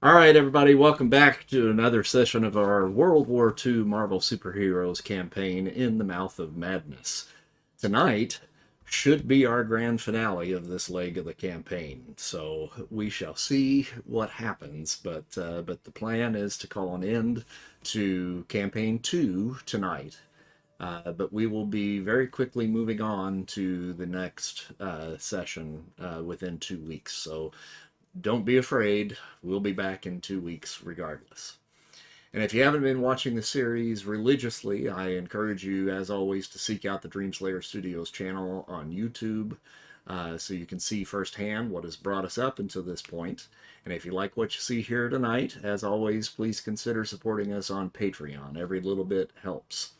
All right, everybody, welcome back to another session of our World War II Marvel Superheroes campaign in the Mouth of Madness. Tonight should be our grand finale of this leg of the campaign, so we shall see what happens. But the plan is to call an end to campaign 2 tonight. But we will be very quickly moving on to the next session within 2 weeks. So don't be afraid. We'll be back in 2 weeks regardless. And if you haven't been watching the series religiously, I encourage you, as always, to seek out the Dreamslayer Studios channel on YouTube so you can see firsthand what has brought us up until this point. And if you like what you see here tonight, as always, please consider supporting us on Patreon. Every little bit helps.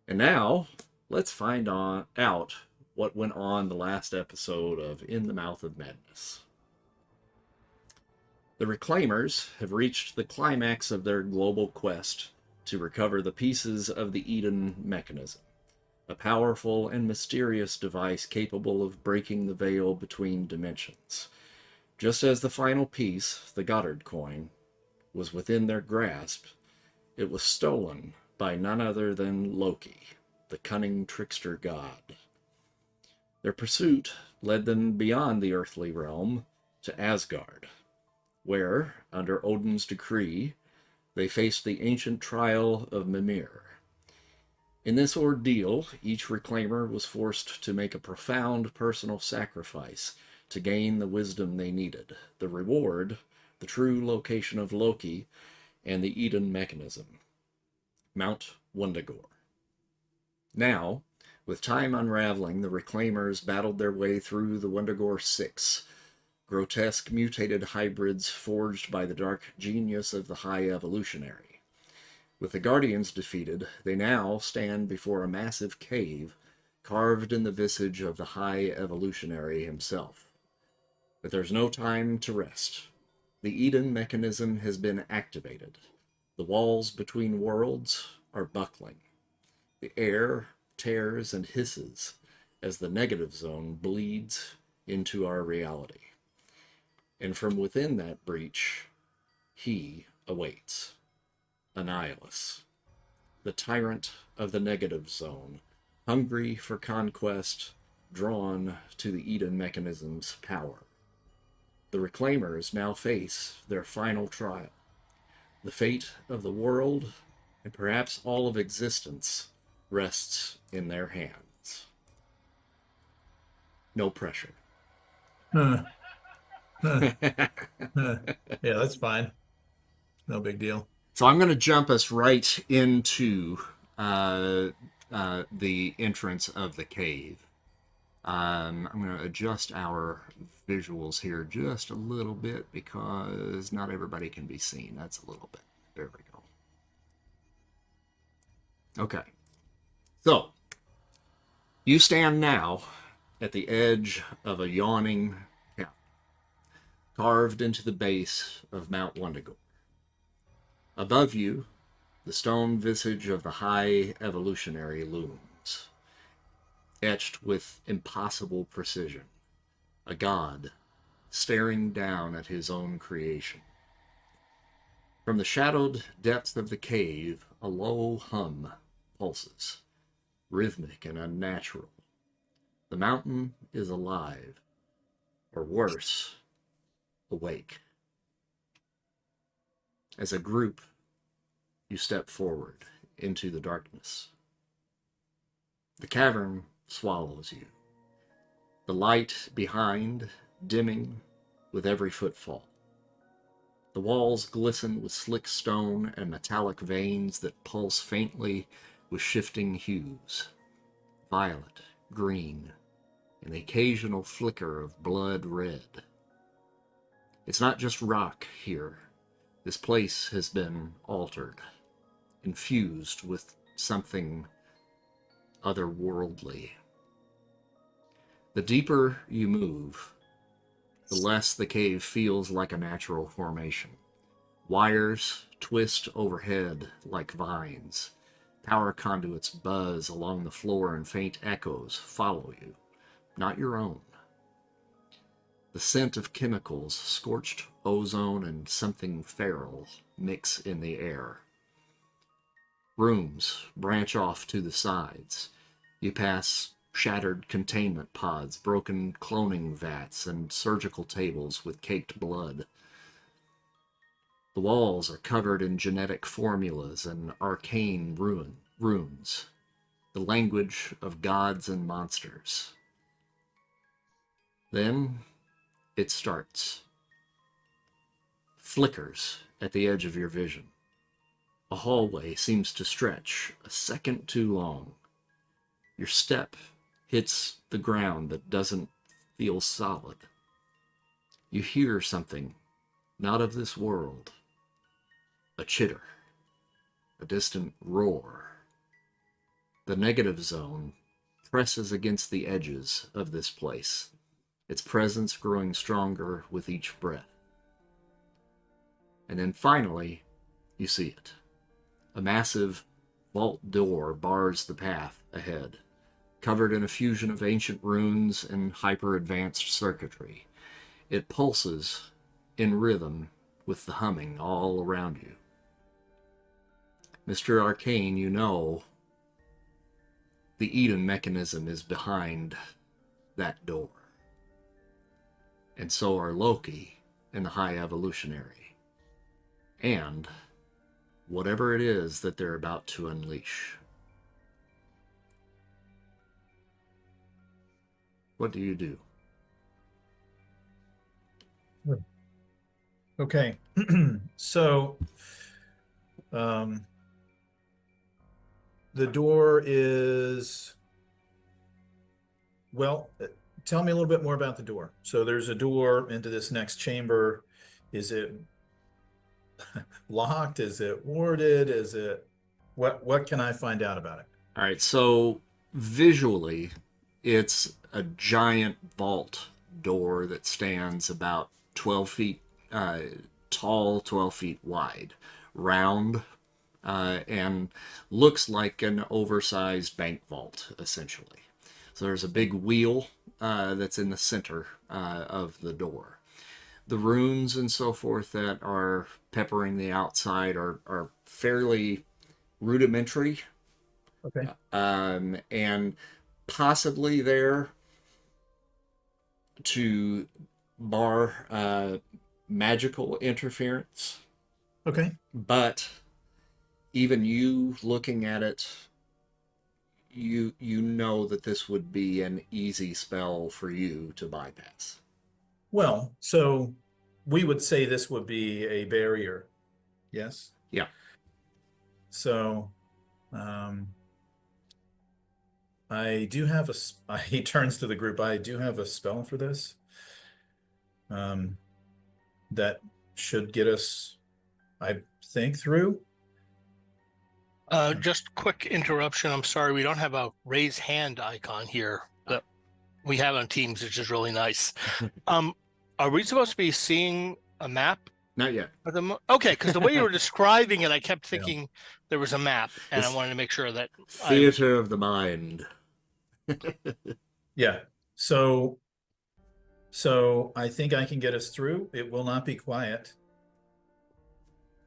And now, let's find out what went on the last episode of In the Mouth of Madness. The Reclaimers have reached the climax of their global quest to recover the pieces of the Eden mechanism, a powerful and mysterious device capable of breaking the veil between dimensions. Just as the final piece, the Goddard coin, was within their grasp, it was stolen by none other than Loki, the cunning trickster god. Their pursuit led them beyond the earthly realm to Asgard, where, under Odin's decree, they faced the ancient trial of Mimir. In this ordeal, each reclaimer was forced to make a profound personal sacrifice to gain the wisdom they needed, the reward, the true location of Loki, and the Eden mechanism, Mount Wundagore. Now, with time unraveling, the reclaimers battled their way through the Wundagore Six, grotesque mutated hybrids forged by the dark genius of the High Evolutionary. With the Guardians defeated, they now stand before a massive cave carved in the visage of the High Evolutionary himself. But there's no time to rest. The Eden mechanism has been activated. The walls between worlds are buckling. The air tears and hisses as the negative zone bleeds into our reality. And from within that breach, he awaits. Annihilus, the tyrant of the negative zone, hungry for conquest, drawn to the Eden mechanism's power. The Reclaimers now face their final trial. The fate of the world, and perhaps all of existence, rests in their hands. No pressure. Huh, huh, huh. Yeah, that's fine. No big deal. So I'm going to jump us right into the entrance of the cave. I'm going to adjust our visuals here just a little bit because not everybody can be seen. That's a little bit. There we go. Okay. So you stand now at the edge of a yawning cavern, carved into the base of Mount Wundagore. Above you, the stone visage of the High Evolutionary looms, etched with impossible precision, a god staring down at his own creation. From the shadowed depths of the cave, a low hum pulses, rhythmic and unnatural. The mountain is alive, or worse, awake. As a group, you step forward into the darkness. The cavern swallows you, the light behind dimming with every footfall. The walls glisten with slick stone and metallic veins that pulse faintly with shifting hues, violet, green, and the occasional flicker of blood red. It's not just rock here. This place has been altered, infused with something otherworldly. The deeper you move, the less the cave feels like a natural formation. Wires twist overhead like vines. Power conduits buzz along the floor and faint echoes follow you, not your own. The The scent of chemicals, scorched ozone, and something feral mix in the air. Rooms branch off to the sides. You pass shattered containment pods, broken cloning vats, and surgical tables with caked blood. The walls are covered in genetic formulas and arcane runes, the language of gods and monsters. Then it starts. Flickers at the edge of your vision. A hallway seems to stretch a second too long. Your step hits the ground that doesn't feel solid. You hear something not of this world. A chitter, a distant roar. The negative zone presses against the edges of this place, its presence growing stronger with each breath. And then finally, you see it. A massive vault door bars the path ahead, covered in a fusion of ancient runes and hyper-advanced circuitry. It pulses in rhythm with the humming all around you. Mr. Arcane, you know the Eden mechanism is behind that door. And so are Loki and the High Evolutionary. And whatever it is that they're about to unleash. What do you do? Okay. So, the door is, well, tell me a little bit more about the door. So there's a door into this next chamber. Is it locked? Is it warded? Is it, what can I find out about it? All right, so visually, it's a giant vault door that stands about 12 feet tall, 12 feet wide, round, and looks like an oversized bank vault, essentially. So there's a big wheel that's in the center of the door. The runes and so forth that are peppering the outside are fairly rudimentary, Okay. and possibly there to bar magical interference. Okay. But even you looking at it, you know that this would be an easy spell for you to bypass. Well, so we would say this would be a barrier. Yes. Yeah. So, I do have he turns to the group. I do have a spell for this. That should get us, I think, through. Just quick interruption. I'm sorry, we don't have a raise hand icon here that we have on Teams, which is really nice. Are we supposed to be seeing a map? Not yet. Okay, because the way you were describing it, I kept thinking there was a map, and It's I wanted to make sure that theater of the mind. Yeah. So I think I can get us through. It will not be quiet.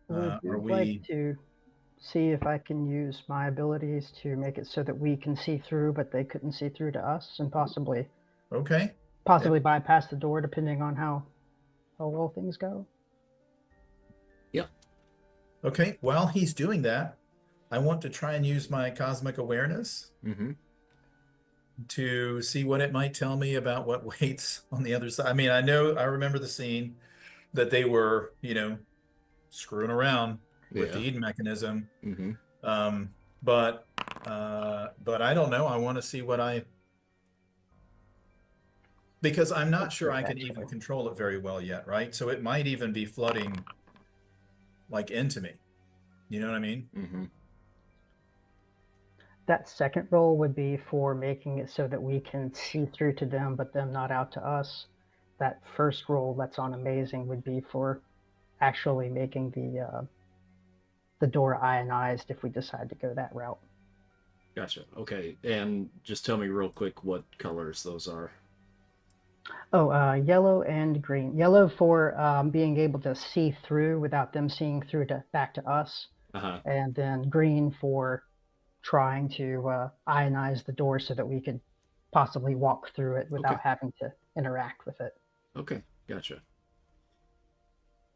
Would Are we? like to see if I can use my abilities to make it so that we can see through, but they couldn't see through to us, and possibly Okay. bypass the door, depending on how well things go. Yep. Okay. While he's doing that, I want to try and use my cosmic awareness to see what it might tell me about what waits on the other side. I mean, I remember the scene that they were, screwing around with the Eden mechanism. But I don't know. I want to see because I'm not sure I can even control it very well yet, right? So it might even be flooding like into me. You know what I mean? That second roll would be for making it so that we can see through to them, but them not out to us. That first roll that's on amazing would be for actually making the door ionized if we decide to go that route. Gotcha. Okay, and just tell me real quick what colors those are. Oh, yellow and green. Yellow for being able to see through without them seeing through to back to us, and then green for trying to ionize the door so that we could possibly walk through it without having to interact with it. Okay, gotcha.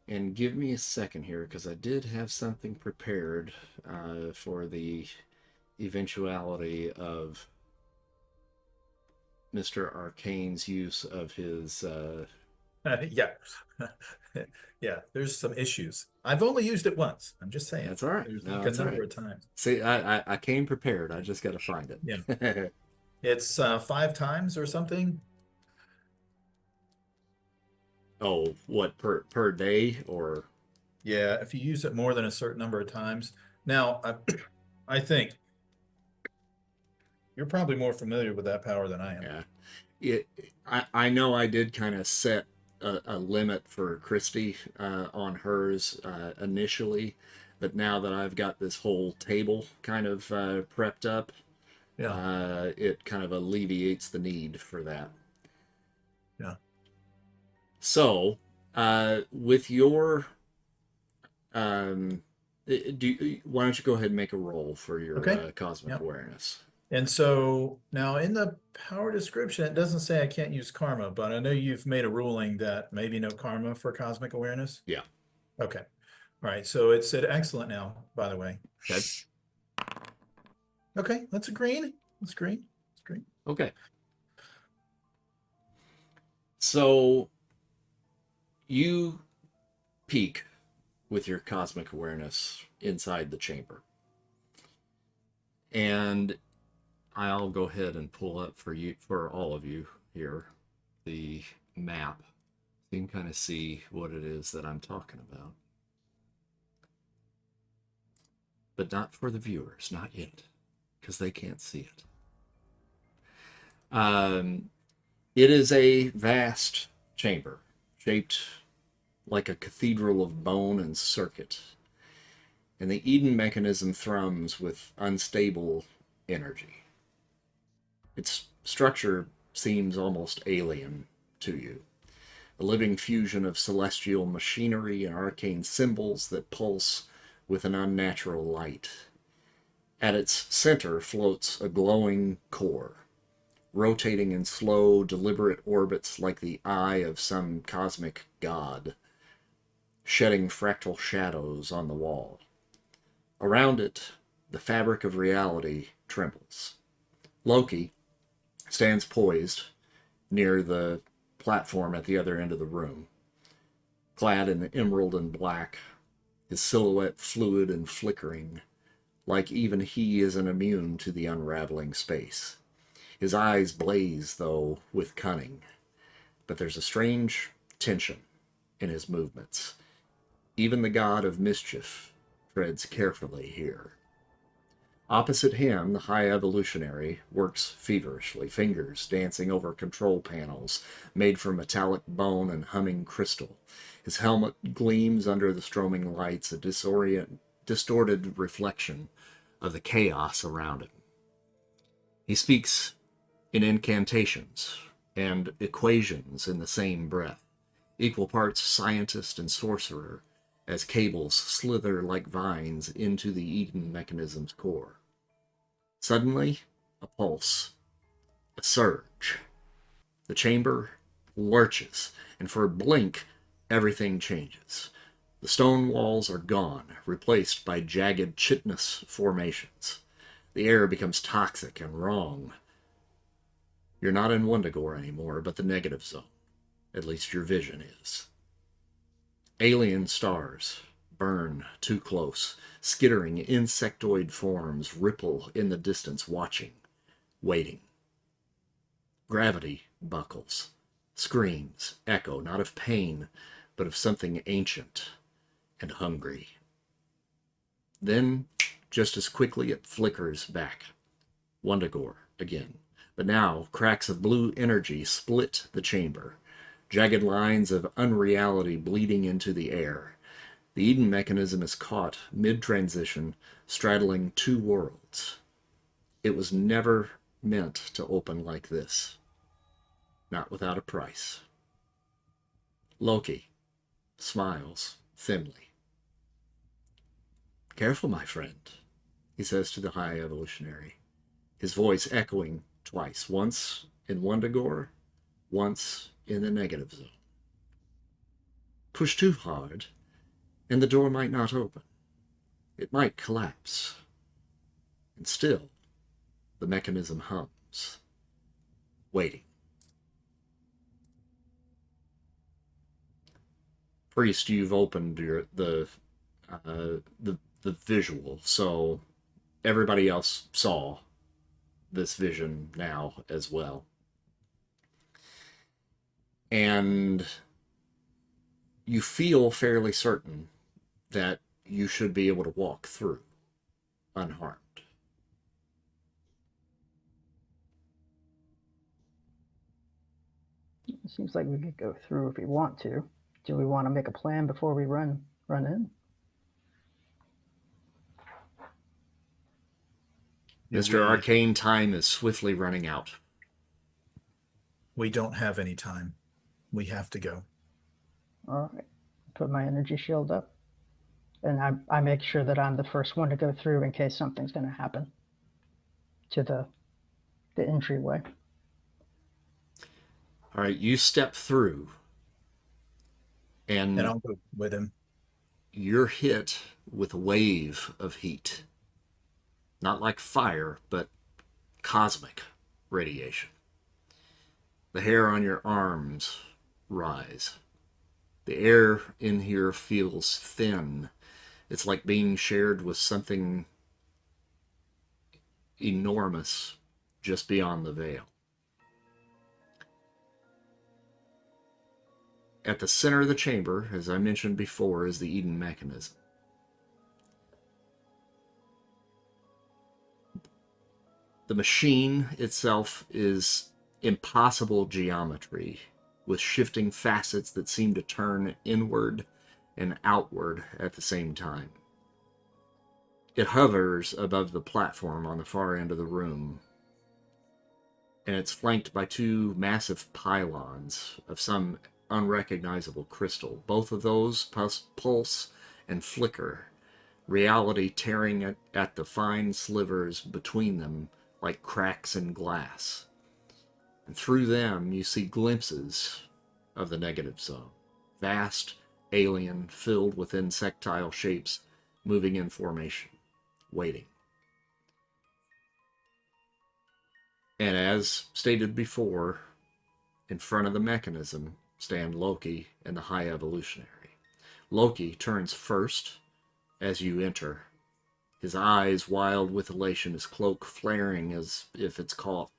And give me a second here, because I did have something prepared for the eventuality of Mr. Arcane's use of his... Yeah. Yeah, there's some issues. I've only used it once. I'm just saying. That's all right. There's No, like that's a all number right. of times. See, I came prepared. I just got to find it. Yeah. It's 5 times or something. Oh, what, per day or? Yeah, if you use it more than a certain number of times. Now, I think you're probably more familiar with that power than I am. Yeah. I know I did kind of set a limit for Christy on hers initially, but now that I've got this whole table kind of prepped up, it kind of alleviates the need for that. Yeah. So, with your why don't you go ahead and make a roll for your cosmic awareness? And so now in the power description, it doesn't say I can't use karma, but I know you've made a ruling that maybe no karma for cosmic awareness. Yeah. Okay. All right. So it's at excellent now, by the way. Okay. That's a green. That's green. That's green. Okay. So you peek with your cosmic awareness inside the chamber. And I'll go ahead and pull up for all of you here, the map. So you can kind of see what it is that I'm talking about. But not for the viewers, not yet, because they can't see it. It is a vast chamber, shaped like a cathedral of bone and circuit. And the Eden mechanism thrums with unstable energy. Its structure seems almost alien to you. A living fusion of celestial machinery and arcane symbols that pulse with an unnatural light. At its center floats a glowing core, rotating in slow, deliberate orbits like the eye of some cosmic god, shedding fractal shadows on the wall. Around it, the fabric of reality trembles. Loki stands poised near the platform at the other end of the room, clad in emerald and black, his silhouette fluid and flickering, like even he isn't immune to the unraveling space. His eyes blaze, though, with cunning, but there's a strange tension in his movements. Even the god of mischief treads carefully here. Opposite him, the High Evolutionary works feverishly, fingers dancing over control panels made from metallic bone and humming crystal. His helmet gleams under the stroming lights, a distorted reflection of the chaos around him. He speaks in incantations and equations in the same breath, equal parts scientist and sorcerer, as cables slither like vines into the Eden mechanism's core. Suddenly, a pulse, a surge. The chamber lurches, and for a blink, everything changes. The stone walls are gone, replaced by jagged chitinous formations. The air becomes toxic and wrong. You're not in Wundagore anymore, but the negative zone. At least your vision is. Alien stars burn too close. Skittering insectoid forms ripple in the distance, watching, waiting. Gravity buckles. Screams echo, not of pain, but of something ancient and hungry. Then, just as quickly, it flickers back. Wundagore again. But now, cracks of blue energy split the chamber. Jagged lines of unreality bleeding into the air. The Eden mechanism is caught mid-transition, straddling two worlds. It was never meant to open like this. not without a price. Loki smiles thinly. Careful, my friend, he says to the High Evolutionary, his voice echoing twice, once in Wundagore, once in the negative zone. Push too hard, and the door might not open. It might collapse. And still, the mechanism hums, waiting. Priest, you've opened the visual, so everybody else saw this vision now as well. And you feel fairly certain that you should be able to walk through unharmed. It seems like we could go through if we want to. Do we want to make a plan before we run in? Mr. Arcane, time is swiftly running out. We don't have any time. We have to go. All right. Put my energy shield up. And I make sure that I'm the first one to go through in case something's going to happen to the entryway. All right, you step through. And I'll go with him. You're hit with a wave of heat. Not like fire, but cosmic radiation. The hair on your arms rise. The air in here feels thin. It's like being shared with something enormous just beyond the veil. At the center of the chamber, as I mentioned before, is the Eden mechanism. The machine itself is impossible geometry, with shifting facets that seem to turn inward and outward at the same time. It hovers above the platform on the far end of the room, and it's flanked by two massive pylons of some unrecognizable crystal. Both of those pulse and flicker, reality tearing at the fine slivers between them like cracks in glass. And through them you see glimpses of the negative zone. Vast, alien, filled with insectile shapes, moving in formation, waiting. And as stated before, in front of the mechanism stand Loki and the High Evolutionary. Loki turns first as you enter, his eyes wild with elation, his cloak flaring as if it's caught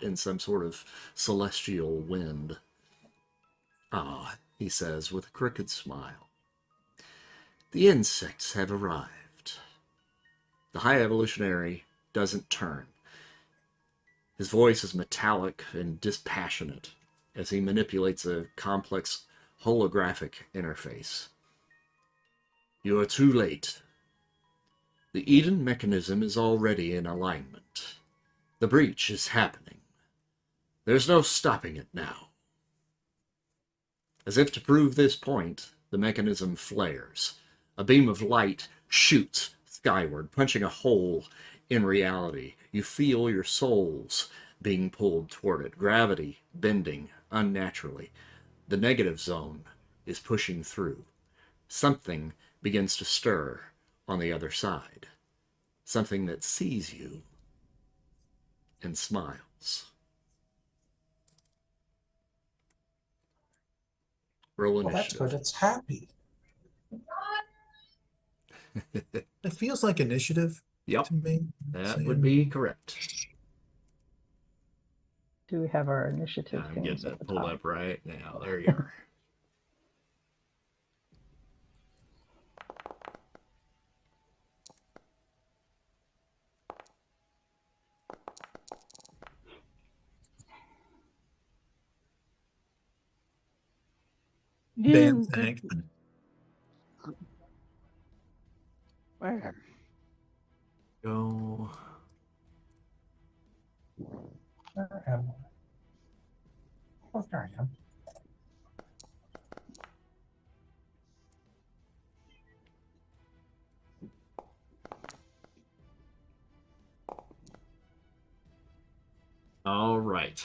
in some sort of celestial wind. Ah, he says with a crooked smile. The insects have arrived. The High Evolutionary doesn't turn. His voice is metallic and dispassionate as he manipulates a complex holographic interface. You are too late. The Eden mechanism is already in alignment. The breach is happening. There's no stopping it now. As if to prove this point, the mechanism flares. A beam of light shoots skyward, punching a hole in reality. You feel your souls being pulled toward it, gravity bending unnaturally. The negative zone is pushing through. Something begins to stir on the other side. Something that sees you and smiles. Roll initiative. Well, that's good. It's happy. It feels like initiative to me. That would be correct. Do we have our initiative? I'm getting that pulled up right now. There you are. Damn tank. Where? Go. Where am Oh, there I am. All right.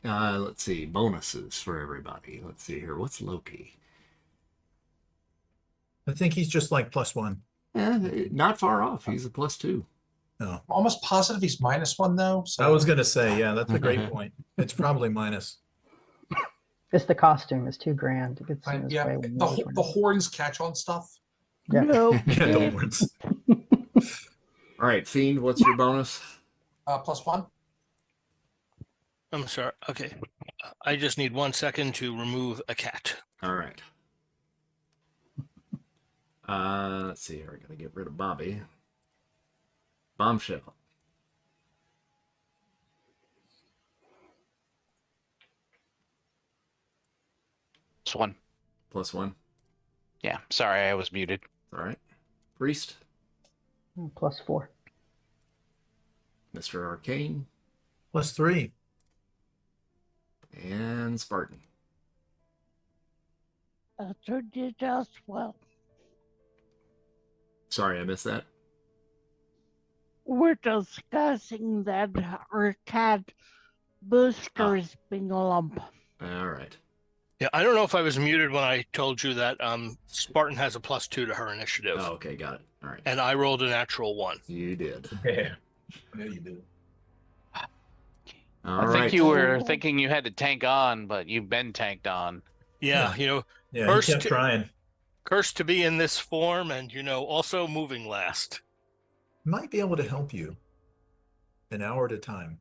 Let's see. Bonuses for everybody. Let's see here. What's Loki? I think he's just like +1. Not far off. He's a +2. No, I'm almost positive he's -1 though. So I was gonna say, yeah, that's a great point. It's probably minus. It's the costume. It's $2,000. It gets in his yeah, way when the he always the wins. horns catch on stuff. Yeah. No. Yeah, the horns. All right, Fiend, what's your bonus? +1. I'm sorry. Okay. I just need 1 second to remove a cat. All right. Let's see here. I gotta get rid of Bobby. Bombshell. +1. +1. Yeah, sorry, I was muted. All right. Priest. +4. Mr. Arcane. +3. And Spartan. That's what you just well. Sorry, I missed that. We're discussing that our cat boosters being a lump. All right. Yeah, I don't know if I was muted when I told you that Spartan has a +2 to her initiative. Oh, okay, got it. All right. And I rolled a natural 1. You did. Yeah. Yeah, you did. All I right. think you were thinking you had to tank on, but you've been tanked on. Yeah, Yeah, First- he kept trying. cursed to be in this form and, also moving last. Might be able to help you. An hour at a time.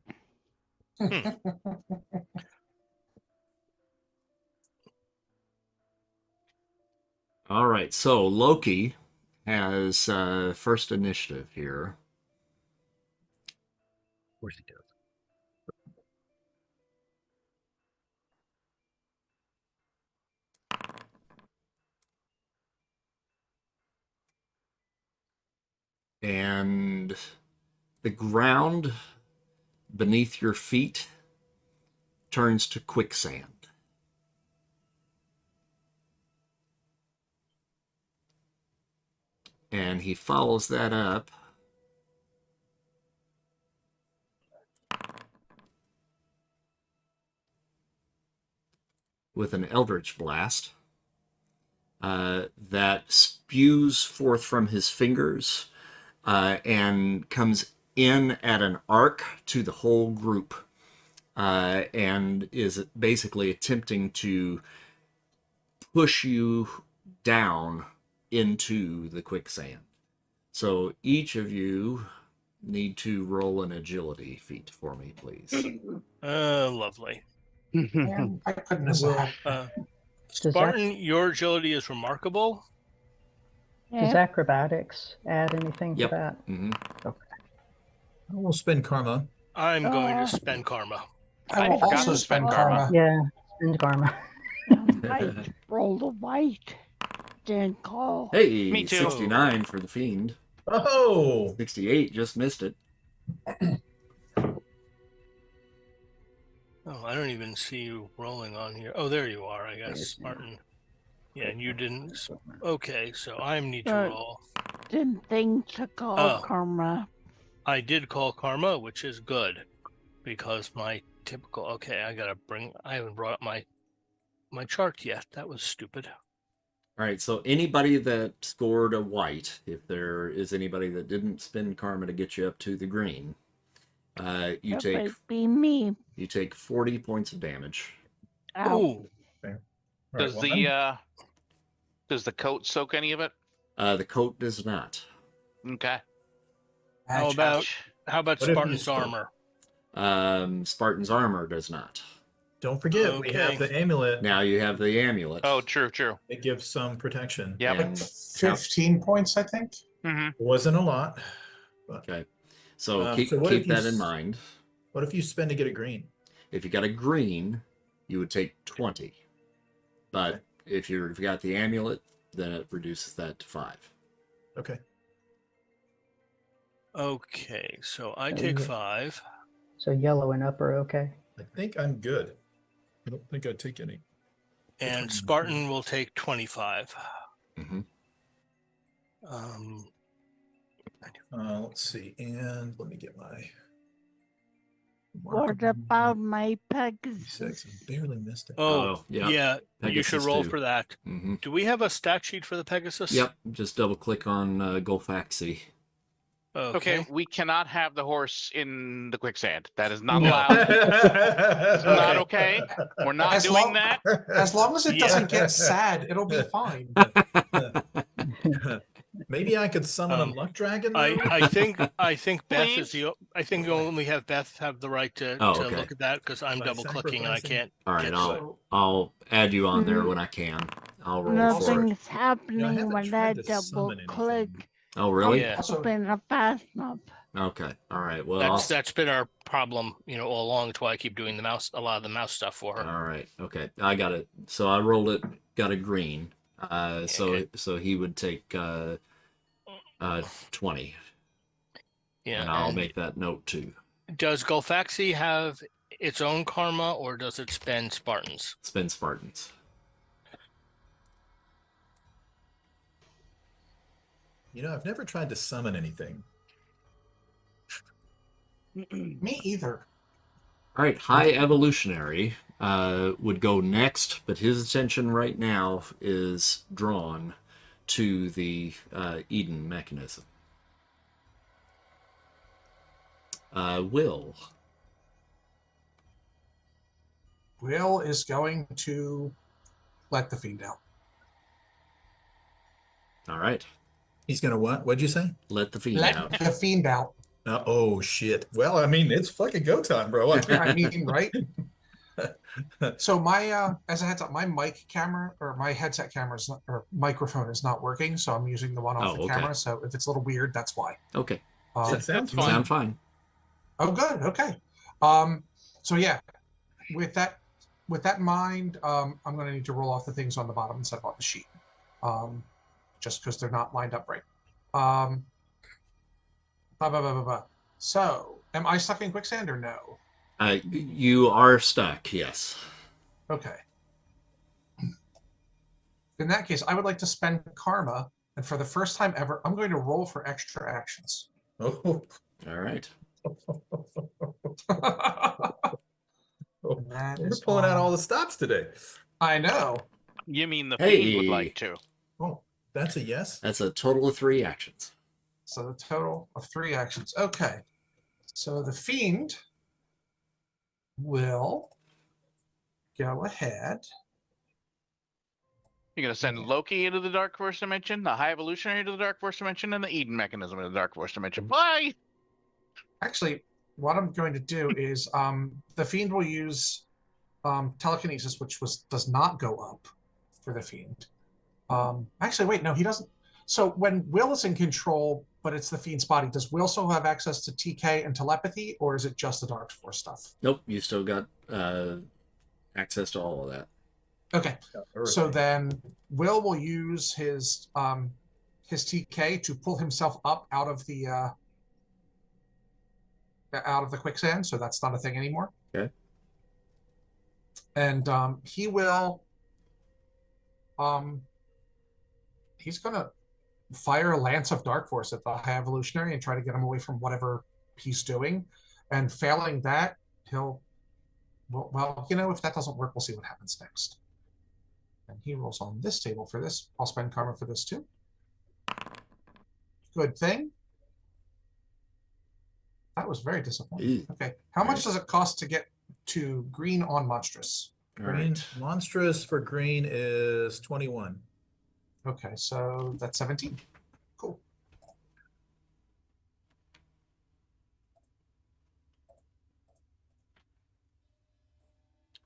All right. So Loki has first initiative here. Of course he does. And the ground beneath your feet turns to quicksand. And he follows that up with an Eldritch Blast that spews forth from his fingers and comes in at an arc to the whole group and is basically attempting to push you down into the quicksand. So each of you need to roll an agility feat for me, please. Lovely. Man, I couldn't miss a hack. Spartan, your agility is remarkable. Does acrobatics add anything to that? Mm-hmm. Okay. I will spend karma. I'm going to spend karma. I will also spend karma. Yeah, spend karma. I rolled a white. Didn't call. Hey, Me too. 69 for the Fiend. Oh! 68, just missed it. Oh, I don't even see you rolling on here. Oh, there you are, I guess, Spartan. Yeah, and you didn't. Okay, so I need to roll. Didn't think to call karma. I did call karma, which is good, because my typical. Okay, I haven't brought up my chart yet. That was stupid. All right, so anybody that scored a white, if there is anybody that didn't spend karma to get you up to the green, you It might be me. You take 40 points of damage. Ow. Ooh. Does does the coat soak any of it? The coat does not. Okay. How about What if you Spartan's spoke? armor? Spartan's armor does not. Don't forget, we have the amulet. Now you have the amulet. Oh, true. It gives some protection. Yeah. And 15 points, I think. Mm-hmm. It wasn't a lot. But, okay. So so what if keep you that in mind. What if you spend to get a green? If you got a green, you would take 20. But Okay. if you got the amulet, then it reduces that to 5. Okay. Okay, so I take 5. So yellow and up are okay. I think I'm good. I don't think I'd take any. And Spartan will take 25. Mm-hmm. Let's see, and let me get my. What about my Pegasus? Barely missed it. Oh, yeah. Pegasus You should roll 2. for that. Mm-hmm. Do we have a stat sheet for the Pegasus? Yep. Just double click on Golfaxi. Okay. We cannot have the horse in the quicksand. That is not No. allowed. It's not okay. We're not doing that. As long as it Yeah. doesn't get sad, it'll be fine. Maybe I could summon a luck dragon. Though? I think Beth is Please? the. I think you only have Beth have the right to okay. look at that because I'm By double clicking and I sacrificing- can't. All right, get to it. I'll add you on there when I can. I'll roll for it. Nothing's happening haven't when I tried to double summon click. anything. Oh, really? Yeah. Also, Open a fast enough. Okay. All right. Well, That's been our problem, all along. That's why I keep doing a lot of the mouse stuff for her. all right. Okay. I got it. So I rolled it. Got a green. Okay. So he would take 20. Yeah. And I'll make that note too. Does Golfaxi have its own karma, or does it spend Spartans? Spend Spartans. I've never tried to summon anything. me either. All right. High Evolutionary would go next, but his attention right now is drawn to the Eden mechanism. Will is going to let the fiend out. All right. He's gonna what? What'd you say? Let the fiend Let out. the fiend out. Oh shit! Well, I mean, it's fucking go time, bro. I mean, right? So my as a heads up, my mic camera or my headset camera or microphone is not working, so I'm using the one off the camera. So if it's a little weird, that's why. Okay. It sounds fine. Sound fine. Oh, good. Okay. So yeah, with that in mind, I'm going to need to roll off the things on the bottom instead of on the sheet, just because they're not lined up right. So, am I stuck in quicksand or no? You are stuck. Yes. Okay. In that case, I would like to spend karma, and for the first time ever, I'm going to roll for extra actions. Oh. All right. We're pulling out all the stops today. I know. You mean the Hey. fiend would like to? Oh, that's a yes. That's a total of 3 actions. So the total of 3 actions. Okay. So the fiend will go ahead. You're going to send Loki into the Dark Force Dimension, the High Evolutionary to the Dark Force Dimension, and the Eden mechanism into the Dark Force Dimension. Bye! Actually, what I'm going to do is the fiend will use telekinesis, which does not go up for the fiend. Actually, wait, no, he doesn't. So when Will is in control, but it's the fiend's body, does Will still have access to TK and telepathy, or is it just the Dark Force stuff? Nope, you still got access to all of that. Okay, so then Will use his TK to pull himself up out of the quicksand, so that's not a thing anymore. Okay. And he will he's gonna fire a lance of dark force at the High Evolutionary and try to get him away from whatever he's doing. And failing that, he'll if that doesn't work, we'll see what happens next. And he rolls on this table for this. I'll spend karma for this too. Good thing. That was very disappointing. Okay. How much does it cost to get to green on monstrous? Green monstrous for green is 21. Okay, so that's 17. Cool.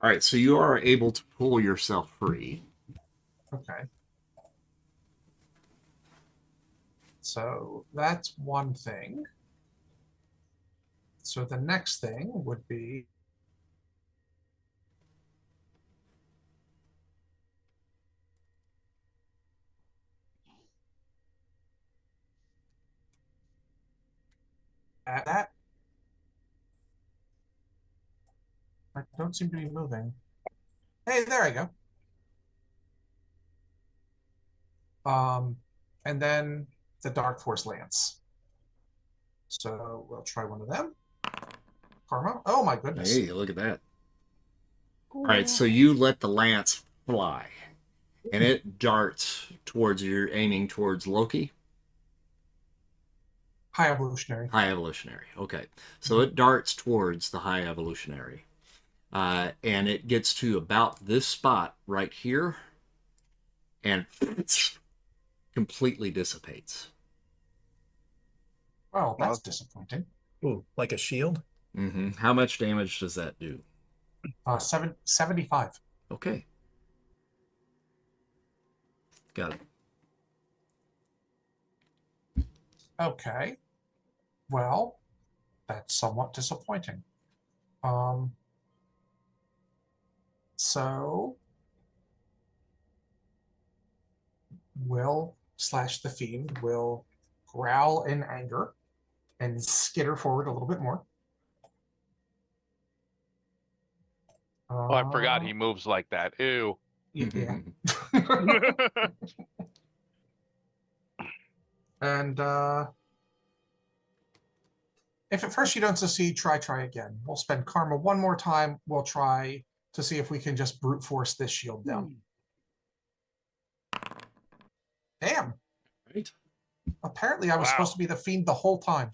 All right, so you are able to pull yourself free. Okay. So that's one thing. So the next thing would be at that. I don't seem to be moving. Hey, there I go. And then the Dark Force Lance. So we'll try one of them. Karma. Oh my goodness. Hey, look at that. All right, so you let the lance fly, and it darts towards aiming towards Loki. High Evolutionary. High Evolutionary. Okay, so it darts towards the High Evolutionary, and it gets to about this spot right here, and completely dissipates. Well, that's disappointing. Ooh, like a shield? Mm-hmm. How much damage does that do? 75. Okay. Got it. Okay. Well, that's somewhat disappointing. So Will / the Fiend will growl in anger and skitter forward a little bit more. Oh, I forgot he moves like that. Ew. Yeah. And if at first you don't succeed, try again. We'll spend karma one more time. We'll try to see if we can just brute force this shield down. Damn. Right. Apparently I was supposed to be the Fiend the whole time.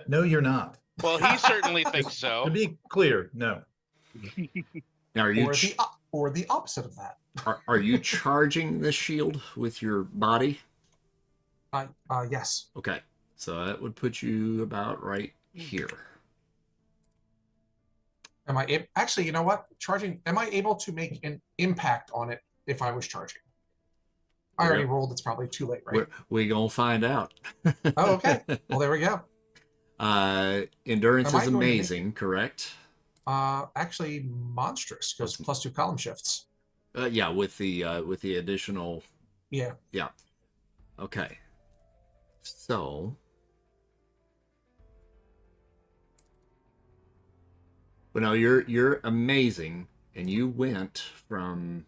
No, you're not. Well, he certainly thinks so. To be clear, no. Now, are you or the opposite of that. are you charging this shield with your body? Yes. Okay, so that would put you about right here. Am I actually? You know what? Charging. Am I able to make an impact on it if I was charging? I already rolled. It's probably too late, right? We're gonna find out. Oh, okay. Well, there we go. Endurance is amazing, correct? Actually, monstrous because +2 column shifts. Yeah, with the additional. Yeah. Yeah. Okay. So. But no, you're amazing, and you went from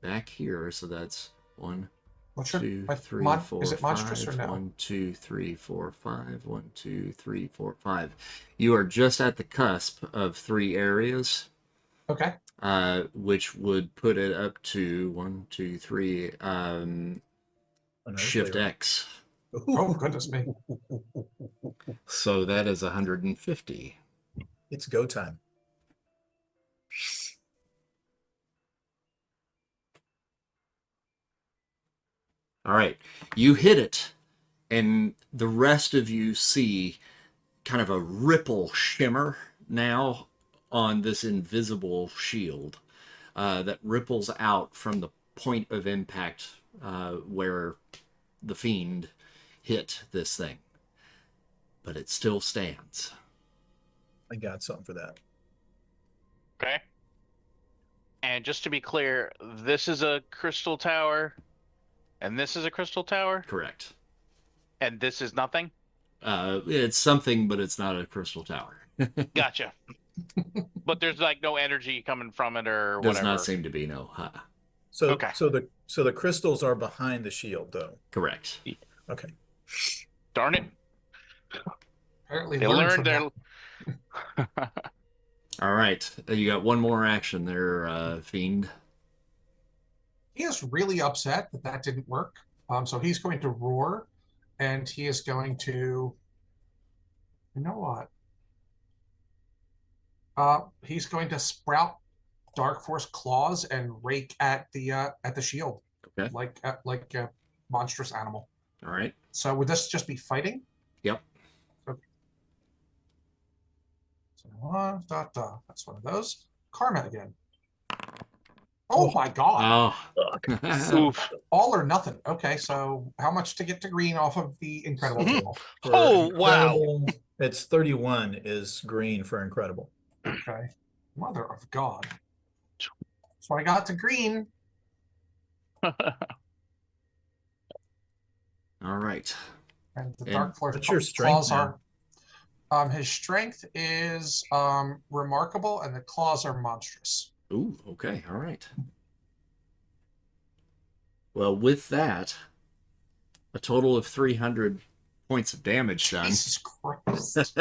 back here, so that's 1, 2, 3, 4, is it monstrous 5. or no? 1, 2, 3, 4, 5. 1, 2, 3, 4, 5. You are just at the cusp of 3 areas. Okay. Which would put it up to 1, 2, 3. Shift X. Oh goodness me! So that is 150. It's go time. All right, you hit it, and the rest of you see kind of a ripple shimmer now on this invisible shield that ripples out from the point of impact where the Fiend hit this thing. But it still stands. I got something for that. Okay. And just to be clear, this is a crystal tower, and this is a crystal tower? Correct. And this is nothing? It's something, but it's not a crystal tower. Gotcha. But there's like no energy coming from it or whatever. Does not seem to be, no. So Okay. so the crystals are behind the shield, though. Correct. Okay. Darn it. Apparently They learned their... All right. You got one more action there, Fiend. He is really upset that that didn't work. So he's going to roar, and he is going to. You know what? He's going to sprout Dark Force claws and rake at the shield. Okay. Like a monstrous animal. All right. So would this just be fighting? Yep. Okay. So that's one of those. Karma again. Oh my god. Oh. Oof. All or nothing. Okay, so how much to get to green off of the incredible table? Oh, wow. It's 31 is green for incredible. Okay. Mother of God. So I got to green. All right. And the And Dark Force what's your strength claws now? are His strength is remarkable, and the claws are monstrous. Ooh, okay, all right. Well, with that, a total of 300 points of damage done. Jesus Christ.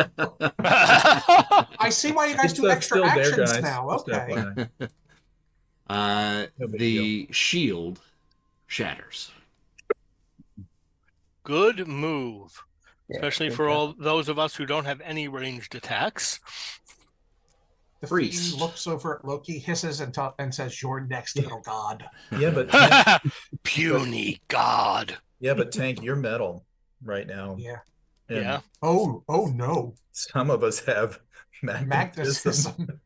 I see why you guys do extra still there, actions guys. now. Just Okay. FYI. No big The shield shatters. Good move, Yeah, especially good for job. all those of us who don't have any ranged attacks. The Priest. fiend looks over at Loki, hisses, and says, "You're next, little god." Yeah, but Puny god. yeah, but Tank, you're metal right now. Yeah. And Yeah. Oh no. some of us have magnetism. Magnetism.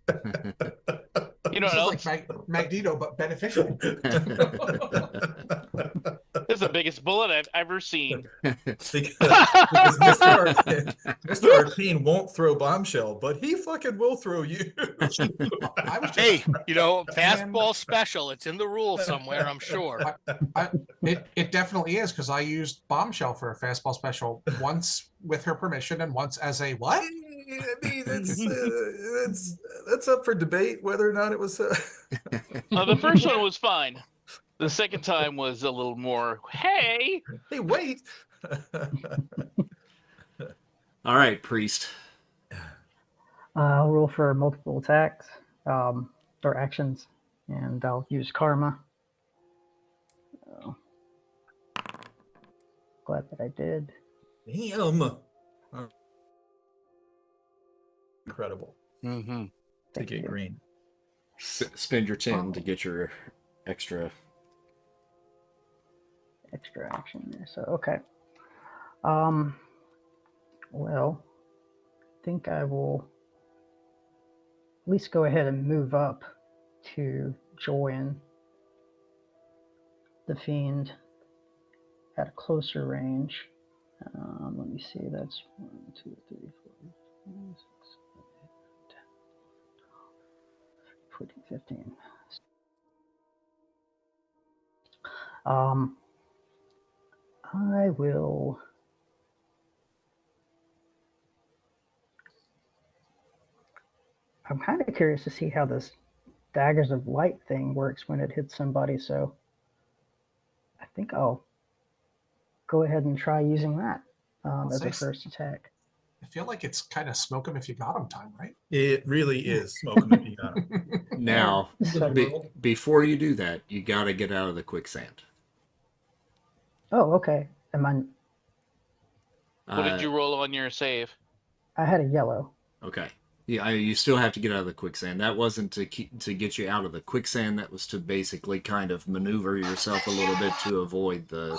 You know This what is else? like Magneto, but beneficial. This is the biggest bullet I've ever seen. because Mr. Arcane won't throw bombshell, but he fucking will throw you. I was just, Hey, fastball special. It's in the rules somewhere, I'm sure. it definitely is, because I used bombshell for a fastball special once with her permission and once as a what? I mean, that's up for debate whether or not it was. The first one was fine. The second time was a little more, hey, wait. All right, priest. I'll roll for multiple attacks or actions, and I'll use karma. So, glad that I did. Damn. Incredible. Mm-hmm. To get green. Spend your 10 to get your extra action there. So okay. Well, I think I will at least go ahead and move up to join the fiend at a closer range. Let me see. That's 1, 2, 3, 4, 5, 6, 7, 8, 10, 14, 15. I will. I'm kind of curious to see how this daggers of light thing works when it hits somebody, so I think I'll go ahead and try using that as a first attack. I feel like it's kind of smoke him if you got him time, right? It really is smoke him if you got him. Now, before you do that, you got to get out of the quicksand. Oh, okay. What did you roll on your save? I had a yellow. Okay. Yeah, you still have to get out of the quicksand. That wasn't to get you out of the quicksand. That was to basically kind of maneuver yourself a little bit to avoid the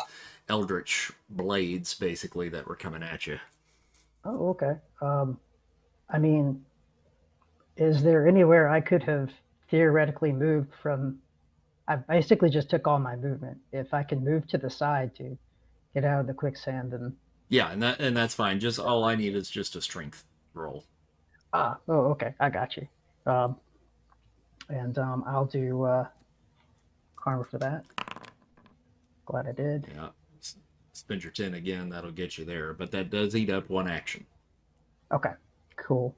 eldritch blades, basically, that were coming at you. Oh, okay. I mean, is there anywhere I could have theoretically moved from? I basically just took all my movement. If I can move to the side to get out of the quicksand, then yeah, and that's fine. Just all I need is just a strength roll. Oh, okay. I got you. And I'll do karma for that. Glad I did. Yeah. Spend your 10 again. That'll get you there. But that does eat up one action. Okay. Cool.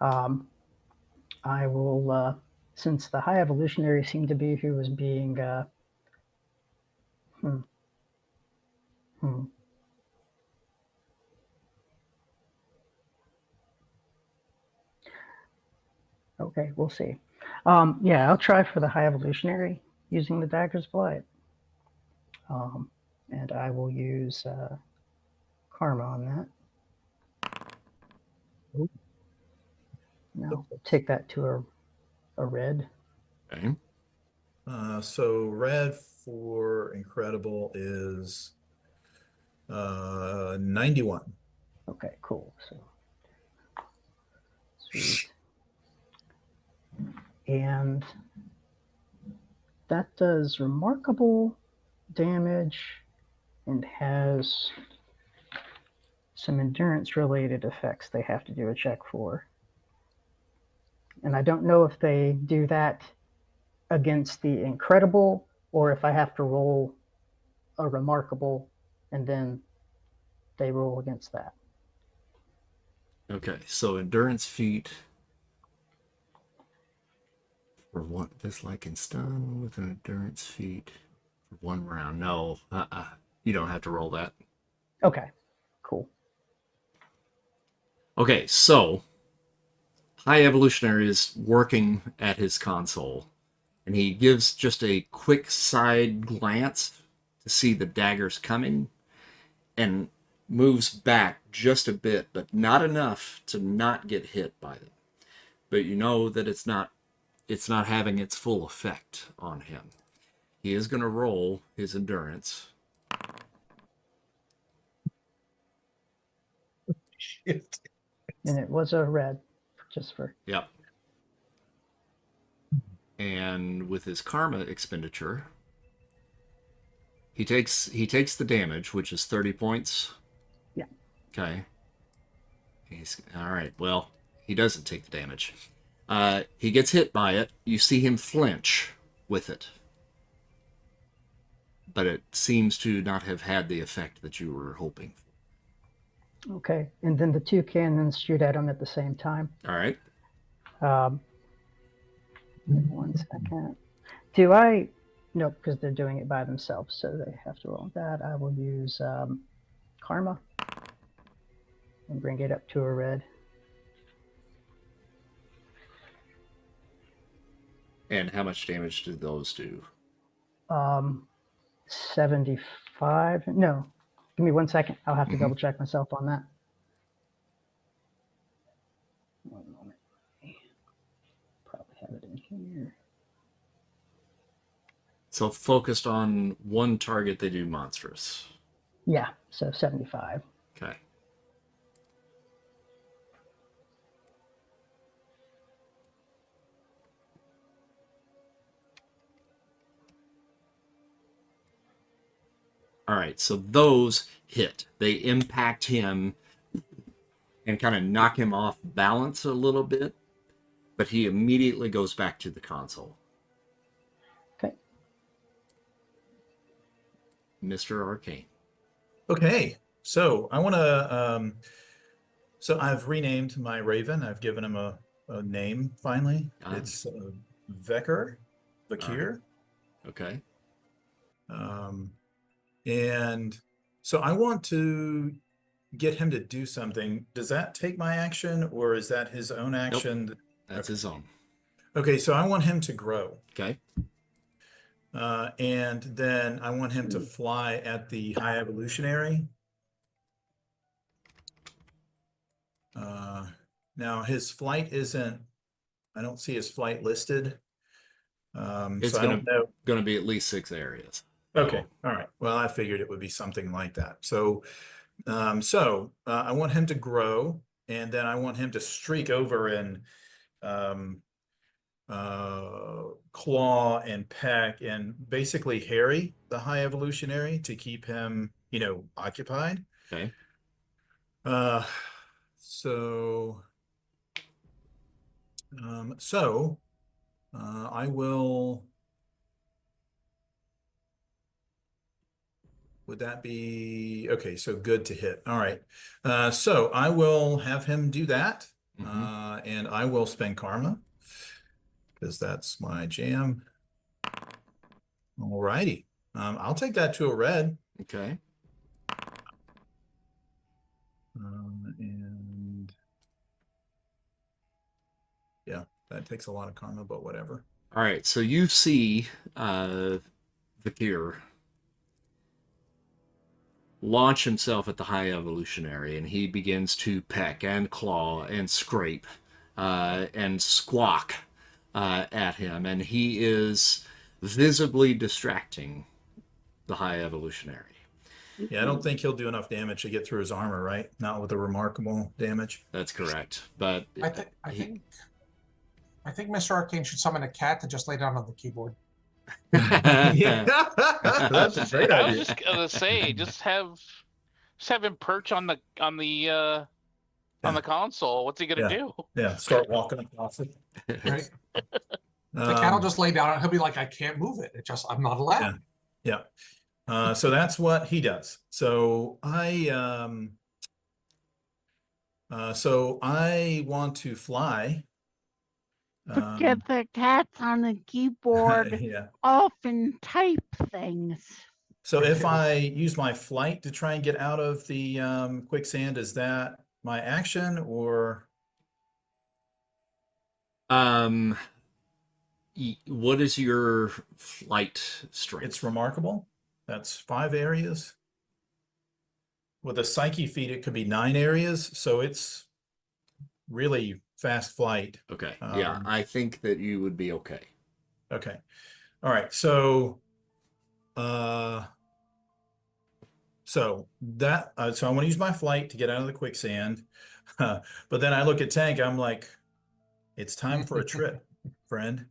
I will, since the High Evolutionary seemed to be who was being... Okay, we'll see. Yeah, I'll try for the High Evolutionary using the Daggers of Light. And I will use karma on that. Ooh. Now take that to a red. Okay. So red for incredible is 91. Okay, cool. So sweet. And that does remarkable damage and has some endurance related effects they have to do a check for. And I don't know if they do that against the incredible or if I have to roll a remarkable and then they roll against that. Okay, so endurance feat for one. Dislike and stun with an endurance feat for 1 round. No, you don't have to roll that. Okay, cool. Okay, so High Evolutionary is working at his console, and he gives just a quick side glance to see the daggers coming, and moves back just a bit, but not enough to not get hit by them. But you know that it's not having its full effect on him. He is going to roll his endurance. Shit. And it was a red, just for... Yep. And with his karma expenditure, he takes the damage, which is 30 points. Yeah. Okay. He's all right. Well, he doesn't take the damage. He gets hit by it. You see him flinch with it, but it seems to not have had the effect that you were hoping for. Okay, and then the 2 cannons shoot at him at the same time. All right. 1 second. Do I? Nope, because they're doing it by themselves, so they have to roll that. I will use karma and bring it up to a red. And how much damage do those do? 75. No, give me 1 second. I'll have to double check myself on that. 1 moment. Probably have it in here. So focused on one target, they do monstrous. Yeah, so 75. Okay. All right, so those hit. They impact him and kind of knock him off balance a little bit, but he immediately goes back to the console. Okay. Mr. Arcane. Okay, so I want to. So I've renamed my Raven. I've given him a name finally. It's Vakir. Right. Okay. And so I want to get him to do something. Does that take my action, or is that his own action? Nope. That's his own. Okay, so I want him to grow. Okay. And then I want him to fly at the High Evolutionary. Now his flight isn't, I don't see his flight listed. It's so I don't know. Going to be at least 6 areas. Okay. All right. Well, I figured it would be something like that. So, I want him to grow, and then I want him to streak over and claw and peck and basically harry the High Evolutionary to keep him, occupied. Okay. I will. Would that be okay? So good to hit. All right. So I will have him do that, and I will spend karma because that's my jam. All righty. I'll take that to a red. Okay. And yeah, that takes a lot of karma, but whatever. All right. So you see Vakir launch himself at the High Evolutionary, and he begins to peck and claw and scrape and squawk at him, and he is visibly distracting the High Evolutionary. Yeah, I don't think he'll do enough damage to get through his armor, right? Not with the remarkable damage. That's correct, but I think Mr. Arcane should summon a cat to just lay down on the keyboard. Yeah, that's a great I idea. was just gonna say, just have him perch on the console. What's he gonna do? Yeah, start walking across it. Right? The cat will just lay down and he'll be like, I can't move it. I'm not allowed. Yeah. So that's what he does. So So I want to fly. Get the cats on the keyboard Yeah. off and type things. So if I use my flight to try and get out of the quicksand, is that my action or? What is your flight strength? It's remarkable. That's 5 areas. With a psyche feat, it could be 9 areas. So it's really fast flight. Okay. Yeah, I think that you would be okay. Okay. All right. So, so I want to use my flight to get out of the quicksand. But then I look at Tank, I'm like, it's time for a trip, friend.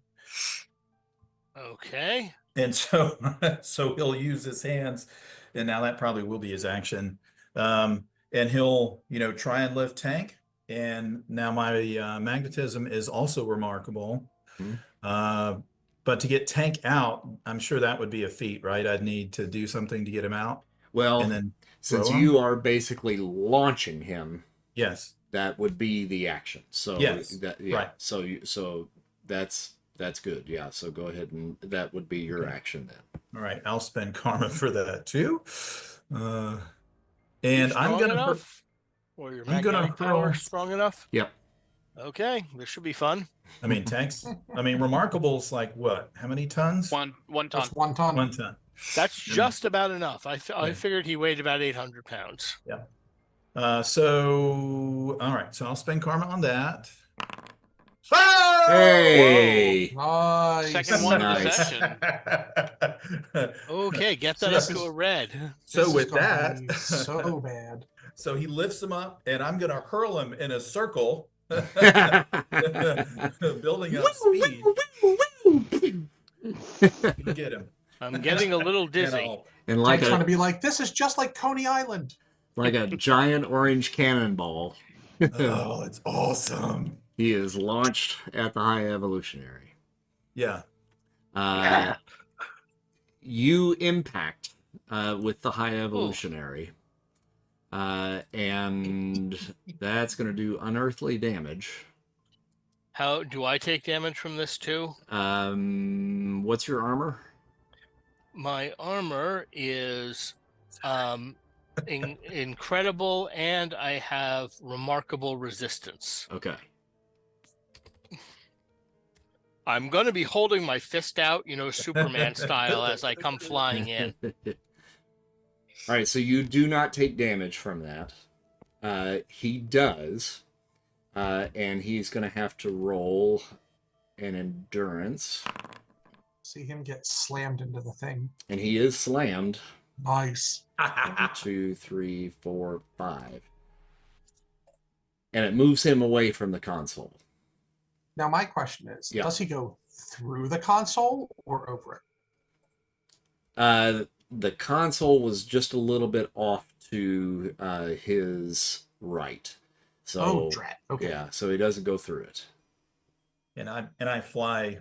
Okay. And so, so he'll use his hands, and now that probably will be his action. And he'll, try and lift Tank. And now my magnetism is also remarkable. But to get Tank out, I'm sure that would be a feat, right? I'd need to do something to get him out. Well, and then since throw him? you are basically launching him, Yes. that would be the action. So Yes. Right. So that's good. Yeah. So go ahead, and that would be your action then. All right. I'll spend karma for that too. And strong enough? Or your magnetic power strong enough? Yep. Okay, this should be fun. I mean, Tanks. Remarkable's like what? How many tons? One ton. Just 1 ton. 1 ton. That's just about enough. I figured he weighed about 800 pounds. Yeah. So, all right. So I'll spend karma on that. Hey! Nice. Second one of the Nice. session. Okay, get that up to a red. So This with is gonna that, be so bad. so he lifts him up, and I'm gonna hurl him in a circle, building up speed. Get him. I'm getting a little dizzy. And I'm trying to be like, this is just like Coney Island. like a giant orange cannonball. Oh, it's awesome. He is launched at the High Evolutionary. Yeah. You impact with the High Evolutionary. And that's going to do unearthly damage. How do I take damage from this too? What's your armor? My armor is incredible, and I have remarkable resistance. Okay. I'm going to be holding my fist out, Superman style, as I come flying in. All right, so you do not take damage from that. He does, and he's going to have to roll an endurance. See him get slammed into the thing. And he is slammed. Nice. 1, 2, 3, 4, 5. And it moves him away from the console. Now my question is, Yeah. does he go through the console or over it? The console was just a little bit off to his right. So drat. Okay. Yeah, so he doesn't go through it. And I fly.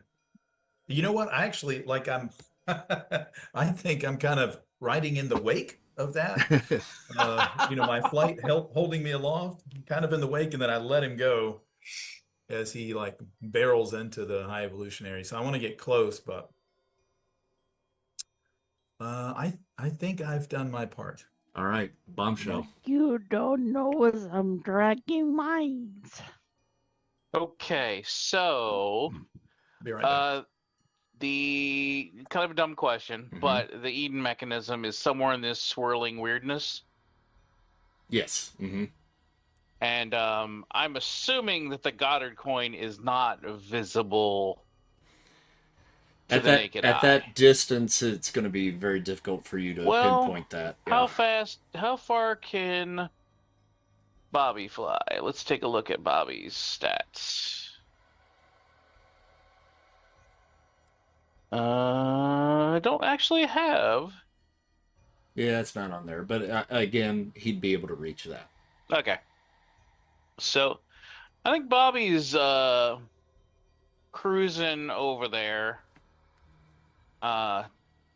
You know what? I actually I think I'm kind of riding in the wake of that. My flight holding me aloft, kind of in the wake, and then I let him go as he barrels into the High Evolutionary. So I want to get close, but I think I've done my part. All right, bombshell. You don't know as I'm dragging mines. Okay, so Be right back. the kind of a dumb question, but the Eden mechanism is somewhere in this swirling weirdness. Yes. Mm-hmm. And I'm assuming that the Goddard coin is not visible to the naked eye. At that distance, it's going to be very difficult for you to pinpoint that. Yeah. How far can Bobby fly? Let's take a look at Bobby's stats. I don't actually have. Yeah, it's not on there. But again, he'd be able to reach that. Okay. So, I think Bobby's cruising over there,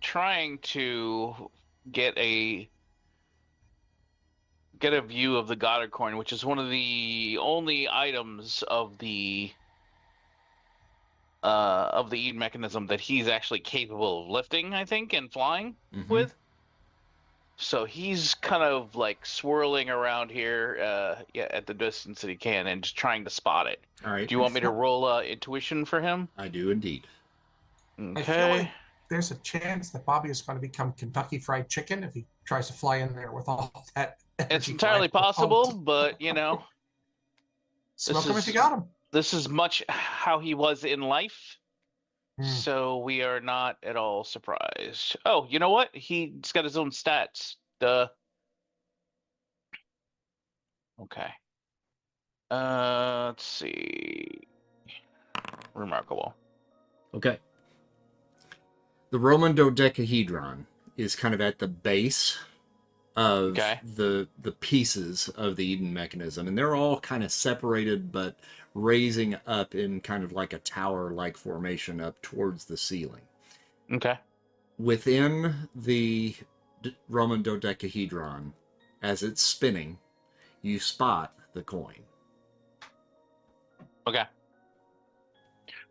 trying to get a get a view of the Goddard coin, which is one of the only items of the Eden mechanism that he's actually capable of lifting, I think, and flying with. So he's kind of like swirling around here, at the distance that he can, and just trying to spot it. All right. Do you want me to roll intuition for him? I do indeed. Okay. I feel like there's a chance that Bobby is going to become Kentucky Fried Chicken if he tries to fly in there with all that energy. It's entirely possible, but you know, smoke him if you got him. This is much how he was in life. Hmm. So we are not at all surprised. Oh, you know what? He's got his own stats. Duh. Okay. Let's see. Remarkable. Okay. The Roman dodecahedron is kind of at the base of the pieces of the Eden mechanism, and they're all kind of separated but raising up in kind of like a tower-like formation up towards the ceiling. Okay. Within the Roman dodecahedron, as it's spinning, you spot the coin. Okay.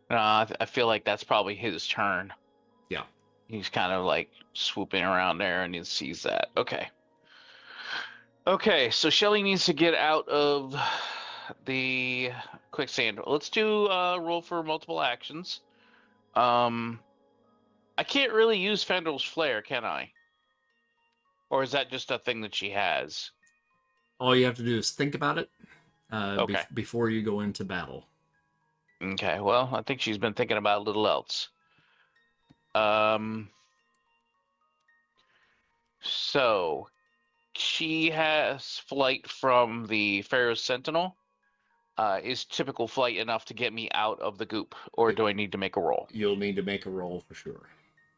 I feel like that's probably his turn. Yeah. He's kind of like swooping around there and he sees that. Okay. Okay, so Shelly needs to get out of the quicksand. Let's do roll for multiple actions. I can't really use Fendel's Flare, can I? Or is that just a thing that she has? All you have to do is think about it Okay. before you go into battle. Okay, well, I think she's been thinking about a little else. So she has flight from the Pharaoh's Sentinel. Is typical flight enough to get me out of the goop, or do I need to make a roll? You'll need to make a roll for sure.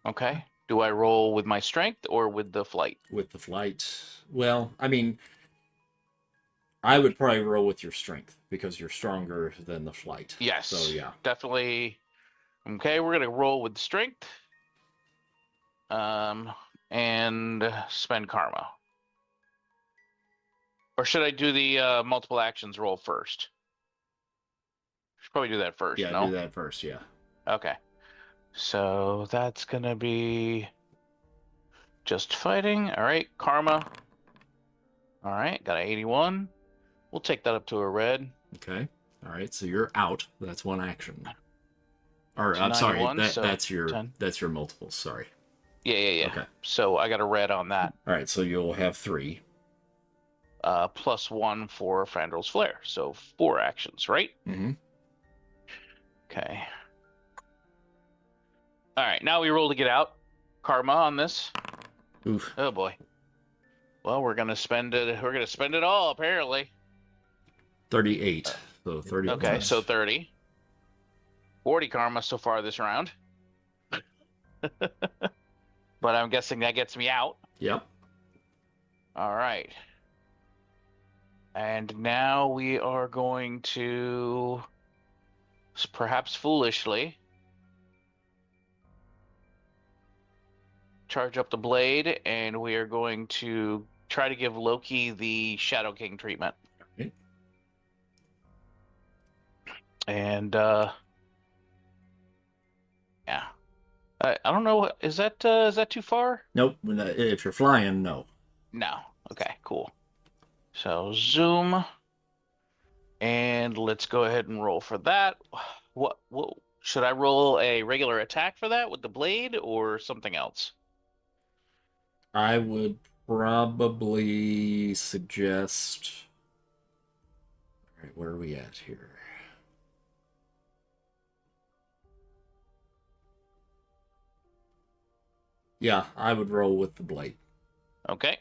Okay. Do I roll with my strength or with the flight? With the flight. Well, I mean, I would probably roll with your strength because you're stronger than the flight. Yes. So yeah. Definitely. Okay, we're gonna roll with strength. And spend karma. Or should I do the multiple actions roll first? Should probably do that first. Yeah, no? do that first, yeah. Okay. So that's gonna be just fighting. All right, karma. All right, got an 81. We'll take that up to a red. Okay. All right, so you're out. That's one action. Or So I'm sorry, 91, so that's your 10. that's your multiples. Sorry. Yeah. Okay. So I got a red on that. All right, so you'll have 3. +1 for Fandral's Flare. So 4 actions, right? Mm-hmm. Okay. All right, now we roll to get out. Karma on this. Oof. Oh boy. Well, we're gonna spend it. We're gonna spend it all apparently. 38. So 30. Okay, so 30. 40 karma so far this round. But I'm guessing that gets me out. Yep. All right. And now we are going to, perhaps foolishly, charge up the blade, and we are going to try to give Loki the Shadow King treatment. Okay. And yeah, I don't know. Is that too far? Nope. If you're flying, no. No. Okay. Cool. So zoom, and let's go ahead and roll for that. What should I roll a regular attack for that with the blade or something else? I would probably suggest. All right, where are we at here? Yeah, I would roll with the blade. Okay.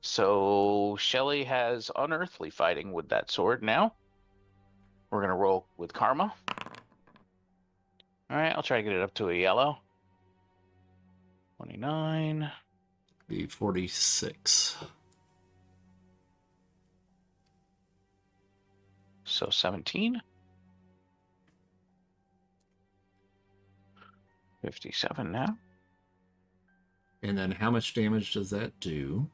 So Shelly has unearthly fighting with that sword now. We're going to roll with karma. All right, I'll try to get it up to a yellow. 29. Be 46. So 17. 57 now. And then how much damage does that do?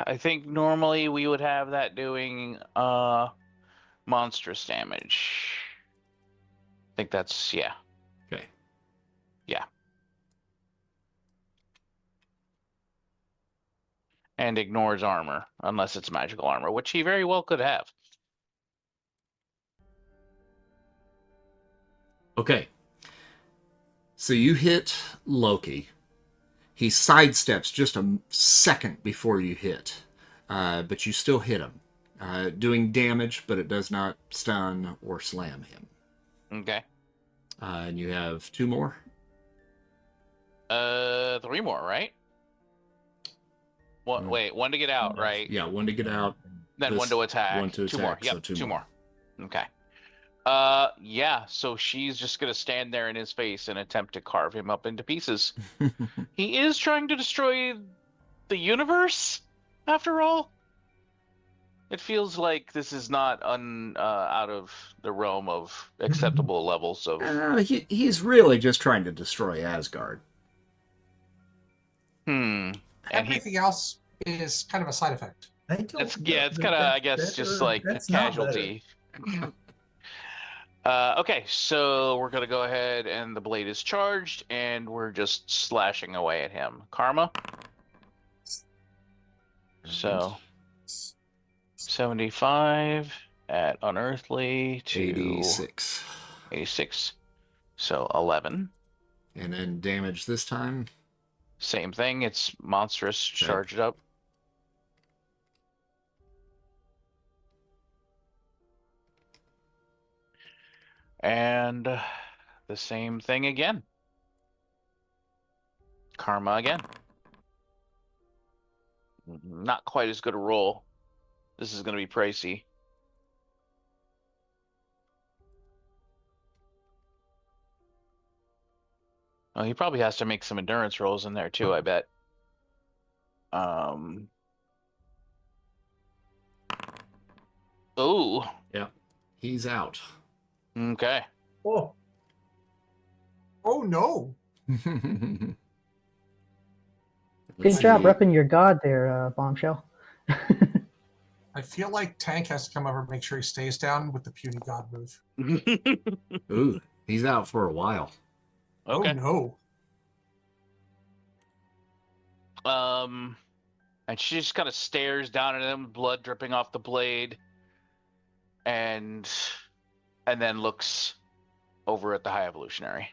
I think normally we would have that doing monstrous damage. I think that's, yeah. Okay. Yeah. And ignores armor, unless it's magical armor, which he very well could have. Okay. So you hit Loki. He sidesteps just a second before you hit, but you still hit him, doing damage, but it does not stun or slam him. Okay. And you have 2 more? 3 more, right? What? Wait, 1 to get out, right? Yeah, 1 to get out. Then 1 to attack. 1 to attack. 2 more. Yep, so 2 more. Okay. Yeah, so she's just gonna stand there in his face and attempt to carve him up into pieces. He is trying to destroy the universe, after all. It feels like this is not out of the realm of acceptable levels of... He's really just trying to destroy Asgard. And everything else is kind of a side effect. It's kind of, I guess, just like a casualty. Okay, so we're going to go ahead and the blade is charged and we're just slashing away at him. Karma. So 75 at unearthly to 86. 86. So 11. And then damage this time. Same thing. It's monstrous. Okay. Charge it up. And the same thing again. Karma again. Not quite as good a roll. This is going to be pricey. Oh, he probably has to make some endurance rolls in there too, I bet. Oh. Yeah. He's out. Okay. Oh. Oh no. Good job repping your god there, Bombshell. I feel like Tank has to come over and make sure he stays down with the puny god move. Ooh, he's out for a while. Okay. Oh no. And she just kind of stares down at him, blood dripping off the blade, and then looks over at the High Evolutionary,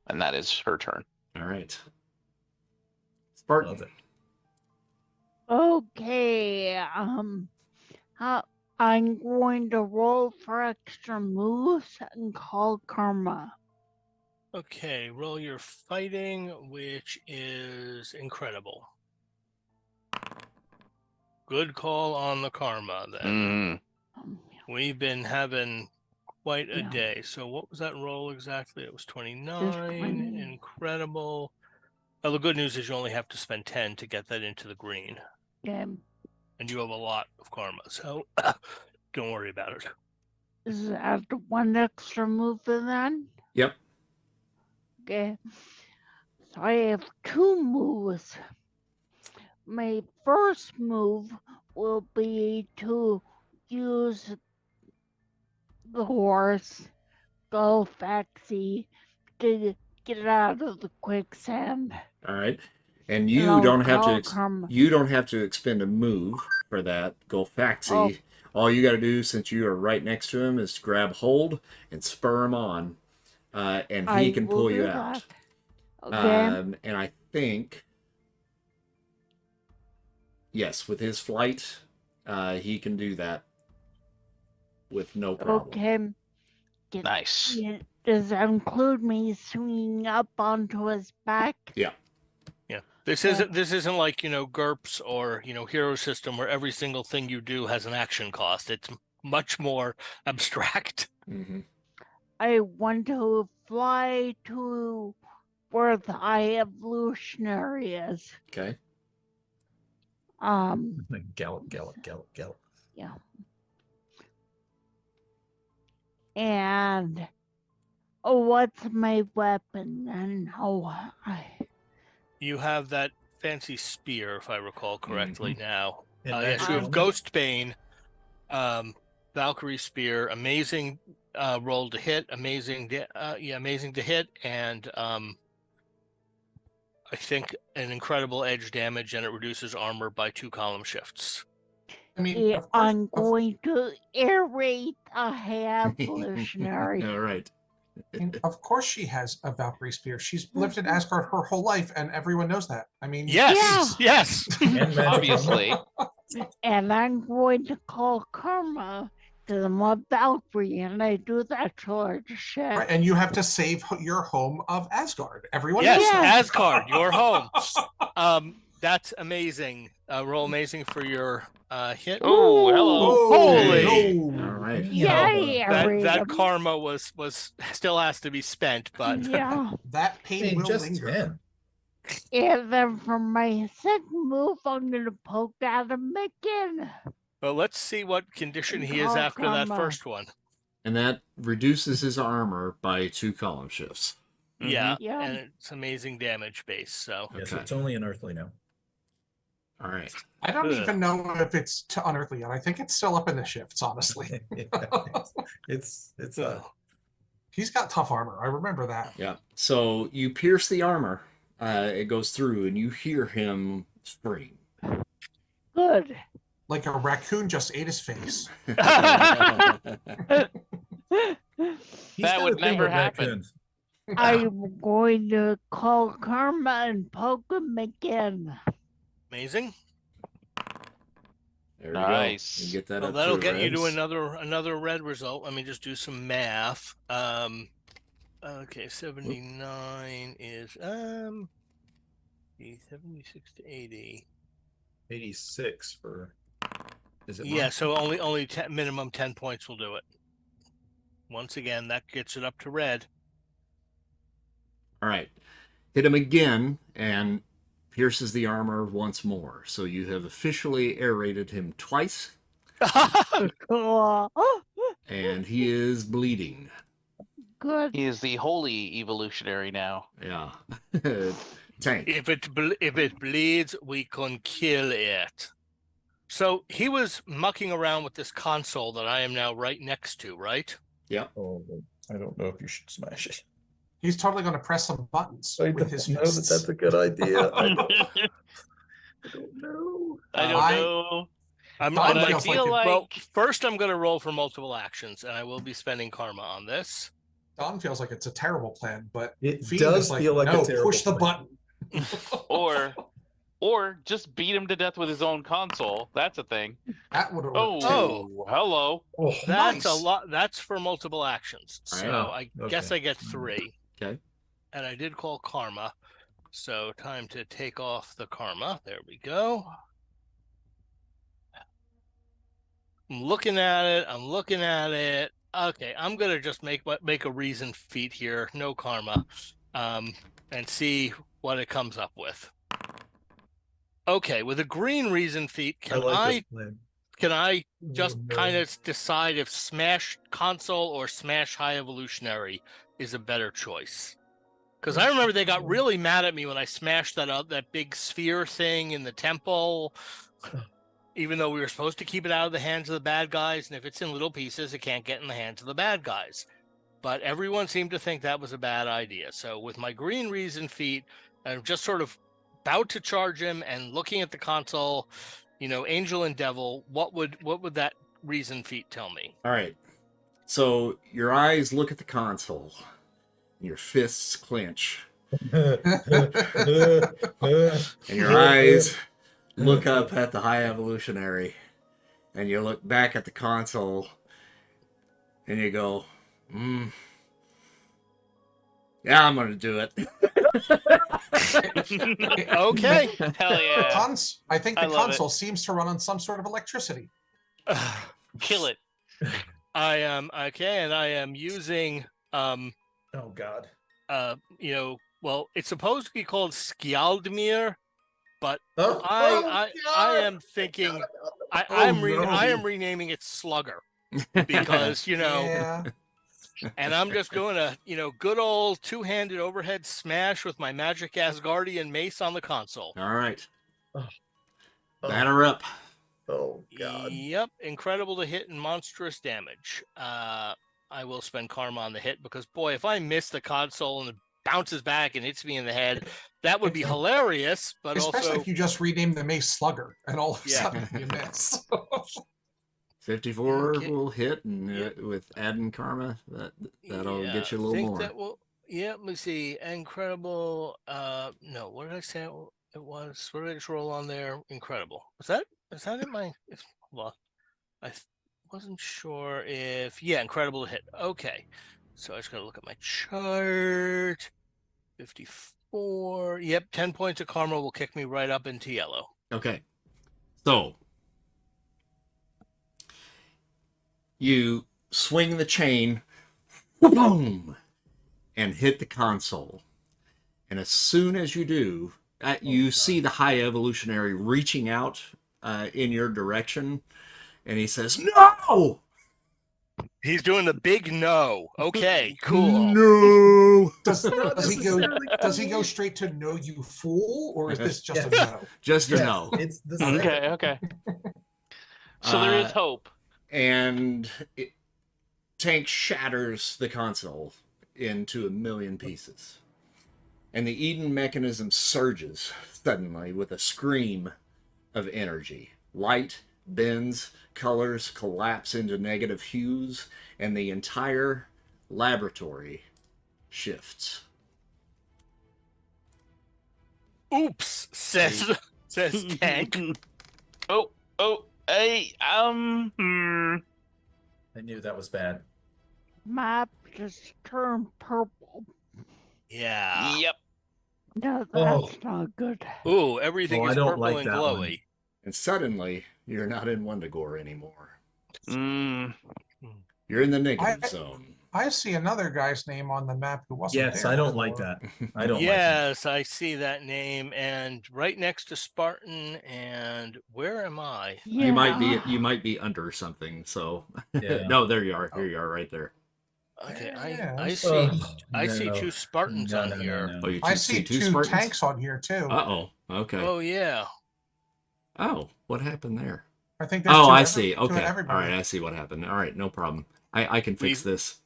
and that is her turn. All right. Spartan. Okay, I'm going to roll for extra moves and call Karma. Okay, roll your fighting, which is incredible. Good call on the Karma then. We've been having quite a day. So what was that roll exactly? It was 29. Incredible. Well, the good news is you only have to spend 10 to get that into the green. Okay. And you have a lot of Karma, so don't worry about it. Is that 1 extra move then? Yep. Okay. So I have 2 moves. My first move will be to use the horse, go Faxi, to get out of the quicksand. All right. And you don't have to expend a move for that. Go Faxi. Oh. All you got to do, since you are right next to him, is grab hold and spur him on, and he can pull you out. Okay. And I think, yes, with his flight, he can do that with no problem. Okay. Nice. Does that include me swinging up onto his back? Yeah. Yeah. This isn't like, GURPS or, Hero System where every single thing you do has an action cost. It's much more abstract. Mm-hmm. I want to fly to where the High Evolutionary is. Okay. Gallop. Yeah. And what's my weapon then? You have that fancy spear, if I recall correctly now. Yes, you have Ghostbane, Valkyrie Spear, amazing roll to hit, amazing to hit, and I think an incredible edge damage, and it reduces armor by 2 column shifts. I mean, I'm going to aerate a High Evolutionary. All right. Of course she has a Valkyrie Spear. She's lived in Asgard her whole life, and everyone knows that. I mean, yes, yes. Obviously. And I'm going to call Karma because I'm a Valkyrie, and I do that sort of shit. Right, and you have to save your home of Asgard. Everyone Yes, knows that. Asgard, your home. That's amazing. Roll amazing for your hit. Oh, hello. Holy! All right. That karma was still has to be spent, but yeah, that pain will linger. 10. And then for my second move, I'm gonna poke at him again. Well, let's see what condition he is after that first one. And that reduces his armor by 2 column shifts. Yeah, and it's amazing damage base. So yes, it's only unearthly now. All right. I don't even know if it's to unearthly yet. I think it's still up in the shifts, honestly. it's He's got tough armor. I remember that. Yeah. So you pierce the armor. It goes through, and you hear him scream. Good. Like a raccoon just ate his face. That would never happen. I'm going to call Karma and poke him again. Amazing. There we nice. go. You get that well, up that'll to get reds. you to another red result. Let me just do some math. Okay, 79 is 76 to 80. 86 for. Is it? Yeah, so only minimum 10 points will do it. Once again, that gets it up to red. All right. Hit him again and pierces the armor once more. So you have officially aerated him twice. Cool. And he is bleeding. Good. He is the holy evolutionary now. Yeah. Tank. If it bleeds, we can kill it. So he was mucking around with this console that I am now right next to, right? Yeah. Oh, I don't know if you should smash it. He's totally going to press some buttons with his know fists. that's a good idea. I don't know. I don't know. I feel like... Well, first I'm going to roll for multiple actions, and I will be spending karma on this. Don feels like it's a terrible plan, but it Fiend does is feel like no, a terrible push the plan. button. or just beat him to death with his own console. That's a thing. That would have hello. Oh, that's nice. a lot. That's for multiple actions. So I guess I get 3. Okay. And I did call karma. So time to take off the karma. There we go. I'm looking at it. Okay, I'm gonna just make a reason feat here, no karma, and see what it comes up with. Okay, with a green reason feat, can I just kind of decide if Smash Console or Smash High Evolutionary is a better choice? Because I remember they got really mad at me when I smashed that big sphere thing in the temple. Even though we were supposed to keep it out of the hands of the bad guys, and if it's in little pieces, it can't get in the hands of the bad guys. But everyone seemed to think that was a bad idea. So with my green reason feat, I'm just sort of about to charge him and looking at the console, Angel and Devil, what would that reason feat tell me? All right. So your eyes look at the console, and your fists clench. And your eyes look up at the High Evolutionary, and you look back at the console, and you go, yeah, I'm gonna do it. Okay. Hell yeah. I think the console seems to run on some sort of electricity. Kill it. I am okay, and I am using oh god. Well, it's supposed to be called Skjaldmir, but Oh, I am thinking I am renaming it Slugger because Yeah. and I'm just going to good old two-handed overhead smash with my magic Asgardian mace on the console. All right. Batter up. Oh God. Yep, incredible to hit and monstrous damage. I will spend karma on the hit because, boy, if I miss the console and it bounces back and hits me in the head, that would be hilarious. But especially also, if you just renamed the Mace Slugger and all of a sudden you miss. 54 Okay. will hit, and with adding karma, that'll get you a little more. That will. Yeah, let me see. Incredible. No, what did I say it was? What did I just roll on there? Incredible. Is that in my? Well, I wasn't sure if. Yeah, incredible to hit. Okay, so I just gotta look at my chart. 54. Yep, 10 points of karma will kick me right up into yellow. Okay, so you swing the chain, boom, and hit the console. And as soon as you do, you see the High Evolutionary reaching out in your direction, and he says, "No!" He's doing the big no. Okay, cool. No. Does he go straight to no, you fool, or is this just a no? Just a no. It's the second. Okay. So there is hope. And Tank shatters the console into a million pieces. And the Eden mechanism surges suddenly with a scream of energy. Light bends, colors collapse into negative hues, and the entire laboratory shifts. Oops, says Tank. Hey, I knew that was bad. Map just turned purple. Yeah. Yep. No, that's not good. Ooh, everything is purple and glowy. And suddenly, you're not in Wundagore anymore. Mm. You're in the negative zone. I see another guy's name on the map who wasn't there. Yes, I don't like that. I don't like that. Yes, I see that name, and right next to Spartan. And where am I? Yeah. You might be under something. So Yeah. no, there you are. Here you are, right there. Okay, Yeah. I see. I No. see two Spartans on here. No. Oh, you I see two Spartans? tanks on here too. Uh-oh. Okay. Oh yeah. Oh, what happened there? I think there's I see. Okay. All everybody. right, I see what happened. All right, no problem. I can fix this.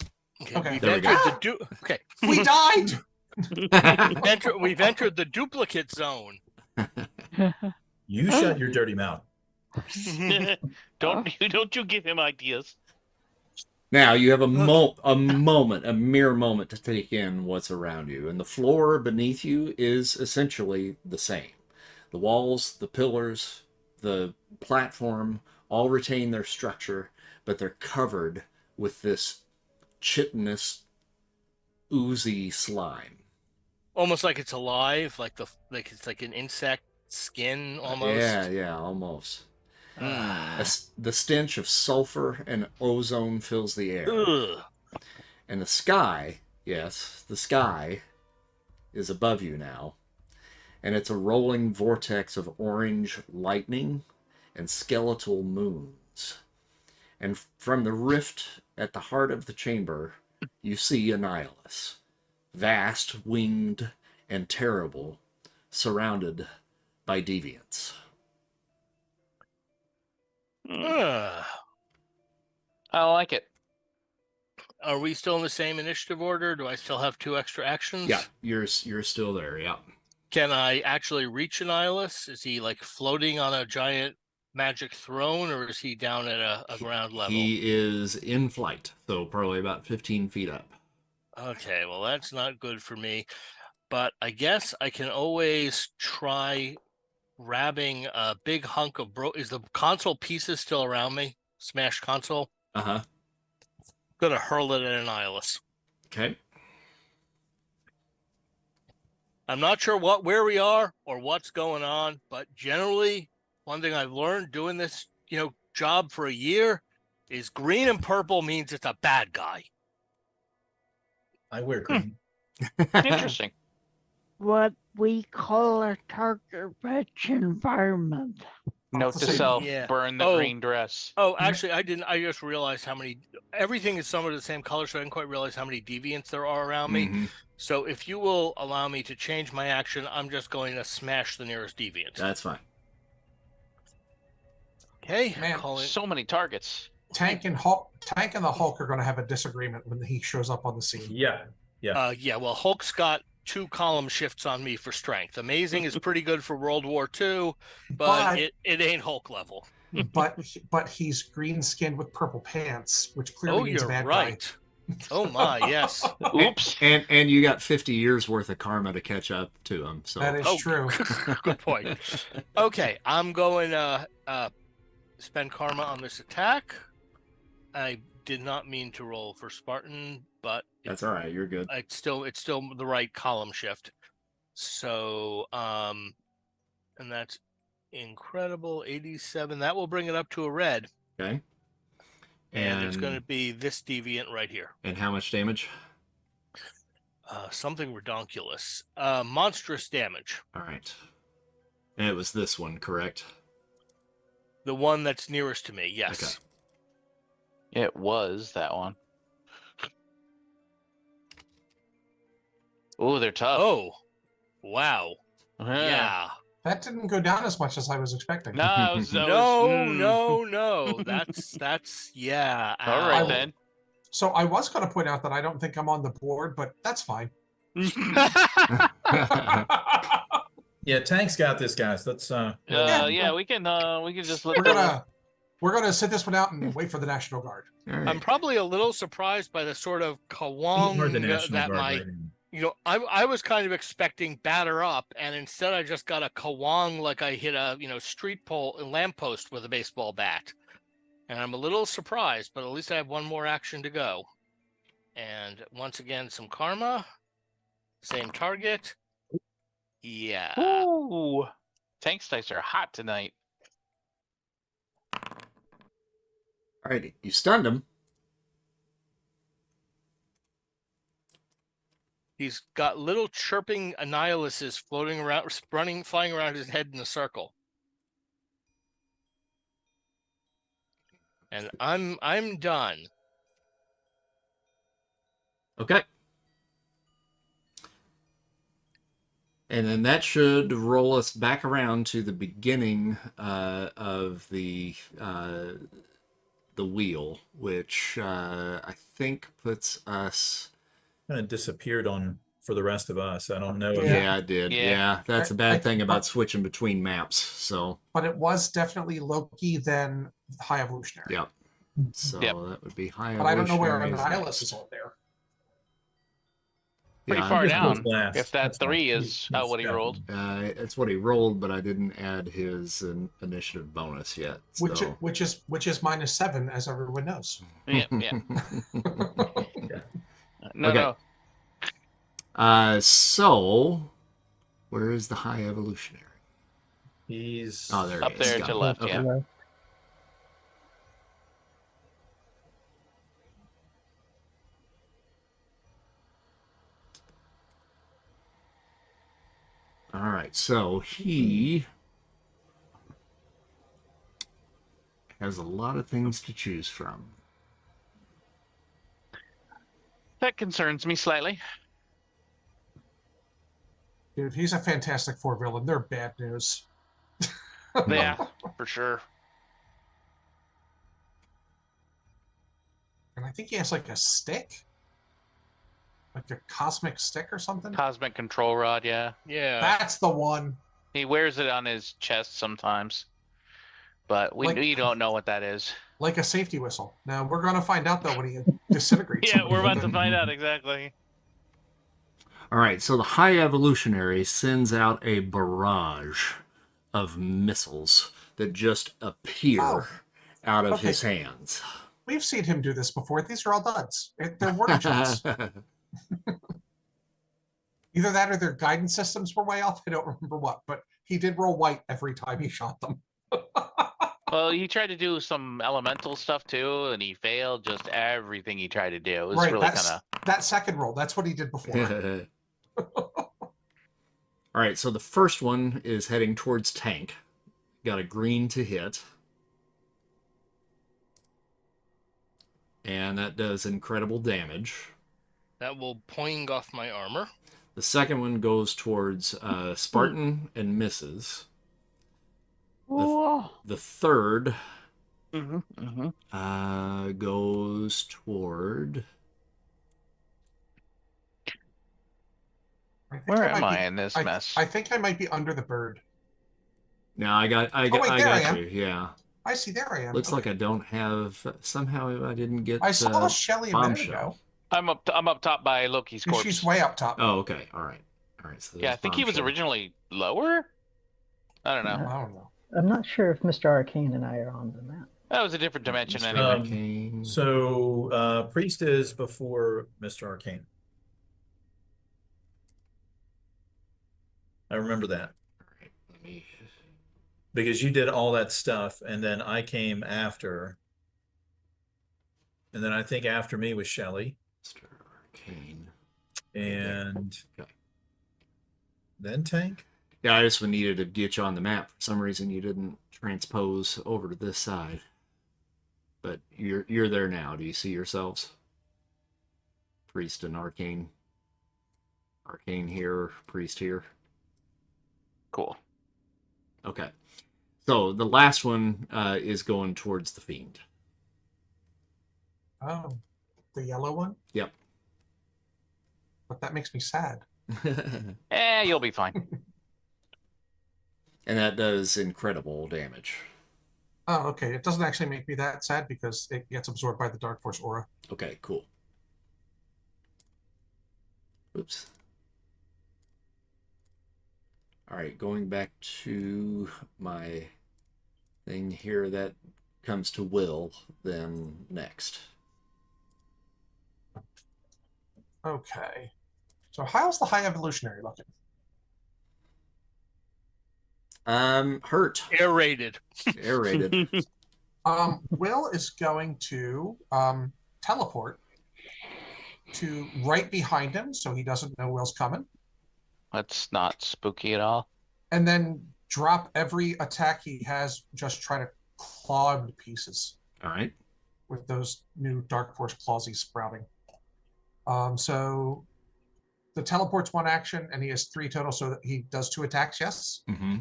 Okay. There we go. Okay. We died. We've entered the duplicate zone. You shut your dirty mouth. Don't you give him ideas. Now you have a mere moment to take in what's around you, and the floor beneath you is essentially the same. The walls, the pillars, the platform all retain their structure, but they're covered with this chitinous, oozy slime. Almost like it's alive, like it's like an insect skin almost. Yeah, almost. The stench of sulfur and ozone fills the air. Ugh. And the sky, yes, the sky is above you now. And it's a rolling vortex of orange lightning and skeletal moons. And from the rift at the heart of the chamber, you see Annihilus, vast, winged, and terrible, surrounded by deviants. Ugh. I like it. Are we still in the same initiative order? Do I still have 2 extra actions? Yeah, you're still there, yeah. Can I actually reach Annihilus? Is he like floating on a giant magic throne, or is he down at a ground level? He is in flight, so probably about 15 feet up. Okay, well, that's not good for me. But I guess I can always try grabbing a big hunk of Is the console pieces still around me? Smashed console? Uh-huh. Gonna hurl it at Annihilus. Okay. I'm not sure where we are or what's going on, but generally, one thing I've learned doing this, job for a year is green and purple means it's a bad guy. I wear green. Interesting. What we call a target-rich environment. Note to self: burn the green dress. Oh, actually, I didn't. I just realized everything is somewhat the same color, so I didn't quite realize how many deviants there are around me. So if you will allow me to change my action, I'm just going to smash the nearest deviant. That's fine. Okay, Man, so many targets. Tank and the Hulk are going to have a disagreement when he shows up on the scene. Yeah. Well, Hulk's got 2 column shifts on me for strength. Amazing is pretty good for World War II, but it ain't Hulk level. but he's green skinned with purple pants, which clearly means a bad guy. Oh my, yes. Oops. And you got 50 years worth of karma to catch up to him. So that is true. Good point. Okay, I'm going to spend karma on this attack. I did not mean to roll for Spartan, but that's all right. You're good. It's still the right column shift. So and that's incredible. 87. That will bring it up to a red. Okay. And it's going to be this deviant right here. And how much damage? Something redonkulous. Monstrous damage. All right. And it was this one, correct? The one that's nearest to me, yes. Okay. It was that one. Oh, they're tough. Oh, wow. Yeah. That didn't go down as much as I was expecting. No. That's yeah. All right then. So I was going to point out that I don't think I'm on the board, but that's fine. Yeah, Tank's got this, guys. Let's we can just let we're gonna sit this one out and wait for the National Guard. Right. I'm probably a little surprised by the sort of kawang that my I was kind of expecting batter up, and instead I just got a kawang like I hit a street pole lamppost with a baseball bat. And I'm a little surprised, but at least I have one more action to go. And once again, some karma. Same target. Yeah. Ooh. Tank's dice are hot tonight. Alrighty. You stunned him. He's got little chirping Annihiluses floating around, flying around his head in a circle. And I'm done. Okay. And then that should roll us back around to the beginning of the wheel, which I think puts us. Kind of disappeared for the rest of us. I don't know. Yeah, it did. Yeah, that's a bad thing about switching between maps. So. But it was definitely Loki, then High Evolutionary. Yep. So that would be High Evolutionary. But I don't know where Annihilus is on there. Pretty far down. If that 3 is what he rolled. It's what he rolled, but I didn't add his initiative bonus yet. So. Which is -7, as everyone knows. Yeah. No. So, where is the High Evolutionary? He's there up there to the left. Okay. Yeah. All right, so he has a lot of things to choose from. That concerns me slightly. Dude, he's a Fantastic Four villain. They're bad news. Yeah, for sure. And I think he has like a stick. Like a cosmic stick or something? Cosmic control rod, yeah. Yeah. That's the one. He wears it on his chest sometimes. But we don't know what that is. Like a safety whistle. Now, we're going to find out, though, when he disintegrates. Yeah, we're about to find out, exactly. All right, so the High Evolutionary sends out a barrage of missiles that just appear out of his hands. We've seen him do this before. These are all duds. They're warning shots. Either that or their guidance systems were way off. I don't remember what, but he did roll white every time he shot them. Well, he tried to do some elemental stuff too, and he failed just everything he tried to do. It was right, really kind of that second roll. That's what he did before. All right, so the first one is heading towards Tank. Got a green to hit. And that does incredible damage. That will poing off my armor. The second one goes towards Spartan and misses. The third Mm-hmm. goes toward. Where am I in this mess? I think I might be under the bird. No, I got you. Yeah. I see. There I am. Looks like I don't have. Somehow I didn't get. I saw Shelly a minute ago. I'm up top by Loki's corpse. She's way up top. Oh, okay. All right. So yeah, I think he was originally lower. I don't know. I don't know. I'm not sure if Mr. Arcane and I are on the map. That was a different dimension Mr. anyway. Arcane. So Priest is before Mr. Arcane. I remember that. All right, let me. Because you did all that stuff, and then I came after. And then I think after me was Shelly. Mr. Arcane. And okay. Then Tank. Yeah, I just needed to get you on the map. For some reason, you didn't transpose over to this side. But you're there now. Do you see yourselves? Priest and Arcane. Arcane here, Priest here. Cool. Okay. So the last one is going towards the Fiend. Oh, the yellow one? Yep. But that makes me sad. You'll be fine. And that does incredible damage. Oh, okay. It doesn't actually make me that sad because it gets absorbed by the Dark Force aura. Okay, cool. Oops. All right, going back to my thing here, that comes to Will then next. Okay. So how's the High Evolutionary looking? Hurt. Aerated. Aerated. Will is going to teleport to right behind him so he doesn't know Will's coming. That's not spooky at all. And then drop every attack he has, just try to claw him to pieces. All right. With those new Dark Force claws he's sprouting. So the teleport's one action, and he has 3 total, so that he does 2 attacks, yes? Mm-hmm.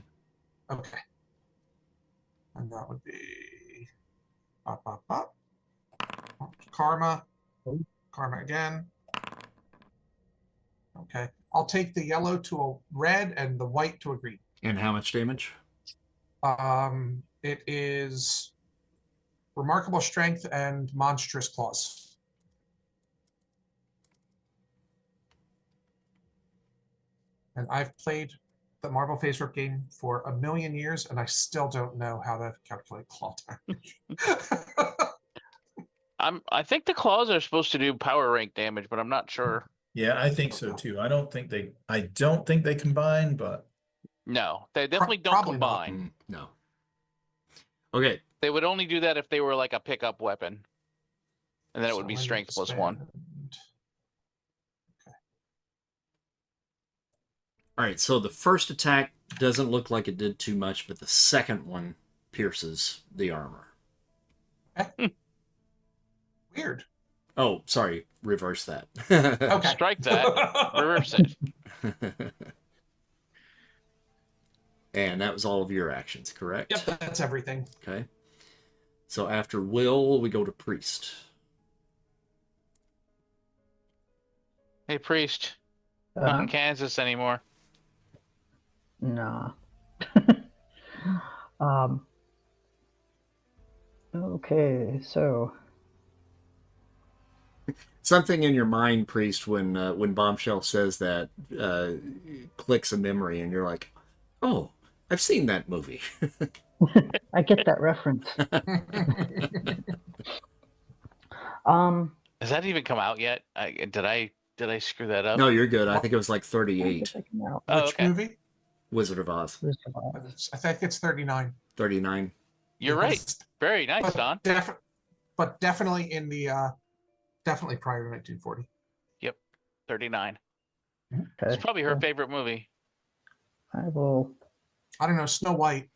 Okay. And that would be Karma. Karma again. Okay. I'll take the yellow to a red and the white to a green. And how much damage? It is remarkable strength and monstrous claws. And I've played the Marvel FASERIP game for 1,000,000 years, and I still don't know how to calculate claw damage. I think the claws are supposed to do power rank damage, but I'm not sure. Yeah, I think so too. I don't think they combine, but no, they definitely don't combine. No. Okay. They would only do that if they were like a pickup weapon. And then it would be strength plus 1. Okay. All right, so the first attack doesn't look like it did too much, but the second one pierces the armor. Weird. Oh, sorry. Reverse that. Okay. Strike that. Reverse it. And that was all of your actions, correct? Yep, that's everything. Okay. So after Will, we go to Priest. Hey, Priest. Not in Kansas anymore. Nah. Okay, so Something in your mind, Priest, when Bombshell says that, clicks a memory, and you're like, "Oh, I've seen that movie." I get that reference. Has that even come out yet? Did I screw that up? No, you're good. I think it was like 38. Which movie? Wizard of Oz. I think it's 39. 39. You're right. Very nice, Don. But definitely in the definitely prior to 1940. Yep, 39. Okay. It's probably her favorite movie. I will. I don't know, Snow White.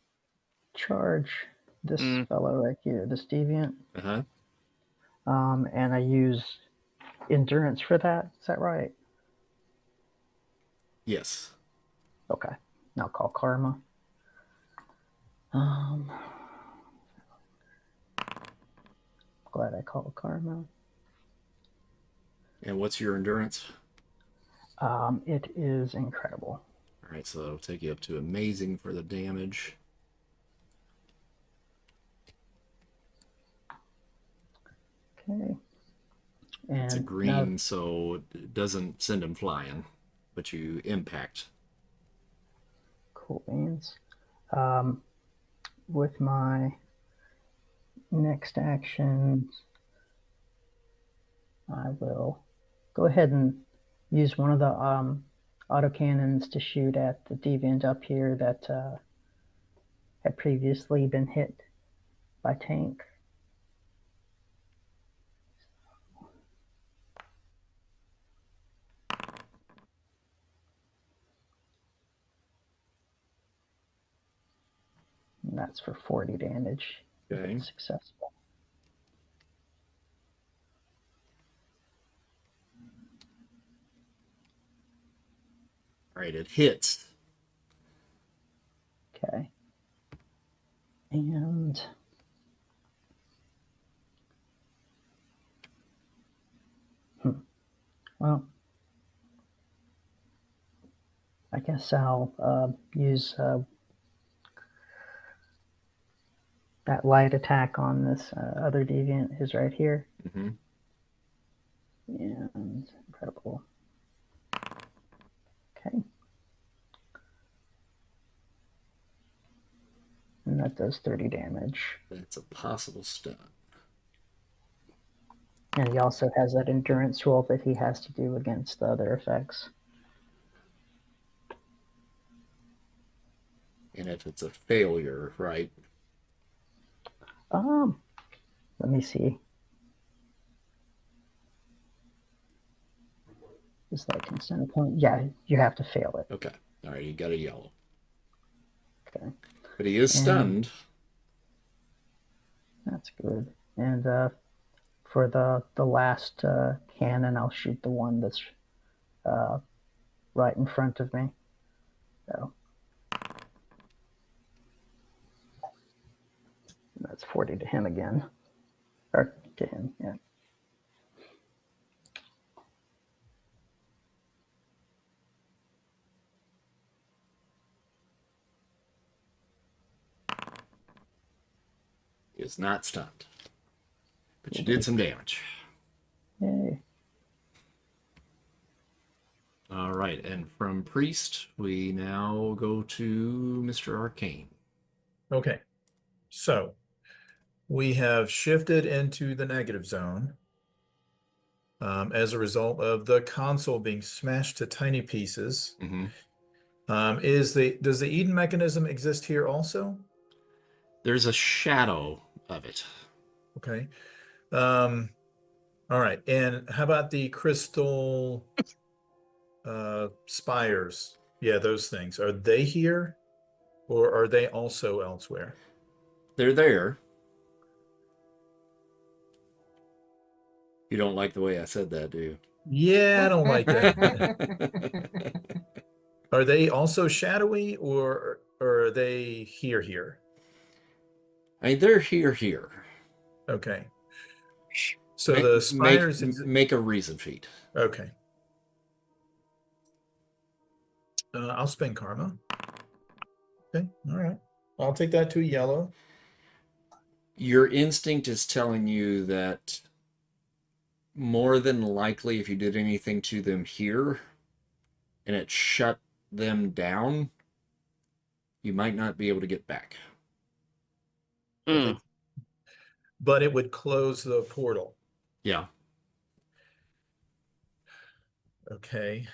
Charge this fellow right here, this deviant. Uh-huh. And I use endurance for that. Is that right? Yes. Okay. Now call Karma. Glad I called karma. And what's your endurance? It is incredible. All right, so that'll take you up to amazing for the damage. Okay. And it's a green, so it doesn't send him flying, but you impact. Cool beans. With my next action, I will go ahead and use one of the autocannons to shoot at the deviant up here that had previously been hit by tank. And that's for 40 damage. Okay. If it's successful. All right, it hits. Okay. And well, I guess I'll use that light attack on this other deviant who's right here. Mm-hmm. And incredible. Okay. And that does 30 damage. That's a possible stun. And he also has that endurance roll that he has to do against the other effects. And if it's a failure, right? Let me see. Is that consent a point? Yeah, you have to fail it. Okay. All right, you got a yellow. Okay. But he is stunned. That's good. And for the last cannon, I'll shoot the one that's right in front of me. So that's 40 to him again. Or to him, yeah. He is not stunned. But you did some damage. Yay. All right, and from Priest, we now go to Mr. Arcane. Okay. So we have shifted into the negative zone as a result of the console being smashed to tiny pieces. Mm-hmm. Does the Eden mechanism exist here also? There's a shadow of it. Okay. All right. And how about the crystal spires? Yeah, those things. Are they here or are they also elsewhere? They're there. You don't like the way I said that, do you? Yeah, I don't like that. Are they also shadowy or are they here? I mean, they're here. Okay. So the spires make a reason feat. Okay. I'll spend karma. Okay, all right. I'll take that to a yellow. Your instinct is telling you that more than likely, if you did anything to them here and it shut them down, you might not be able to get back. Okay. But it would close the portal. Yeah. Okay.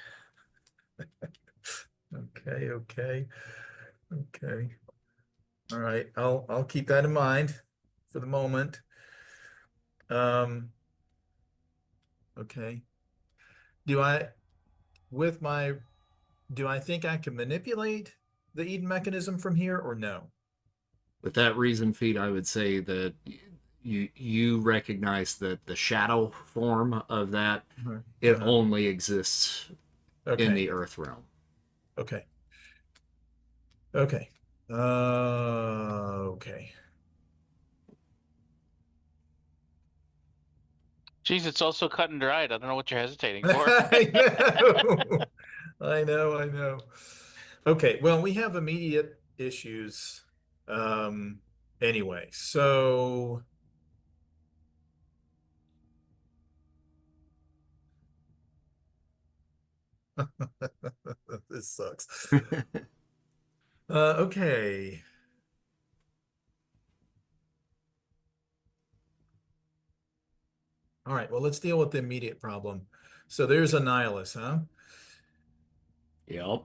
Okay. All right. I'll keep that in mind for the moment. Okay. Do I think I can manipulate the Eden mechanism from here or no? With that reason feat, I would say that you recognize that the shadow form of that, it only exists in the Earth realm. Okay. Okay. Jeez, it's also cut and dried. I don't know what you're hesitating for. I know. I know. Okay, well, we have immediate issues. Anyway, so this sucks. Okay. All right, well, let's deal with the immediate problem. So there's Annihilus, huh? Yep.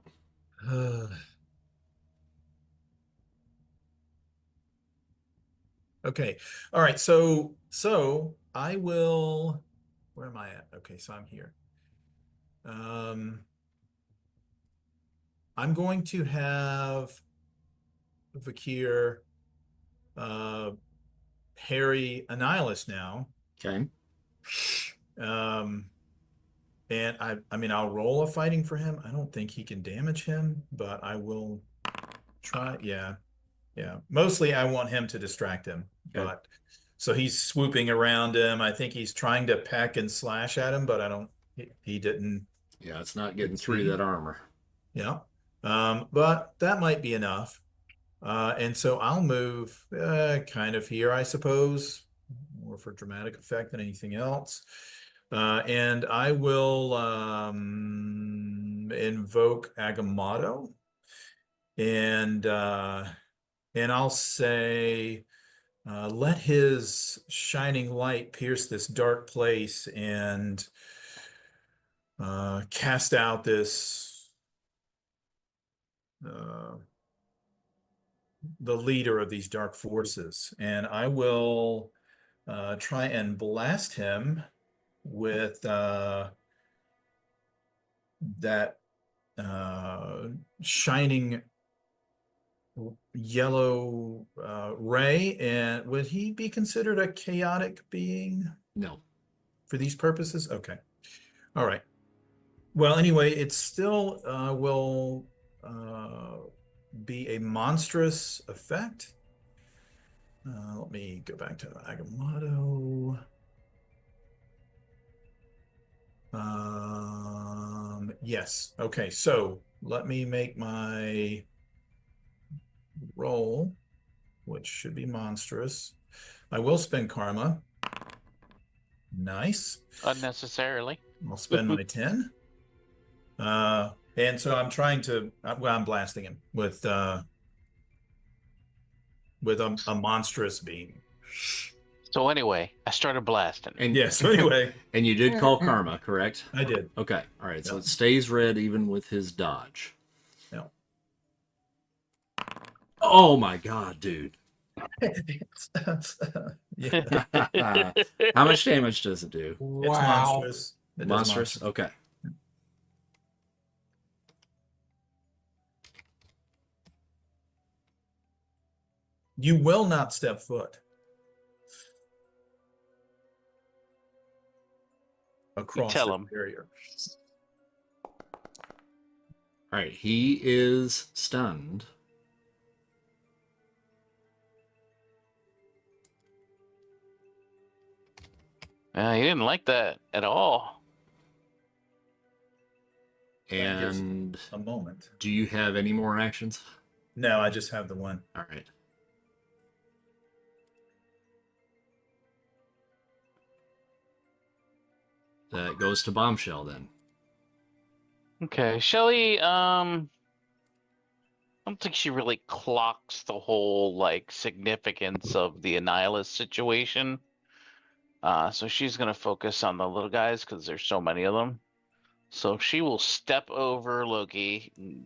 Okay. All right, so I will, where am I at? Okay, so I'm here. I'm going to have Vakir parry Annihilus now. Okay. And I mean, I'll roll a fighting for him. I don't think he can damage him, but I will try. Yeah. Mostly I want him to distract him, Okay. but so he's swooping around him. I think he's trying to peck and slash at him, but I don't, he didn't. Yeah, it's not getting through that armor. Yeah. But that might be enough. And so I'll move kind of here, I suppose, more for dramatic effect than anything else. And I will invoke Agamotto, and I'll say, let his shining light pierce this dark place and cast out this the leader of these dark forces. And I will try and blast him with that shining yellow ray. And would he be considered a chaotic being? No. For these purposes? Okay. All right. Well, anyway, it still will be a monstrous effect. Let me go back to Agamotto. Yes. Okay. So let me make my roll, which should be monstrous. I will spend karma. Nice. Unnecessarily. I'll spend my 10. And so I'm trying to, well, I'm blasting him with a monstrous beam. So anyway, I started blasting. And yeah, so anyway. And you did call karma, correct? I did. Okay. All right. So Yeah. it stays red even with his dodge. Yeah. Oh my God, dude. Yeah. How much damage does it do? Wow. It's monstrous. It does Monstrous? Okay. You will not step foot across tell the him. barrier. All right. He is stunned. He didn't like that at all. And a moment. Do you have any more actions? No, I just have the one. All right. That goes to Bombshell then. Okay, Shelly, I don't think she really clocks the whole like significance of the Annihilus situation. So she's gonna focus on the little guys because there's so many of them. So she will step over Loki, you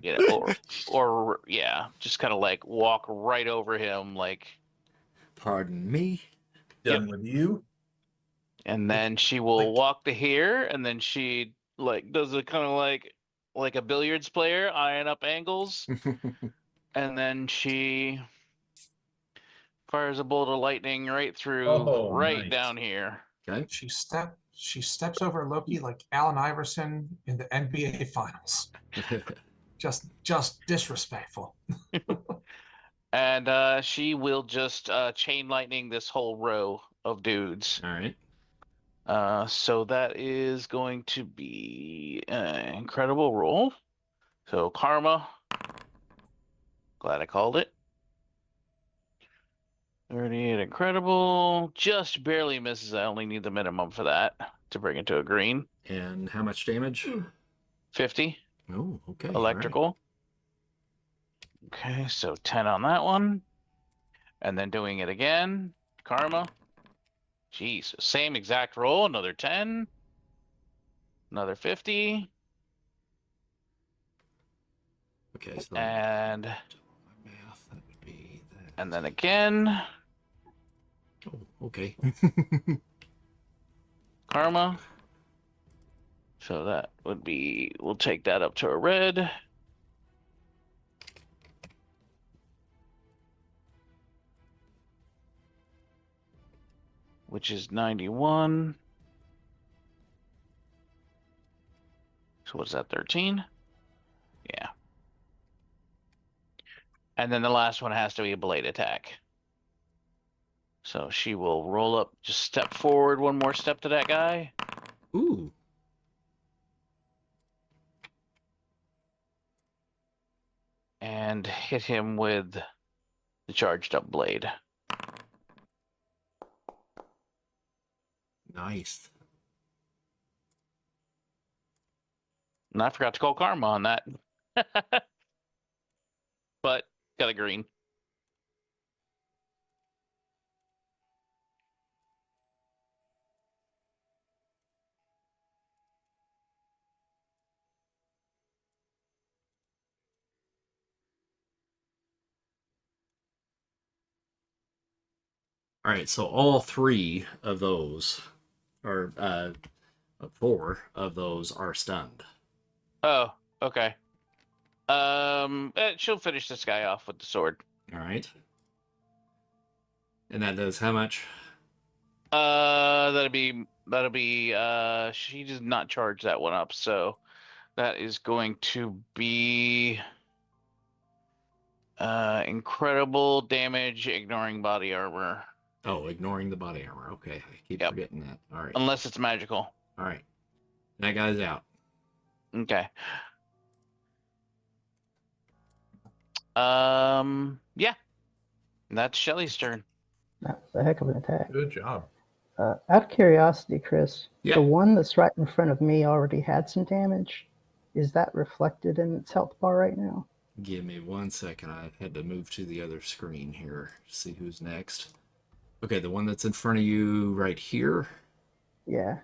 know, or yeah, just kind of like walk right over him, like. Pardon me. Done with you. And then she will walk to here, and then she like does a kind of like a billiards player, eyeing up angles, and then she fires a bolt of lightning right through, nice. down here. Okay. She steps over Loki like Allen Iverson in the NBA Finals. just disrespectful. And she will just chain lightning this whole row of dudes. All right. So that is going to be an incredible roll. So karma. Glad I called it. 38 incredible. Just barely misses. I only need the minimum for that to bring it to a green. And how much damage? 50. Oh, okay. Electrical. Right. Okay, so 10 on that one. And then doing it again. Karma. Jeez, same exact roll. Another 10. Another 50. Okay, so and math, that would be that. And then again. Oh, okay. Karma. So that would be, we'll take that up to a red. Which is 91. So what's that, 13? Yeah. And then the last one has to be a blade attack. So she will roll up, just step forward one more step to that guy. Ooh. And hit him with the charged up blade. Nice. And I forgot to call karma on that. But got a green. All right, so all three of those, or 4 of those, are stunned. Oh, okay. She'll finish this guy off with the sword. All right. And that does how much? That'll be she does not charge that one up, so that is going to be incredible damage ignoring body armor. Oh, ignoring the body armor. Okay, I keep forgetting that. All right. Unless it's magical. All right. That guy's out. Okay. Yeah. That's Shelly's turn. That's a heck of an attack. Good job. Out of curiosity, Chris, Yeah. the one that's right in front of me already had some damage. Is that reflected in its health bar right now? Give me 1 second. I had to move to the other screen here to see who's next. Okay, the one that's in front of you right here. Yeah.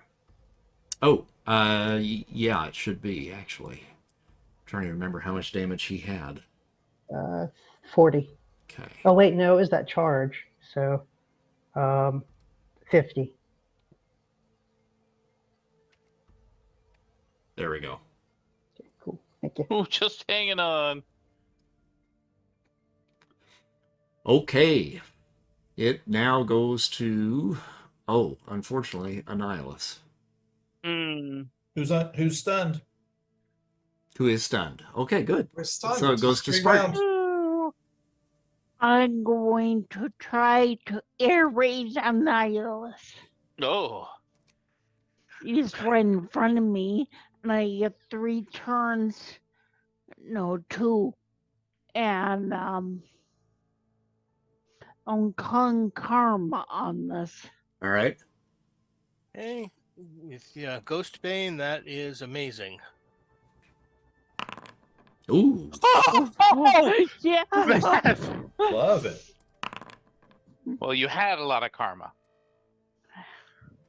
Oh, yeah, it should be, actually. I'm trying to remember how much damage he had. 40. Okay. Oh, wait, no, it was that charge. So, 50. There we go. Okay, cool. Thank you. Ooh, just hanging on. Okay. It now goes to, unfortunately, Annihilus. Who's stunned? Who is stunned. Okay, good. We're stunned. So it goes to Three Spartan. rounds. I'm going to try to air raid Annihilus. Oh. He's right in front of me, and I get 3 turns. No, 2. And I'm calling karma on this. All right. Hey, with Ghost Bane, that is amazing. Ooh. Oh, yeah. Love it. Well, you had a lot of karma.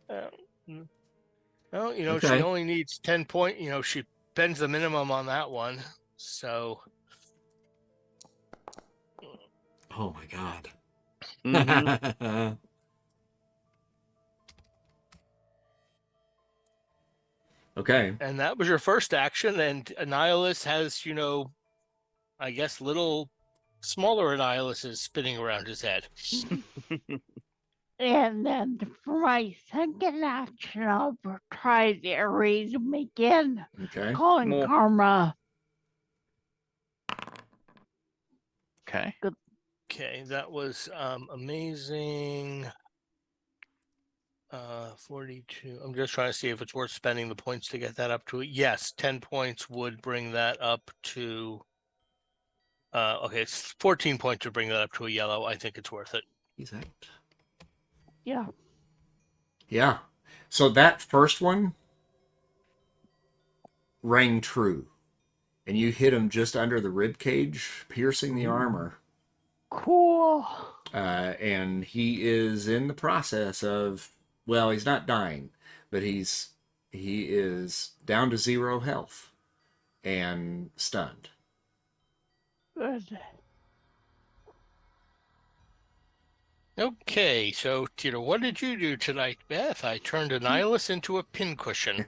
Well, Okay. she only needs 10 points. She bends the minimum on that one. So. Oh my God. Mm-hmm. Okay. And that was your first action, and Annihilus has, I guess little smaller Annihiluses spinning around his head. And then for my second action, I'll try to erase him again. Okay. Calling karma. Okay. Good. Okay, that was amazing. 42. I'm just trying to see if it's worth spending the points to get that up to it. Yes, 10 points would bring that up to. Okay, it's 14 points to bring that up to a yellow. I think it's worth it. He's out. Yeah. Yeah. So that first one rang true. And you hit him just under the rib cage, piercing the armor. Cool. And he is in the process of, well, he's not dying, but he is down to 0 health and stunned. Good. Okay, so Tito, what did you do tonight, Beth? I turned Annihilus into a pincushion.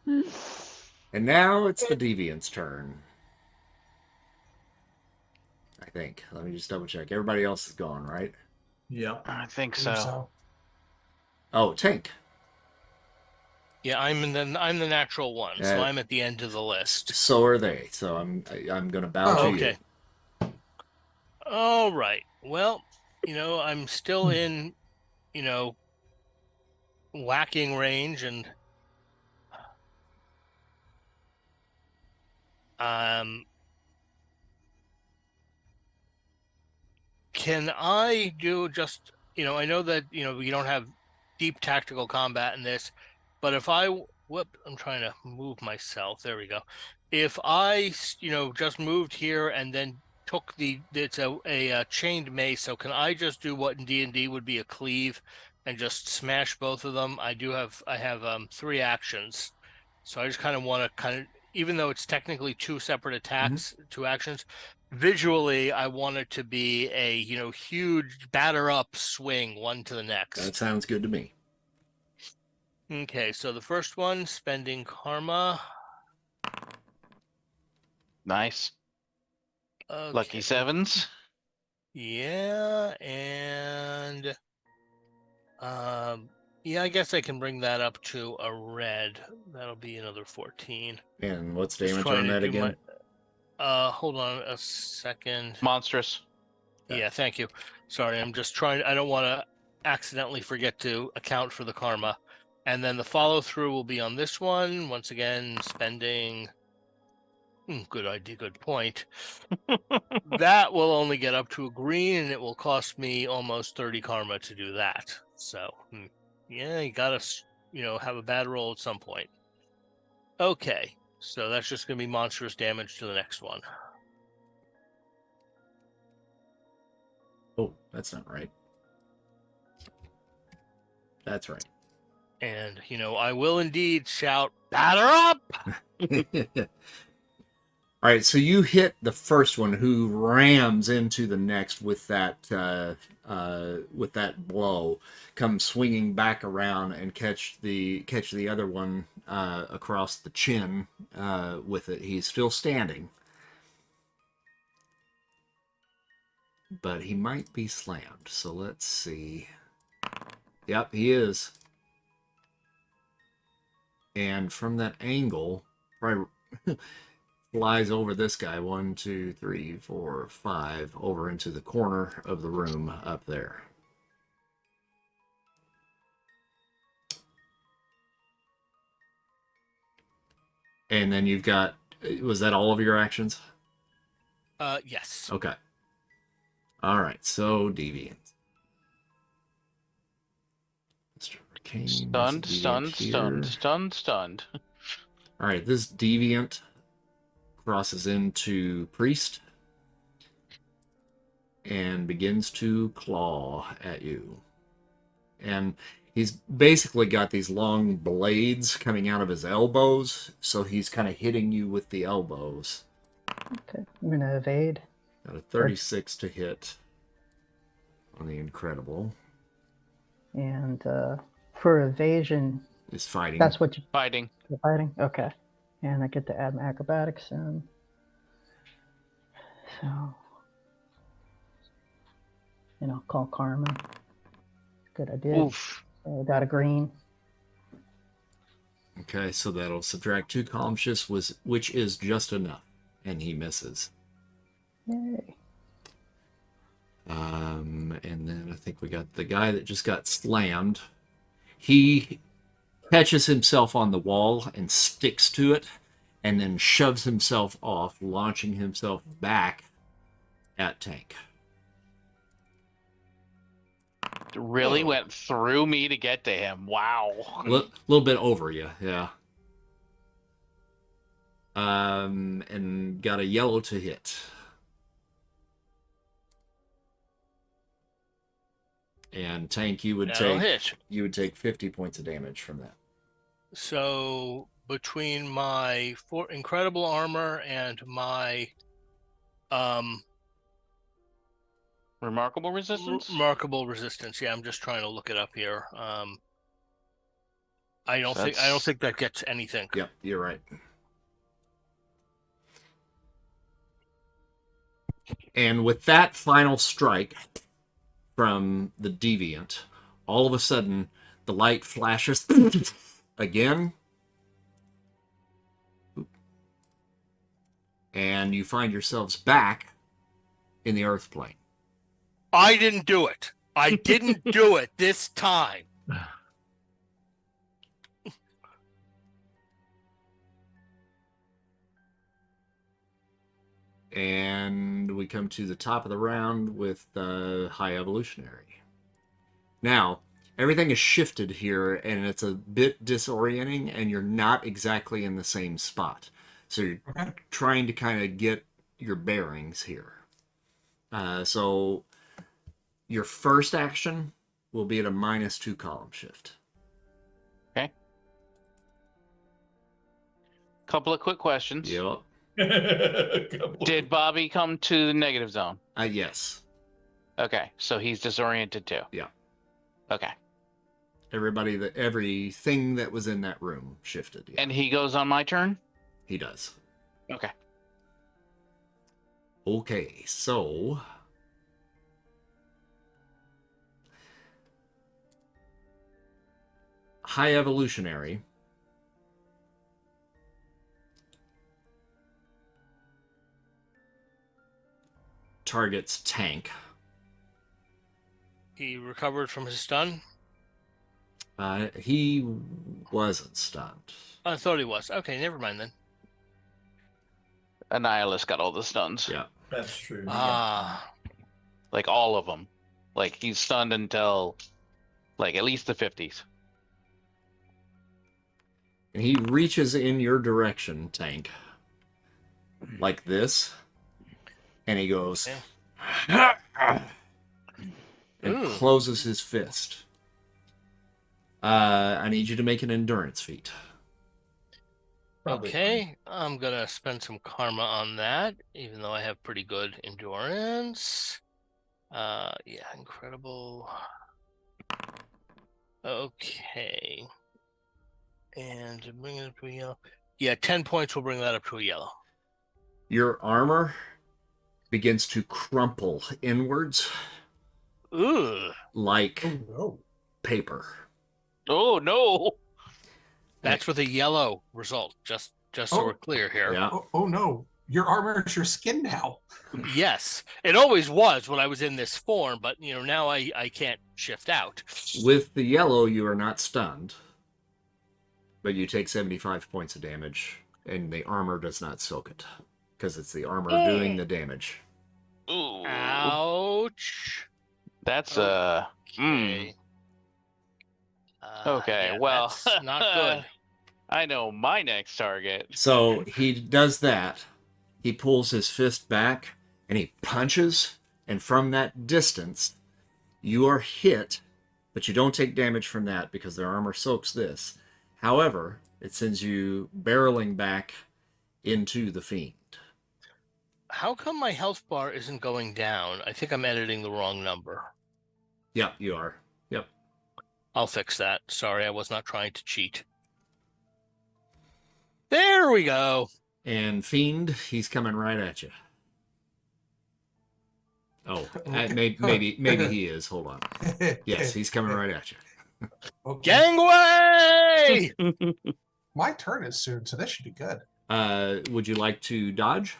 And now it's the Deviant's turn. I think. Let me just double check. Everybody else is gone, right? Yeah. I think so. Oh, Tank. Yeah, I'm the natural one, so I'm at the end of the list. So are they. So I'm going to bow to okay. you. All right. Well, I'm still in, whacking range, and can I do just, I know that, we don't have deep tactical combat in this, but if I'm trying to move myself. There we go. If I, just moved here and then took it's a chained mace, so can I just do what in D&D would be a cleave and just smash both of them? I have 3 actions. So I just kind of even though it's technically 2 separate attacks, 2 actions, visually I want it to be a huge batter up swing one to the next. That sounds good to me. Okay, so the first one, spending karma. Nice. Okay. Lucky 7s. Yeah, and yeah, I guess I can bring that up to a red. That'll be another 14. And what's damage on that again? Hold on a second. Monstrous. Yeah, thank you. Sorry, I'm just trying. I don't want to accidentally forget to account for the karma. And then the follow through will be on this one. Once again, spending. Good idea, good point. That will only get up to a green, and it will cost me almost 30 karma to do that. So, yeah, you gotta, have a bad roll at some point. Okay, so that's just gonna be monstrous damage to the next one. Oh, that's not right. That's right. And, I will indeed shout, batter up! All right, so you hit the first one, who rams into the next with that blow, comes swinging back around and catch the other one across the chin with it. He's still standing, but he might be slammed. So let's see. Yep, he is. And from that angle, right. Flies over this guy, 1, 2, 3, 4, 5, over into the corner of the room up there. And then you've got, was that all of your actions? Yes. Okay. All right, so Deviant. Mr. Arcane. Stunned. All right, this Deviant crosses into Priest and begins to claw at you. And he's basically got these long blades coming out of his elbows, so he's kind of hitting you with the elbows. Okay, I'm going to evade. Got a 36 to hit on the Incredible. And for evasion... Is fighting. That's what you... Fighting. You're fighting? Okay. And I get to add my acrobatics in. So, call karma. Good idea. Oof. So I got a green. Okay, so that'll subtract 2 column shifts, which is just enough. And he misses. Yay. think we got the guy that just got slammed. He catches himself on the wall and sticks to it, and then shoves himself off, launching himself back at Tank. Really went through me to get to him. Wow. A little bit over you, yeah. And got a yellow to hit. And Tank, you would take 50 points of damage from that. So between my incredible armor and my remarkable resistance. Remarkable resistance. Yeah, I'm just trying to look it up here. I don't think that gets anything. Yep, you're right. And with that final strike from the deviant, all of a sudden the light flashes again, and you find yourselves back in the Earth plane. I didn't do it. I didn't do it this time. And we come to the top of the round with High Evolutionary. Now, everything has shifted here, and it's a bit disorienting, and you're not exactly in the same spot. So you're trying to kind of get your bearings here. So your first action will be at a -2 column shift. Okay. Couple of quick questions. Yep. Did Bobby come to the negative zone? Yes. Okay, so he's disoriented too. Yeah. Okay. Everything that was in that room shifted. Yeah. And he goes on my turn? He does. Okay. Okay, so High Evolutionary targets Tank. He recovered from his stun? He wasn't stunned. I thought he was. Okay, never mind then. Annihilus got all the stuns. Yeah. That's true. Like all of them. Like he's stunned until like at least the 50s. And he reaches in your direction, Tank. Like this. And he goes... and closes his fist. I need you to make an endurance feat. Okay, I'm gonna spend some karma on that, even though I have pretty good endurance. Yeah, incredible. Okay. And to bring it up to a yellow. Yeah, 10 points will bring that up to a yellow. Your armor begins to crumple inwards. Like paper. Oh no! That's with a yellow result. Just so we're clear here. Yeah. Oh no! Your armor is your skin now. Yes, it always was when I was in this form, but now I can't shift out. With the yellow, you are not stunned, but you take 75 points of damage, and the armor does not soak it because it's the armor doing the damage. Ooh. Ouch. That's Okay. Okay, yeah, well, that's not good. I know my next target. So he does that. He pulls his fist back and he punches, and from that distance, you are hit, but you don't take damage from that because their armor soaks this. However, it sends you barreling back into the Fiend. How come my health bar isn't going down? I think I'm editing the wrong number. Yep, you are. Yep. I'll fix that. Sorry, I was not trying to cheat. There we go. And Fiend, he's coming right at you. Oh, maybe he is. Hold on. Yes, he's coming right at you. Okay. Gangway! My turn is soon, so this should be good. Would you like to dodge?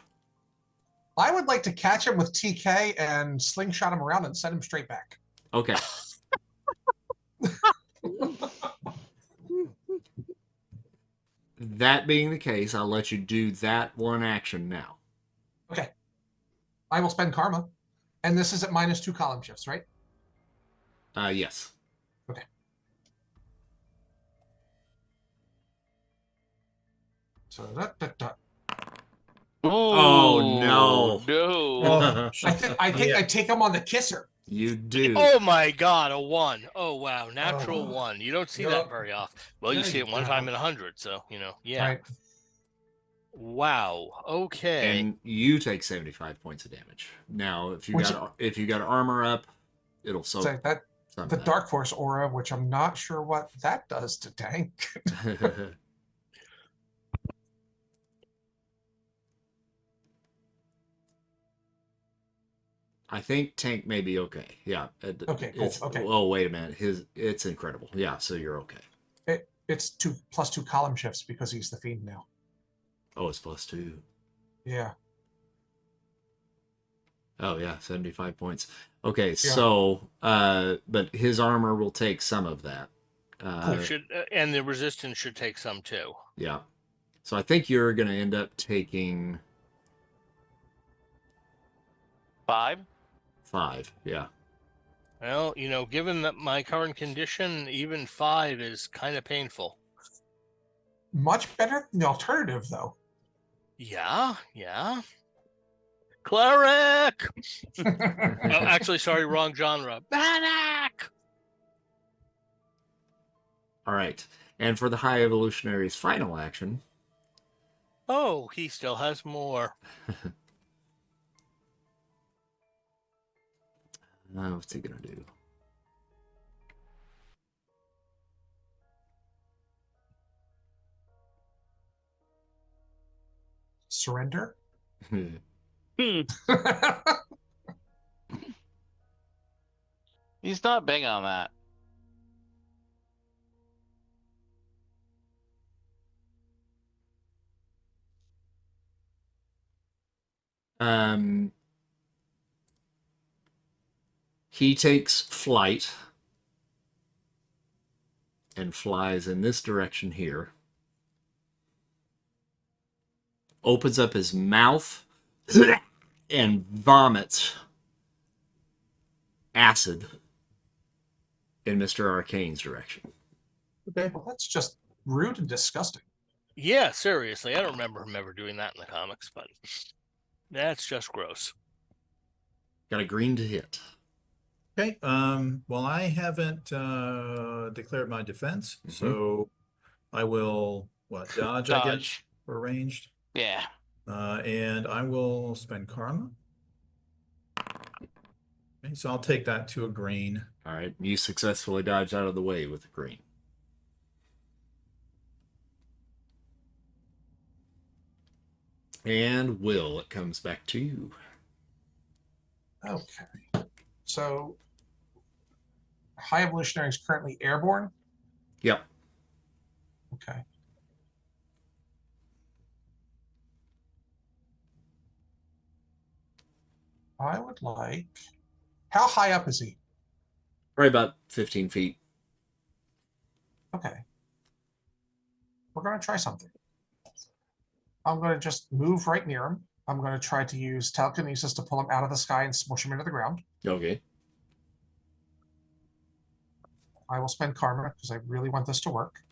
I would like to catch him with TK and slingshot him around and send him straight back. Okay. That being the case, I'll let you do that one action now. Okay. I will spend karma. And this is at -2 column shifts, right? Yes. Okay. So Oh no! No. I think I take him on the kisser. You do. Oh my God, a 1. Oh wow, natural 1. You don't see that very often. Well, you see it one time in 100, so yeah. Right. Wow. Okay. And you take 75 points of damage. Now, if you got armor up, it'll soak. So that some the of that. Dark Force aura, which I'm not sure what that does to tank. I think tank may be okay. Yeah. Okay, cool. Okay. Oh, wait a minute. It's incredible. Yeah, so you're okay. It's +2 column shifts because he's the fiend now. Oh, it's +2. Yeah. Oh yeah, 75 points. Okay, so but his armor will take some of that. And the resistance should take some too. Yeah. So I think you're gonna end up taking 5. 5. Yeah. Well, given that my current condition, even 5 is kind of painful. Much better than the alternative, though. Yeah. Cleric! Oh, actually, sorry, wrong genre. Medic! All right. And for the High Evolutionary's final action. Oh, he still has more. What's he gonna do? Surrender? He's not big on that. He takes flight and flies in this direction here. Opens up his mouth and vomits acid in Mr. Arcane's direction. Okay, well, that's just rude and disgusting. Yeah, seriously. I don't remember him ever doing that in the comics, but that's just gross. Got a green to hit. Okay. Well, I haven't declared my defense, so I will dodge, I guess, for ranged. Yeah. And I will spend karma. Okay, so I'll take that to a green. All right, you successfully dodge out of the way with the green. And Will, it comes back to you. Okay. So, High Evolutionary is currently airborne? Yep. Okay. I would like... How high up is he? Probably about 15 feet. Okay. We're going to try something. I'm going to just move right near him. I'm going to try to use telekinesis to pull him out of the sky and smush him into the ground. Okay. I will spend karma because I really want this to work.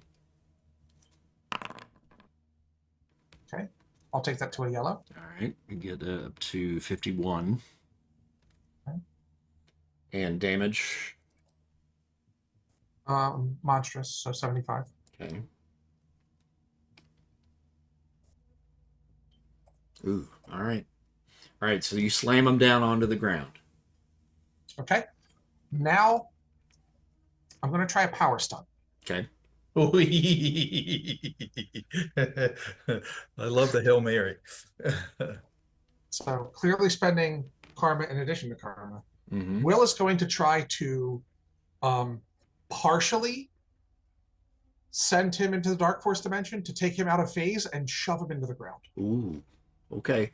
Okay. I'll take that to a yellow. All right. We get up to 51. Okay. And damage. Monstrous, so 75. Okay. Ooh, all right. All right, so you slam him down onto the ground. Okay. Now, I'm going to try a power stun. Okay. I love the Hail Mary. So clearly spending karma in addition to karma. Mm-hmm. Will is going to try to partially send him into the Dark Force dimension to take him out of phase and shove him into the ground. Ooh, okay.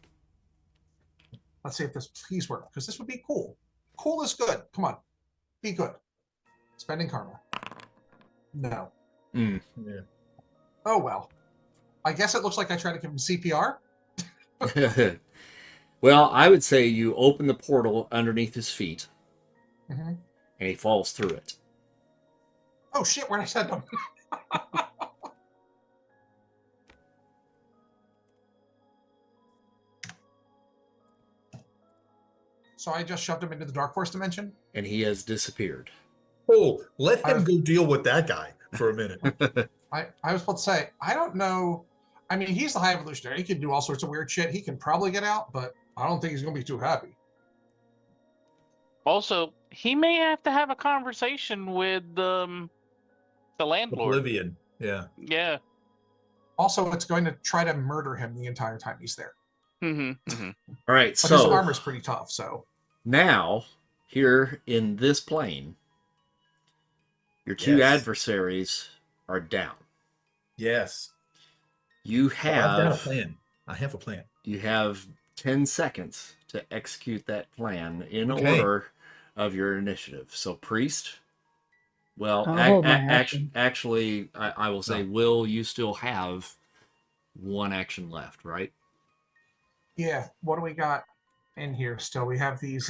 Let's see if this please work, because this would be cool. Cool is good. Come on. be good. Spending karma. No. Yeah. Oh, well. I guess it looks like I tried to give him CPR. Well, I would say you open the portal underneath his feet, and he falls through it. Oh, shit, where'd I send him? So I just shoved him into the Dark Force dimension? And he has disappeared. Oh, let him go deal with that guy for a minute. I was about to say, I don't know. I mean, he's the High Evolutionary. He can do all sorts of weird shit. He can probably get out, but I don't think he's going to be too happy. Also, he may have to have a conversation with the landlord. Oblivion. Yeah. Yeah. Also, it's going to try to murder him the entire time he's there. Mm-hmm. All right, But so his armor's pretty tough, so. Now, here in this plane, your two adversaries are down. Yes. You I've got a have plan. I have a plan. You have 10 seconds to execute that plan in order of your initiative. So, Priest, well, actually, I will say, Will, you still have one action left, right? Yeah. What do we got in here still? We have these.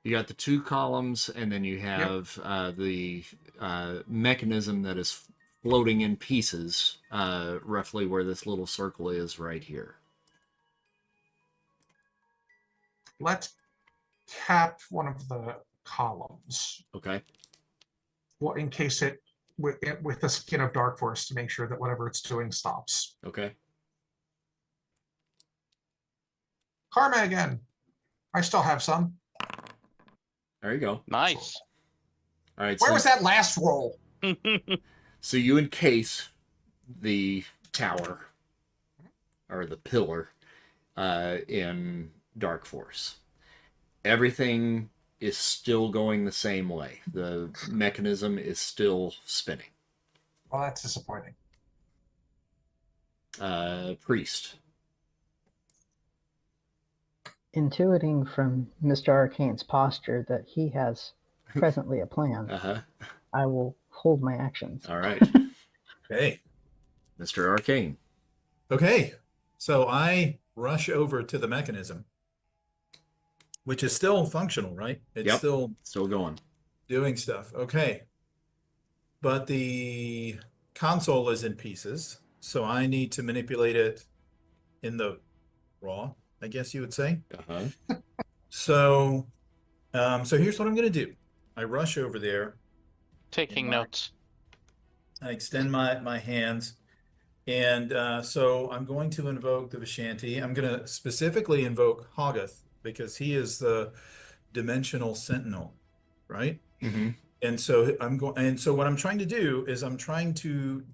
You got the 2 columns, and then you have the mechanism that is floating in pieces, roughly where this little circle is right here. Let's cap one of the columns. Okay. Well, in case it with the skin of Dark Force to make sure that whatever it's doing stops. Okay. Karma again. I still have some. There you go. Nice. All right. Where was that last roll? So you encase the tower or the pillar in Dark Force. Everything is still going the same way. The mechanism is still spinning. Well, that's disappointing. Priest. Intuiting from Mr. Arcane's posture that he has presently a plan, I will hold my actions. All right. Okay. Mr. Arcane. Okay. So I rush over to the mechanism, which is still functional, right? It's still going. Doing stuff. Okay. But the console is in pieces, so I need to manipulate it in the raw, I guess you would say. So here's what I'm going to do. I rush over there. Taking notes. I extend my hands. And so I'm going to invoke the Vishanti. I'm going to specifically invoke Hoggoth because he is the dimensional sentinel, right? Mm-hmm. And so what I'm trying to do is I'm trying to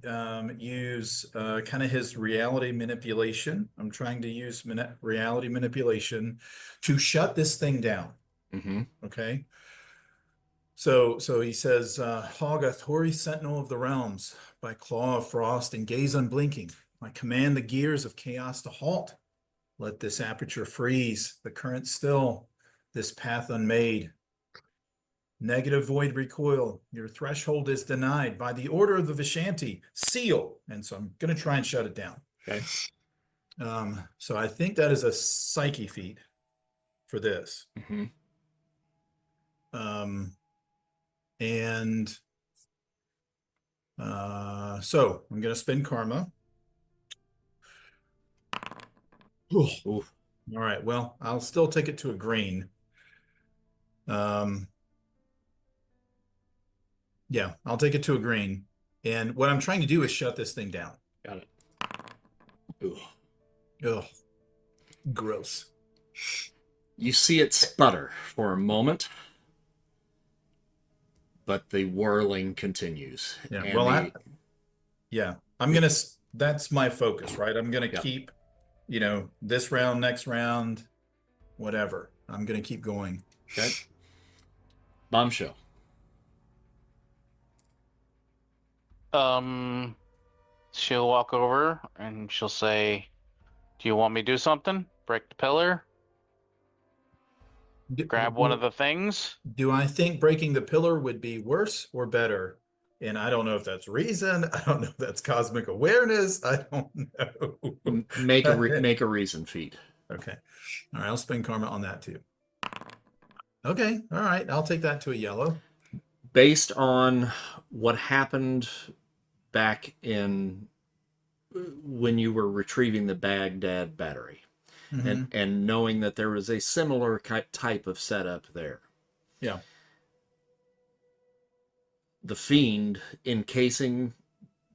use kind of his reality manipulation. I'm trying to use reality manipulation to shut this thing down. Mm-hmm. Okay. So he says, Hoggoth, hoary sentinel of the realms, by claw of frost and gaze unblinking, I command the gears of chaos to halt. Let this aperture freeze, the current still, this path unmade. Negative void recoil. Your threshold is denied by the order of the Vishanti. Seal. And so I'm going to try and shut it down. Okay. So I think that is a psyche feat for this. Mm-hmm. So I'm going to spend karma. Oof. All right. Well, I'll still take it to a green. Yeah, I'll take it to a green. And what I'm trying to do is shut this thing down. Got it. Ooh. Ugh. Gross. You see it sputter for a moment, but the whirling continues. Yeah. And Well, I'm going to, that's my focus, right? I'm going to keep, this round, next round, whatever. I'm going to keep going. Okay. Bombshell. She'll walk over and she'll say, do you want me to do something? Break the pillar? grab one of the things. Do I think breaking the pillar would be worse or better? And I don't know if that's reason. I don't know if that's cosmic awareness. I don't know. Make a reason feat. Okay. All right. I'll spend karma on that too. Okay. All right. I'll take that to a yellow. Based on what happened back in when you were retrieving the Baghdad battery, and knowing that there was a similar type of setup there. Yeah. The fiend encasing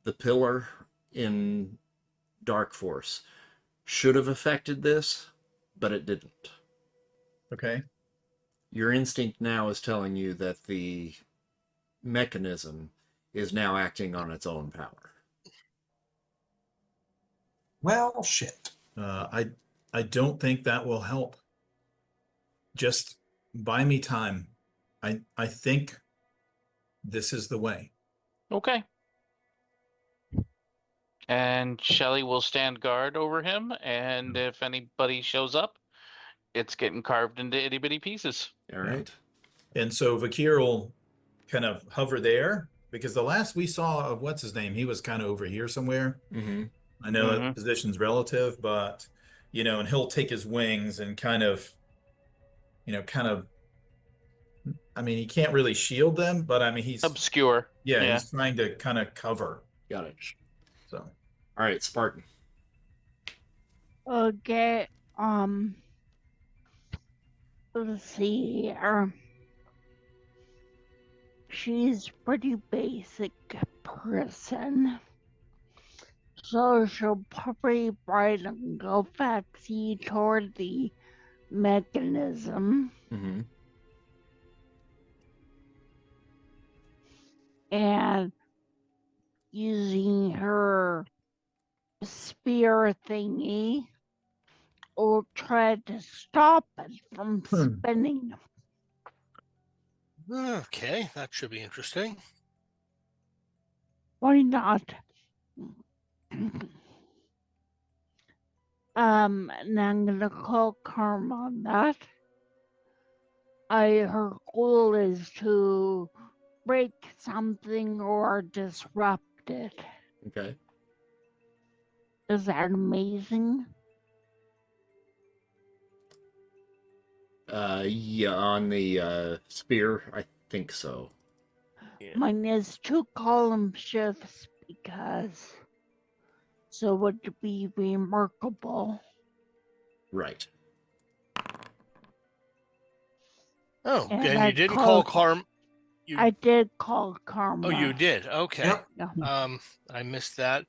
the pillar in Dark Force should have affected this, but it didn't. Okay. Your instinct now is telling you that the mechanism is now acting on its own power. Well, shit. I don't think that will help. Just buy me time. I think this is the way. Okay. And Shelly will stand guard over him, and if anybody shows up, it's getting carved into itty bitty pieces. All right. And so Vakir will kind of hover there, because the last we saw of what's his name, he was kind of over here somewhere. I know that position's relative, but and he'll take his wings and kind of, I mean, he can't really shield them, but I mean, he's obscure. Yeah, he's trying to kind of cover. Got it. So, all right, Spartan. Okay. Let's see here. She's pretty basic person. So she'll probably try to go backseat toward the mechanism. And using her spear thingy, or try to stop it from spinning. Okay, that should be interesting. Why not? And I'm gonna call karma on that. Her goal is to break something or disrupt it. Okay. Is that amazing? Yeah, on the spear, I think so. Yeah. Mine is 2 column shifts because so would be remarkable. Right. Oh, and I you didn't call karma. I did call karma. Oh, you did. Okay. Yep. Yeah. I missed that.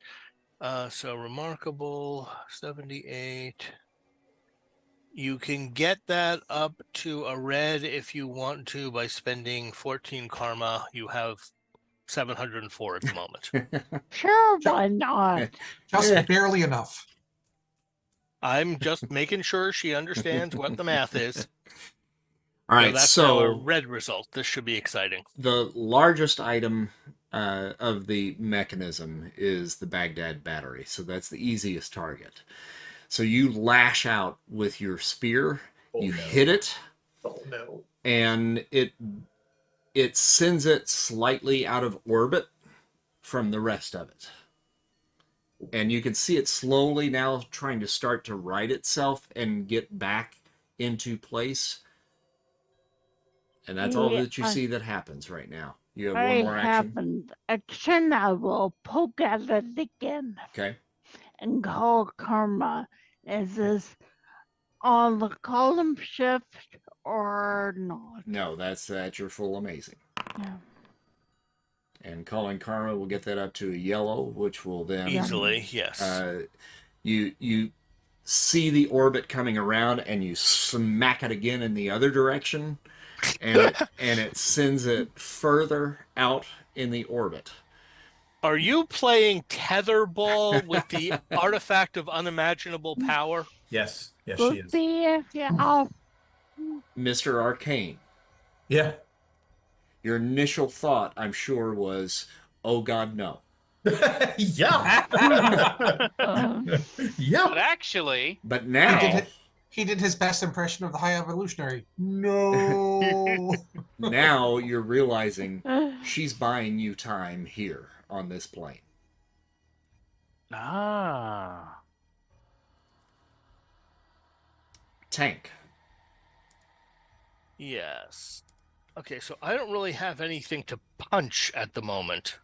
So remarkable 78. You can get that up to a red if you want to by spending 14 karma. You have 704 at the moment. Sure, why not? Just barely enough. I'm just making sure she understands what the math is. All right, that's so now a red result. This should be exciting. The largest item of the mechanism is the Baghdad battery, so that's the easiest target. So you lash out with your spear, hit it, and it sends it slightly out of orbit from the rest of it. And you can see it slowly now trying to start to right itself and get back into place. And that's all that you see that happens right now. You have one more action. I will poke at it again. Okay. And call karma. Is this on the column shift or not? No, that's your full amazing. Yeah. And calling karma will get that up to a yellow, which will then easily, yes. You see the orbit coming around, and you smack it again in the other direction, and it sends it further out in the orbit. Are you playing tetherball with the artifact of unimaginable power? Yes, she is. Mr. Arcane. Yeah. Your initial thought, I'm sure, was, "Oh God, no." Yeah. But actually, but now He did his best impression of the High Evolutionary. No. Now you're realizing she's buying you time here on this plane. Ah. Tank. Yes. Okay, so I don't really have anything to punch at the moment.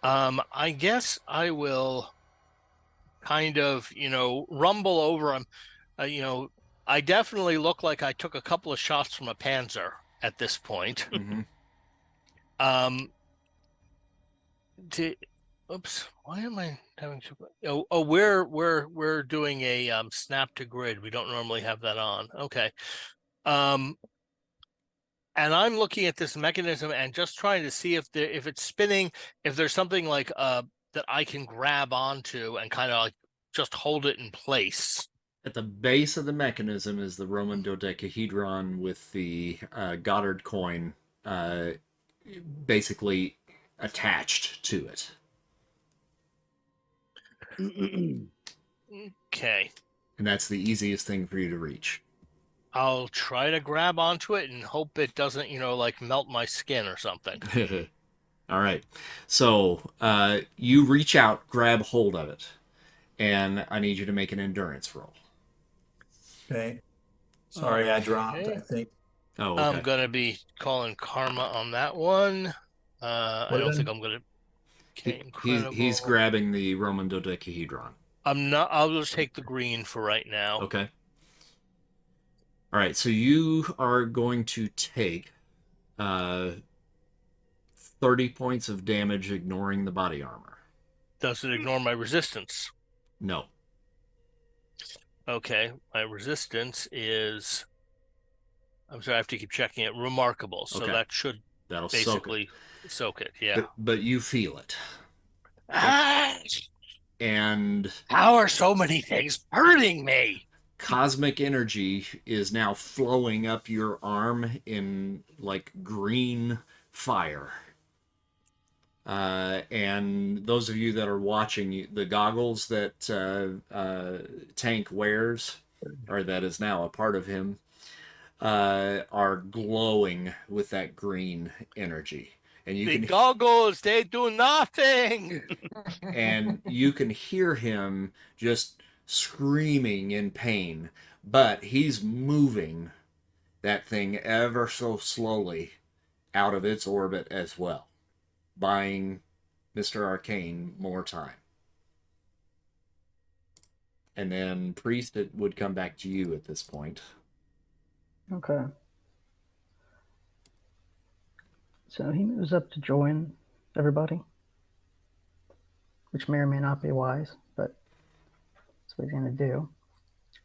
I guess I will kind of, rumble over him. I definitely look like I took a couple of shots from a Panzer at this point. Mm-hmm. Oops, why am I having to? We're doing a snap to grid. We don't normally have that on. Okay. And I'm looking at this mechanism and just trying to see if it's spinning, if there's something like that I can grab onto and kind of like just hold it in place. At the base of the mechanism is the Roman dodecahedron with the Goddard coin basically attached to it. Okay. And that's the easiest thing for you to reach. I'll try to grab onto it and hope it doesn't, like melt my skin or something. All right. So you reach out, grab hold of it, and I need you to make an endurance roll. Okay. Sorry, I dropped, I think. Oh, okay. I'm going to be calling karma on that one. I don't think I'm going to... Okay, incredible. He's grabbing the Roman dodecahedron. I'll just take the green for right now. Okay. All right, so you are going to take 30 points of damage ignoring the body armor. Does it ignore my resistance? No. Okay, my resistance is... I'm sorry, I have to keep checking it. Remarkable. So that should basically soak it. Yeah. But you feel it. And how are so many things hurting me? Cosmic energy is now flowing up your arm in like green fire. And those of you that are watching, the goggles that Tank wears, or that is now a part of him, are glowing with that green energy. And you can goggles, they do nothing. And you can hear him just screaming in pain, but he's moving that thing ever so slowly out of its orbit as well, buying Mr. Arcane more time. And then Priest, it would come back to you at this point. Okay. So he moves up to join everybody, which may or may not be wise, but that's what he's going to do.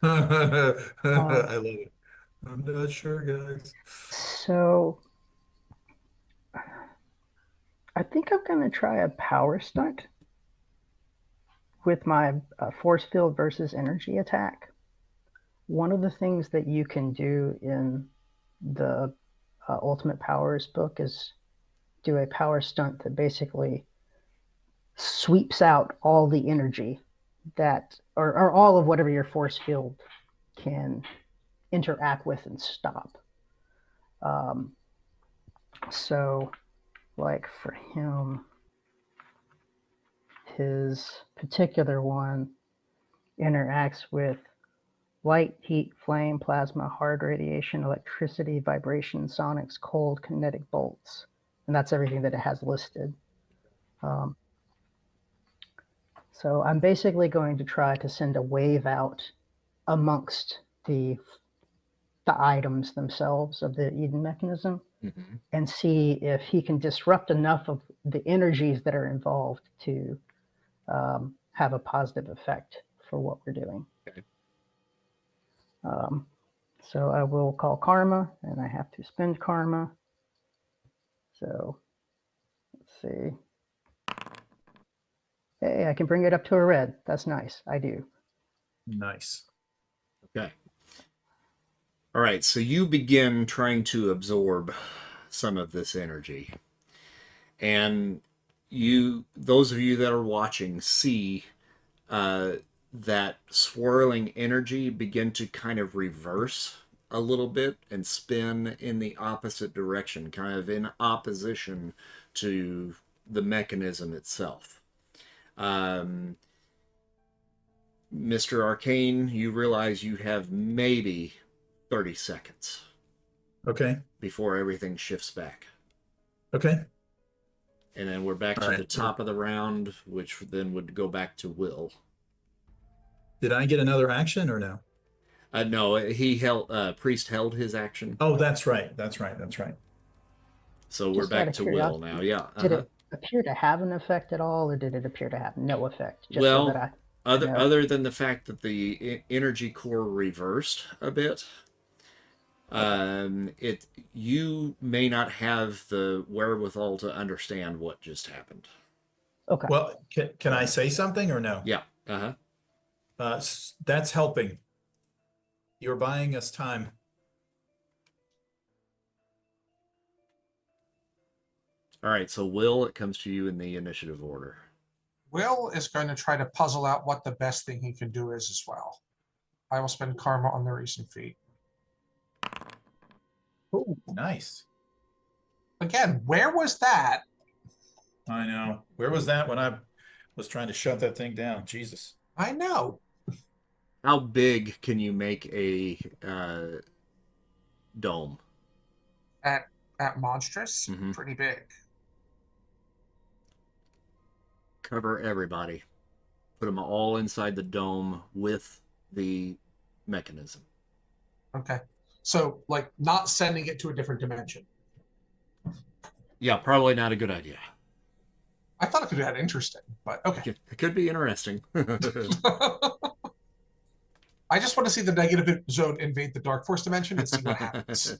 I love it. I'm not sure, guys. So I think I'm going to try a power stunt with my force field versus energy attack. One of the things that you can do in the Ultimate Powers book is do a power stunt that basically sweeps out all the energy that, or all of whatever your force field can interact with and stop. So like for him, his particular one interacts with light, heat, flame, plasma, hard radiation, electricity, vibration, sonics, cold, kinetic bolts. And that's everything that it has listed. So I'm basically going to try to send a wave out amongst the items themselves of the Eden mechanism, and see if he can disrupt enough of the energies that are involved to have a positive effect for what we're doing. Okay. So I will call karma, and I have to spend karma. So let's see. Hey, I can bring it up to a red. That's nice. I do. Nice. Okay. All right, so you begin trying to absorb some of this energy. And those of you that are watching, see that swirling energy begin to kind of reverse a little bit and spin in the opposite direction, kind of in opposition to the mechanism itself. Mr. Arcane, you realize you have maybe 30 seconds. Okay. Before everything shifts back. Okay. And then we're back to the top of the round, which then would go back to Will. Did I get another action or no? No, he held. Priest held his action. Oh, that's right. So we're back to Will now. Yeah. Did it appear to have an effect at all, or did it appear to have no effect? Just well, so that other than the fact that the energy core reversed a bit, you may not have the wherewithal to understand what just happened. Okay. Well, can I say something or no? Yeah. That's helping. You're buying us time. All right, so Will, it comes to you in the initiative order. Will is going to try to puzzle out what the best thing he can do is as well. I will spend karma on the recent feat. Oh, nice. Again, where was that? I know. Where was that when I was trying to shut that thing down? Jesus. I know. How big can you make a dome? At monstrous? Mm-hmm. Pretty big. Cover everybody. Put them all inside the dome with the mechanism. Okay. So, like, not sending it to a different dimension. Yeah, probably not a good idea. I thought it could be that interesting, but okay. It could be interesting. I just want to see the negative zone invade the Dark Force dimension and see what happens.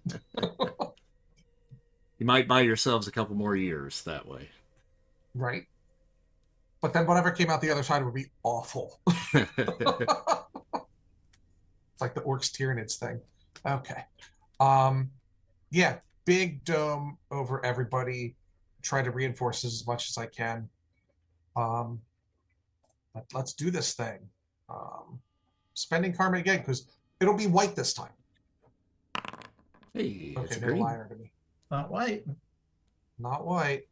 You might buy yourselves a couple more years that way. Right. But then whatever came out the other side would be awful. It's like the Orcs Tyranids thing. Okay. Yeah, big dome over everybody. Try to reinforce as much as I can. Let's do this thing. Spending karma again, because it'll be white this time. Hey, okay, they're a liar to me. Not white. Not white.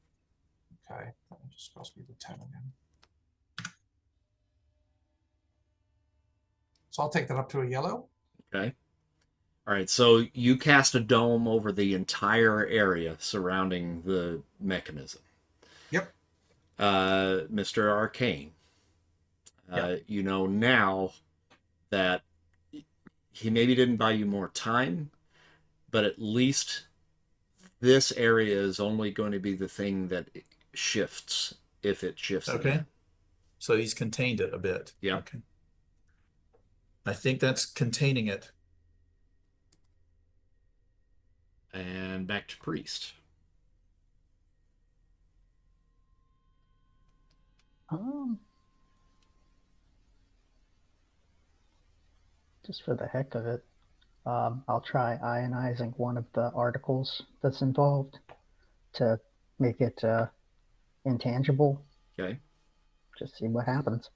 Okay, that just cost me the 10 again. So I'll take that up to a yellow. Okay. All right, so you cast a dome over the entire area surrounding the mechanism. Yep. Mr. Arcane, yep. You know now that he maybe didn't buy you more time, but at least this area is only going to be the thing that shifts if it shifts. Okay. Again. So he's contained it a bit. Yeah. Okay. I think that's containing it. And back to Priest. Just for the heck of it, I'll try ionizing one of the articles that's involved to make it intangible. Okay. Just see what happens.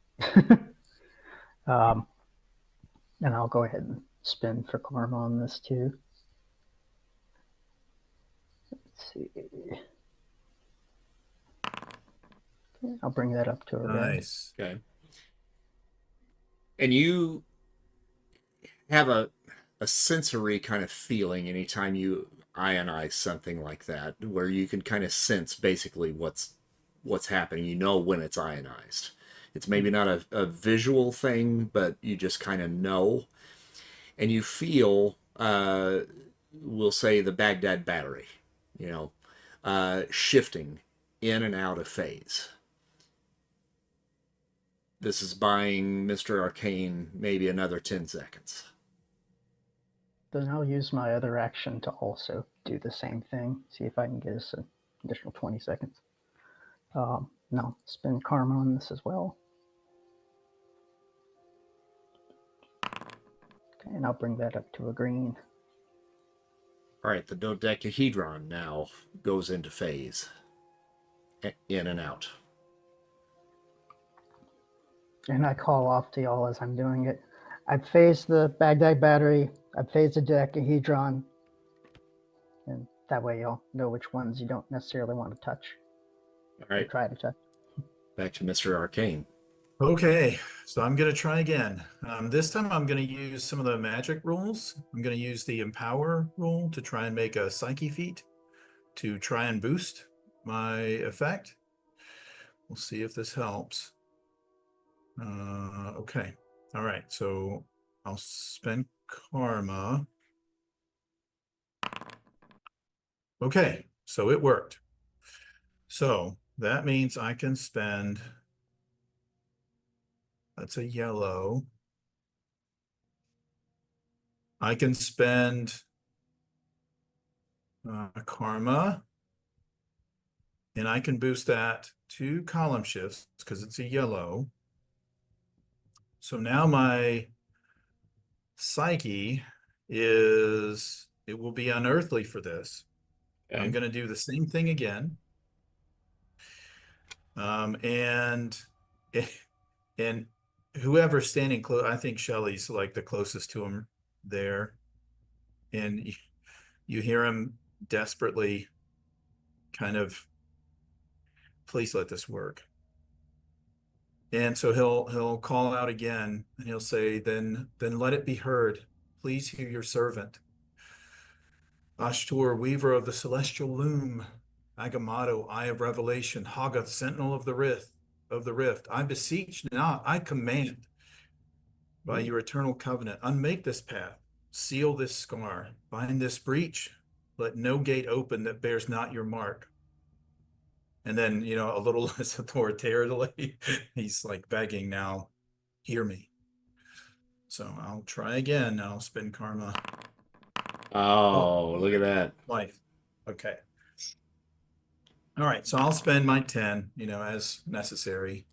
And I'll go ahead and spin for karma on this too. Let's see. Okay, I'll bring that up to a nice. Red. Okay. And you have a sensory kind of feeling anytime you ionize something like that, where you can kind of sense basically what's happening. You know when it's ionized. It's maybe not a visual thing, but you just kind of know. And you feel, we'll say, the Baghdad battery, shifting in and out of phase. This is buying Mr. Arcane maybe another 10 seconds. Then I'll use my other action to also do the same thing. See if I can get us an additional 20 seconds. No, spend karma on this as well. Okay, and I'll bring that up to a green. All right, the dodecahedron now goes into phase. In and out. And I call off to y'all as I'm doing it. I've phased the Baghdad battery. I've phased the dodecahedron. And that way y'all know which ones you don't necessarily want to touch. All right. Or try to touch. Back to Mr. Arcane. Okay, so I'm going to try again. This time I'm going to use some of the magic rules. I'm going to use the Empower rule to try and make a Psyche feat to try and boost my effect. We'll see if this helps. Okay. All right, so I'll spend Karma. Okay, so it worked. So that means I can spend, that's a yellow. I can spend Karma, and I can boost that 2 column shifts because it's a yellow. So now my Psyche is, it will be unearthly for this. Okay. I'm going to do the same thing again. And whoever's standing close, I think Shelly's like the closest to him there. And you hear him desperately kind of, please let this work. And so he'll call out again and he'll say, then let it be heard. Please hear your servant. Ashtur, weaver of the celestial loom, Agamotto, eye of revelation, Hoggoth, sentinel of the rift. I beseech not, I command by your eternal covenant, unmake this path, seal this scar, bind this breach, let no gate open that bears not your mark. And then, you know, a little less authoritatively, he's like begging now, hear me. So I'll try again. I'll spend Karma. Oh, look at that. Life. Okay. All right, so I'll spend my 10, you know, as necessary.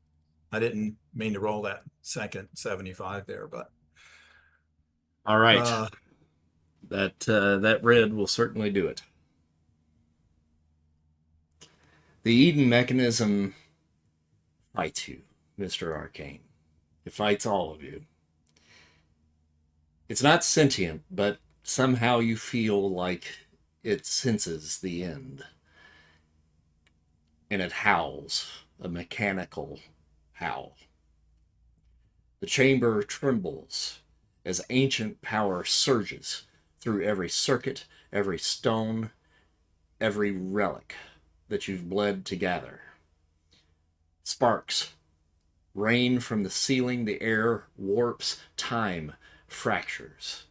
I didn't mean to roll that second 75 there, but all right. That red will certainly do it. The Eden mechanism fights you, Mr. Arcane. It fights all of you. It's not sentient, but somehow you feel like it senses the end. And it howls, a mechanical howl. The chamber trembles as ancient power surges through every circuit, every stone, every relic that you've bled to gather. Sparks rain from the ceiling, the air warps, time fractures.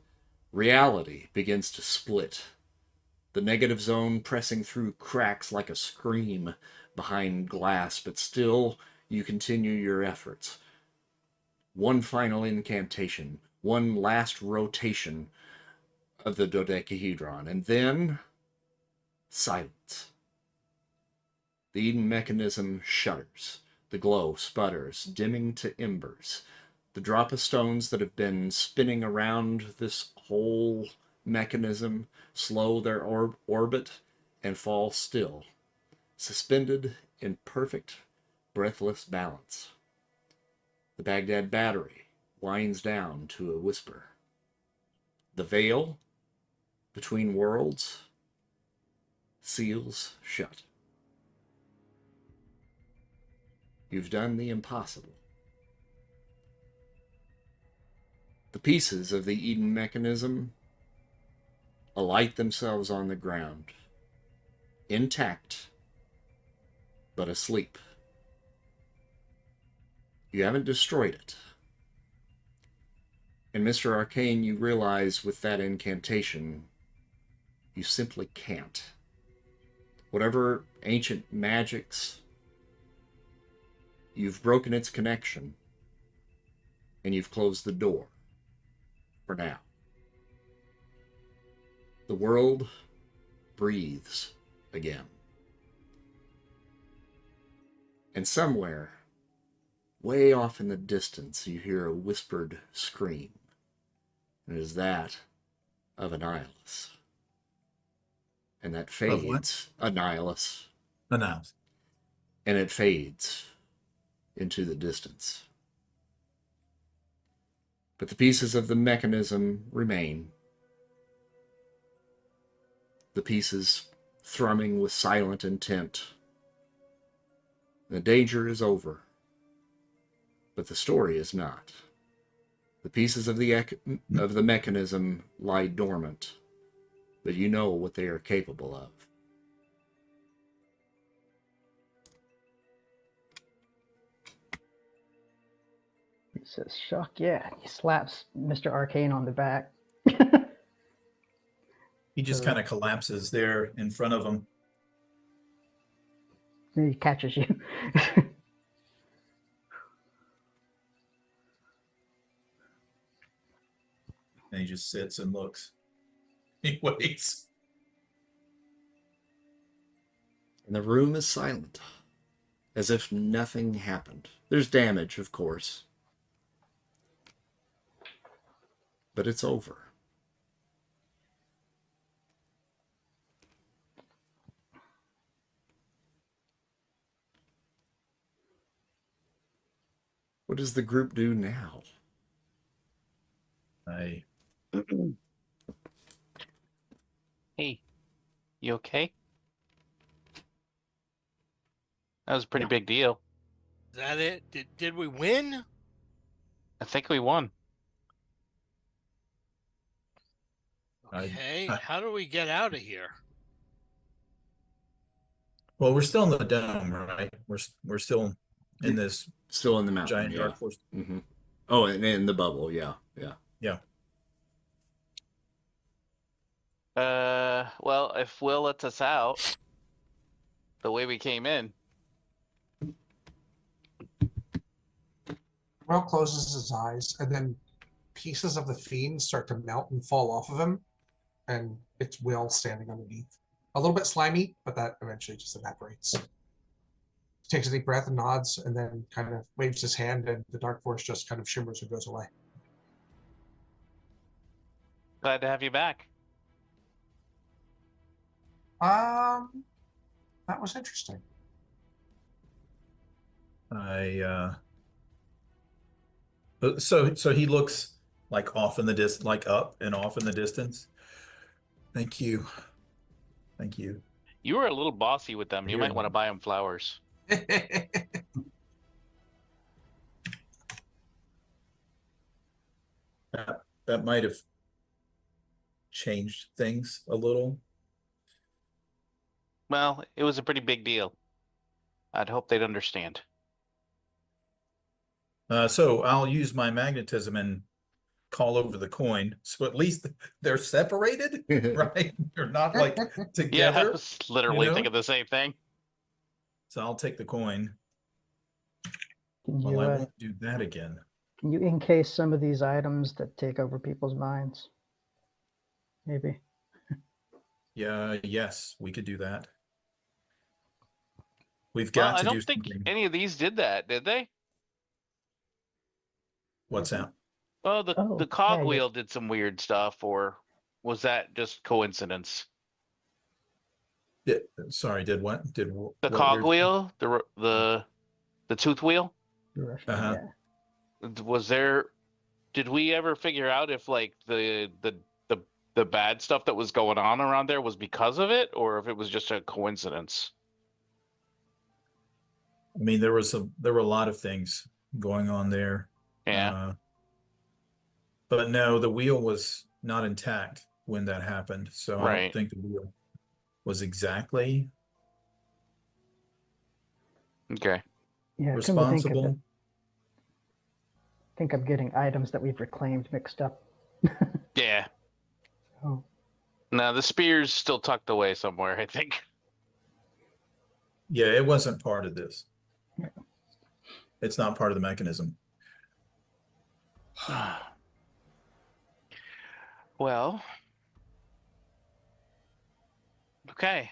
Reality begins to split. The negative zone pressing through cracks like a scream behind glass, but still you continue your efforts. One final incantation, one last rotation of the dodecahedron, and then silence. The Eden mechanism shudders. The glow sputters, dimming to embers. The drop of stones that have been spinning around this whole mechanism slow their orbit and fall still, suspended in perfect, breathless balance. The Baghdad battery winds down to a whisper. The veil between worlds seals shut. You've done the impossible. The pieces of the Eden mechanism alight themselves on the ground, intact, but asleep. You haven't destroyed it. And Mr. Arcane, you realize with that incantation, you simply can't. Whatever ancient magics, you've broken its connection, and you've closed the door. For now. The world breathes again. And somewhere, way off in the distance, you hear a whispered scream. And it is that of Annihilus. And that fades. Annihilus. Annihilus. And it fades into the distance. But the pieces of the mechanism remain. The pieces thrumming with silent intent. The danger is over. But the story is not. The pieces of the mechanism lie dormant, but you know what they are capable of. He says, "Shuck, yeah." He slaps Mr. Arcane on the back. He just kind of collapses there in front of him. He catches you. And he just sits and looks. He waits. And the room is silent, as if nothing happened. There's damage, of course. But it's over. What does the group do now? Hey, you okay? That was a pretty big deal. Is that it? Did we win? I think we won. Okay, how do we get out of here? Well, we're still in the dome, right? We're still in this Still in the mountain, giant dark force. Mm-hmm. Oh, and in the bubble, yeah. Well, if Will lets us out the way we came in. Will closes his eyes, and then pieces of the fiend start to melt and fall off of him, and it's Will standing underneath. A little bit slimy, but that eventually just evaporates. He takes a deep breath and nods, and then kind of waves his hand, and the dark force just kind of shimmers and goes away. Glad to have you back. That was interesting. So he looks like off in the like up and off in the distance. Thank you. You were a little bossy with them. You might want to buy them flowers. That might have changed things a little. Well, it was a pretty big deal. I'd hope they'd understand. So I'll use my magnetism and call over the coin. So at least they're separated, right? They're not like together. Yeah, I was literally thinking the same thing. So I'll take the coin. Can Well, I won't do that again. Can you encase some of these items that take over people's minds? Maybe. Yeah, yes, we could do that. We've Well, got to I don't do think something. any of these did that, did they? What's that? Well, the cogwheel did some weird stuff, or was that just coincidence? Sorry, did what? Did the cogwheel, the tooth wheel? Was there? Did we ever figure out if like the bad stuff that was going on around there was because of it, or if it was just a coincidence? I mean, there were a lot of things going on there. Yeah. But no, the wheel was not intact when that happened. So I don't think the wheel was exactly responsible. I think I'm getting items that we've reclaimed mixed up. Yeah. Oh. No, the spear's still tucked away somewhere, I think. Yeah, it wasn't part of this. It's not part of the mechanism. Well, okay.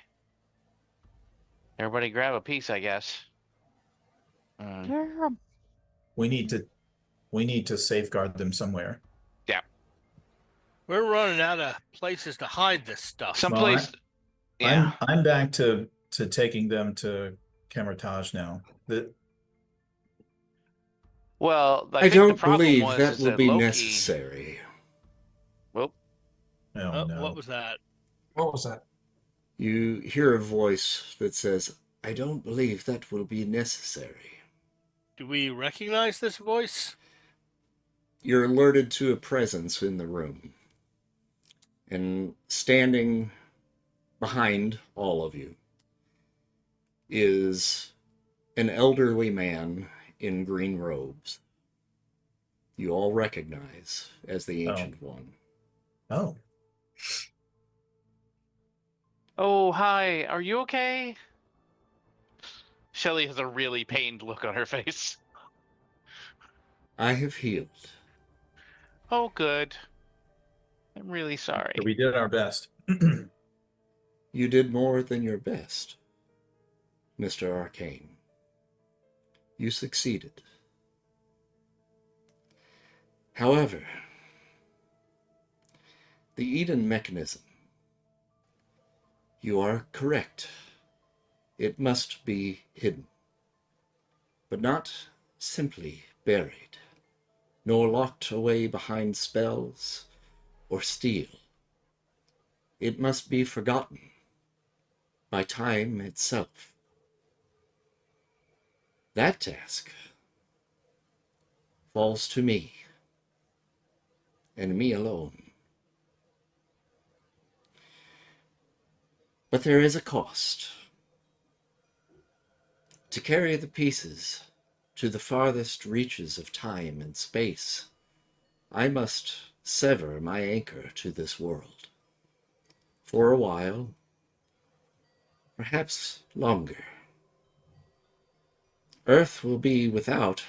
Everybody grab a piece, I guess. We need to safeguard them somewhere. Yeah. We're running out of places to hide this stuff. Someplace. Yeah. I'm back to taking them to Camertage now. Well, I I think the don't problem believe was that is will that be Loki. necessary. Well, Oh, no. What was that? What was that? You hear a voice that says, I don't believe that will be necessary. Do we recognize this voice? You're alerted to a presence in the room. And standing behind all of you is an elderly man in green robes. You all recognize as the Ancient One. Oh. Oh, hi. Are you okay? Shelly has a really pained look on her face. I have healed. Oh, good. I'm really sorry. We did our best. You did more than your best, Mr. Arcane. You succeeded. However, the Eden mechanism, you are correct. It must be hidden, but not simply buried, nor locked away behind spells or steel. It must be forgotten by time itself. That task falls to me, and me alone. But there is a cost. To carry the pieces to the farthest reaches of time and space, I must sever my anchor to this world. For a while, perhaps longer. Earth will be without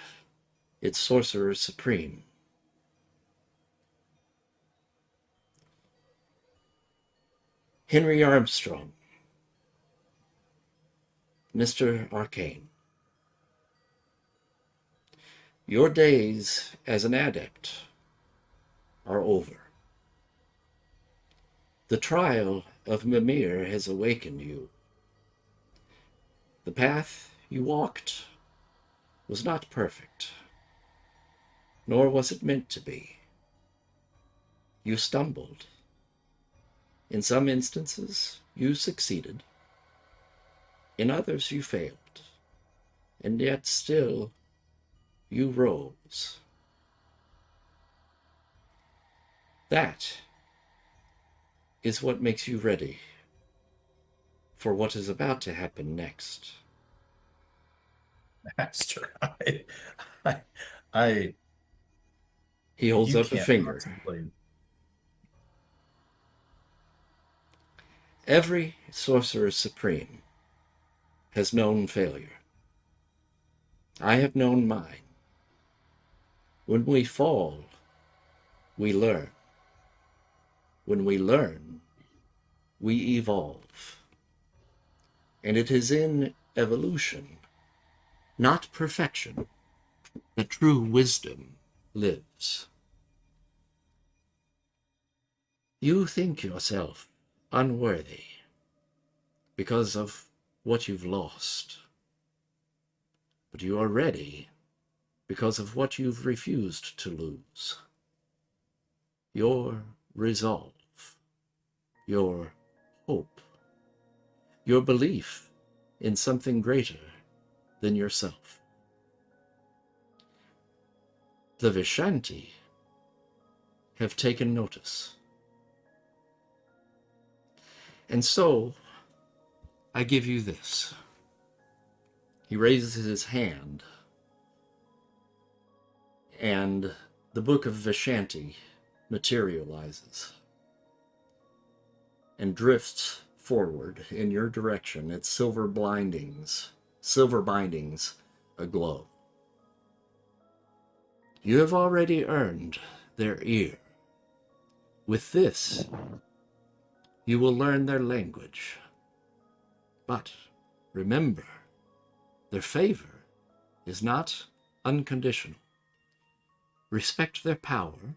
its Sorcerer Supreme. Henry Armstrong, Mr. Arcane, your days as an adept are over. The trial of Mimir has awakened you. The path you walked was not perfect, nor was it meant to be. You stumbled. In some instances, you succeeded. In others, you failed. And yet still, you rose. That is what makes you ready for what is about to happen next. Master, I He holds you up a can't finger. possibly. Every Sorcerer Supreme has known failure. I have known mine. When we fall, we learn. When we learn, we evolve. And it is in evolution, not perfection, that true wisdom lives. You think yourself unworthy because of what you've lost. But you are ready because of what you've refused to lose. Your resolve, your hope, your belief in something greater than yourself. The Vishanti have taken notice. And so, I give you this. He raises his hand, and the Book of Vishanti materializes and drifts forward in your direction, its silver bindings aglow. You have already earned their ear. With this, you will learn their language. But remember, their favor is not unconditional. Respect their power,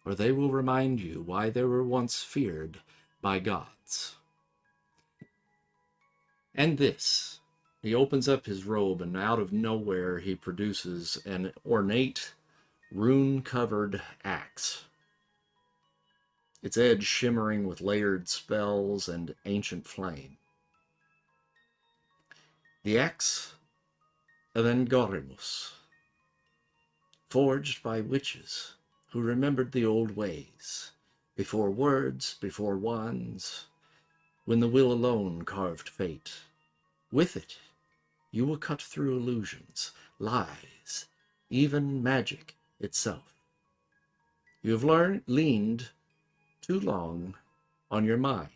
or they will remind you why they were once feared by gods. And this, He opens up his robe, and out of nowhere he produces an ornate, rune-covered axe. Its edge shimmering with layered spells and ancient flame. The axe of Angorimus, forged by witches who remembered the old ways, before words, before wands, when the will alone carved fate. With it, you will cut through illusions, lies, even magic itself. You have leaned too long on your mind.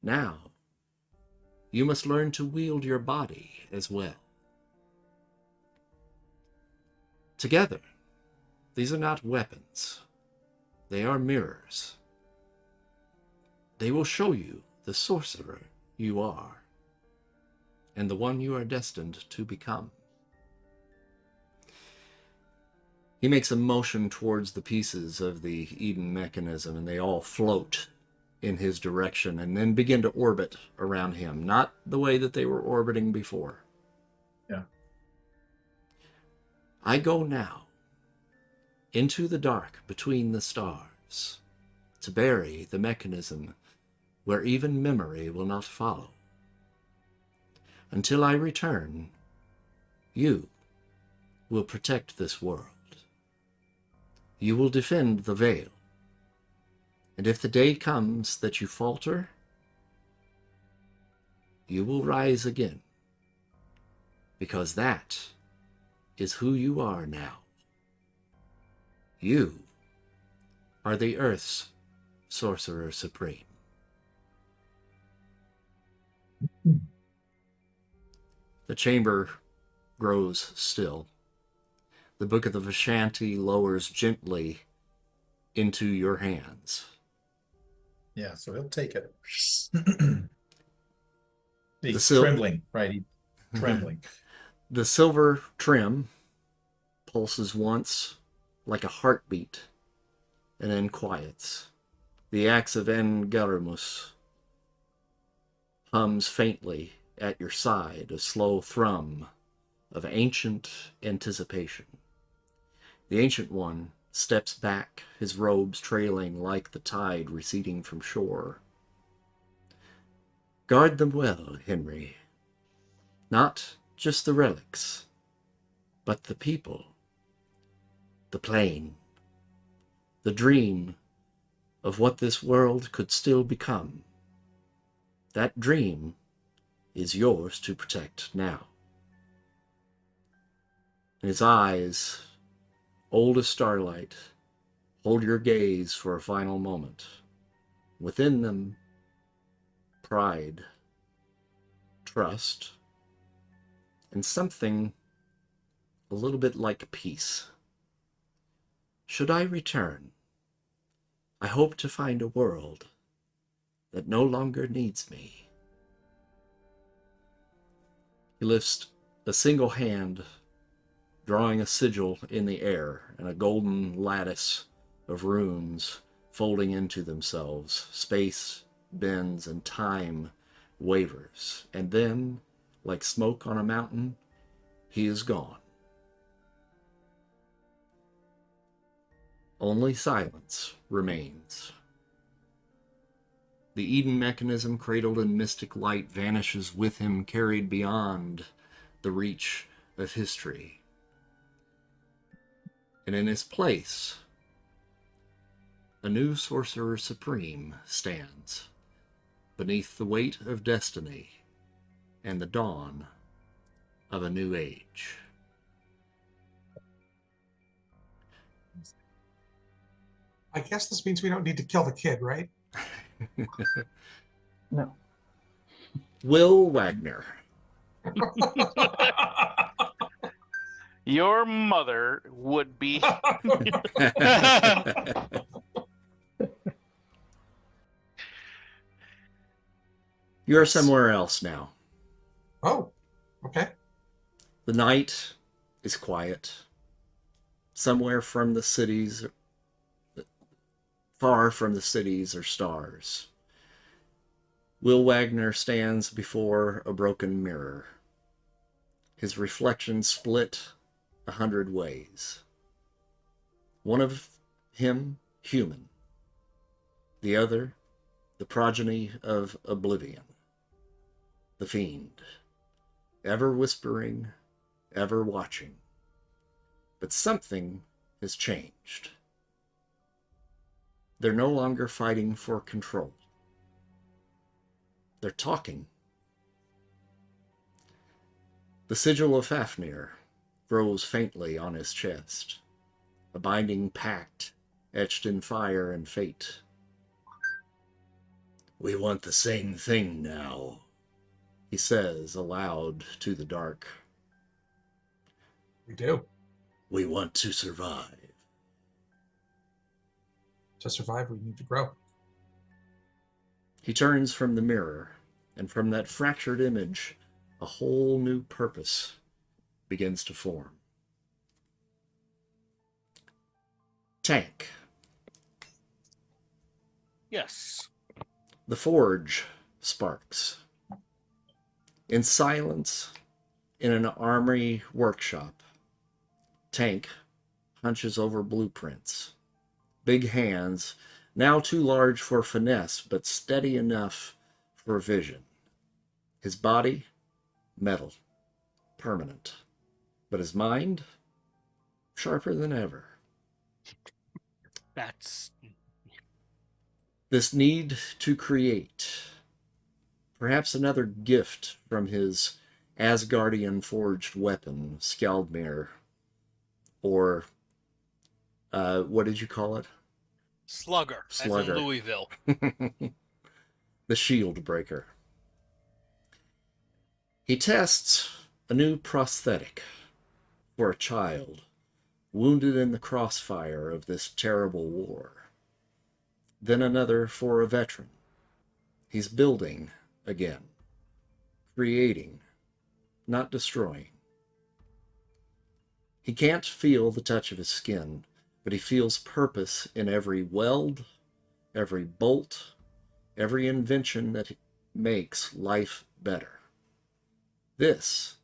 Now, you must learn to wield your body as well. Together, these are not weapons. They are mirrors. They will show you the sorcerer you are, and the one you are destined to become. He makes a motion towards the pieces of the Eden mechanism, and they all float in his direction and then begin to orbit around him, not the way that they were orbiting before. Yeah. I go now into the dark between the stars to bury the mechanism where even memory will not follow. Until I return, you will protect this world. You will defend the veil. And if the day comes that you falter, you will rise again, because that is who you are now. You are the Earth's Sorcerer Supreme. The chamber grows still. The Book of the Vishanti lowers gently into your hands. Yeah, so he'll take it. The He's trembling, right? He's trembling. The silver trim pulses once like a heartbeat and then quiets. The axe of Angarimus hums faintly at your side, a slow thrum of ancient anticipation. The Ancient One steps back, his robes trailing like the tide receding from shore. Guard them well, Henry. Not just the relics, but the people, the plane, the dream of what this world could still become. That dream is yours to protect now. His eyes, old as starlight, hold your gaze for a final moment. Within them, pride, trust, and something a little bit like peace. Should I return, I hope to find a world that no longer needs me. He lifts a single hand, drawing a sigil in the air and a golden lattice of runes folding into themselves. Space bends and time wavers, and then, like smoke on a mountain, he is gone. Only silence remains. The Eden mechanism, cradled in mystic light, vanishes with him, carried beyond the reach of history. And in his place, a new Sorcerer Supreme stands, beneath the weight of destiny and the dawn of a new age. I guess this means we don't need to kill the kid, right? No. Will Wagner. Your mother would be. You're somewhere else now. Oh, okay. The night is quiet. Somewhere from the cities, far from the cities, are stars. Will Wagner stands before a broken mirror. his reflection split 100 ways. One of him human, the other the progeny of oblivion, the fiend, ever whispering, ever watching. But something has changed. They're no longer fighting for control. They're talking. The sigil of Fafnir grows faintly on his chest, a binding pact etched in fire and fate. We want the same thing now, he says aloud to the dark. We do. We want to survive. To survive, we need to grow. He turns from the mirror, and from that fractured image, a whole new purpose begins to form. Tank. Yes. The forge sparks. In silence, in an armory workshop, Tank hunches over blueprints. Big hands, now too large for finesse, but steady enough for vision. His body, metal, permanent. But his mind, sharper than ever. That's... This need to create, perhaps another gift from his Asgardian forged weapon, Skaldmir, or what did you call it? Slugger. As in Louisville. The shield breaker. He tests a new prosthetic for a child wounded in the crossfire of this terrible war. Then another for a veteran. He's building again, creating, not destroying. He can't feel the touch of his skin, but he feels purpose in every weld, every bolt, every invention that makes life better. This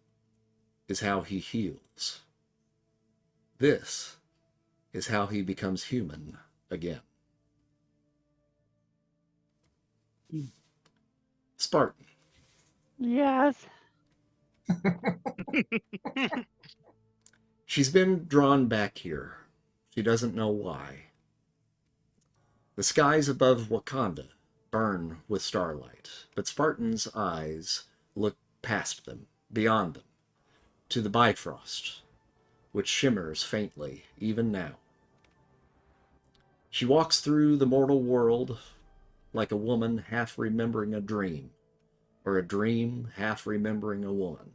is how he heals. This is how he becomes human again. Spartan. Yes. She's been drawn back here. She doesn't know why. The skies above Wakanda burn with starlight, but Spartan's eyes look past them, beyond them, to the Bifrost, which shimmers faintly, even now. She walks through the mortal world like a woman half remembering a dream, or a dream half remembering a woman.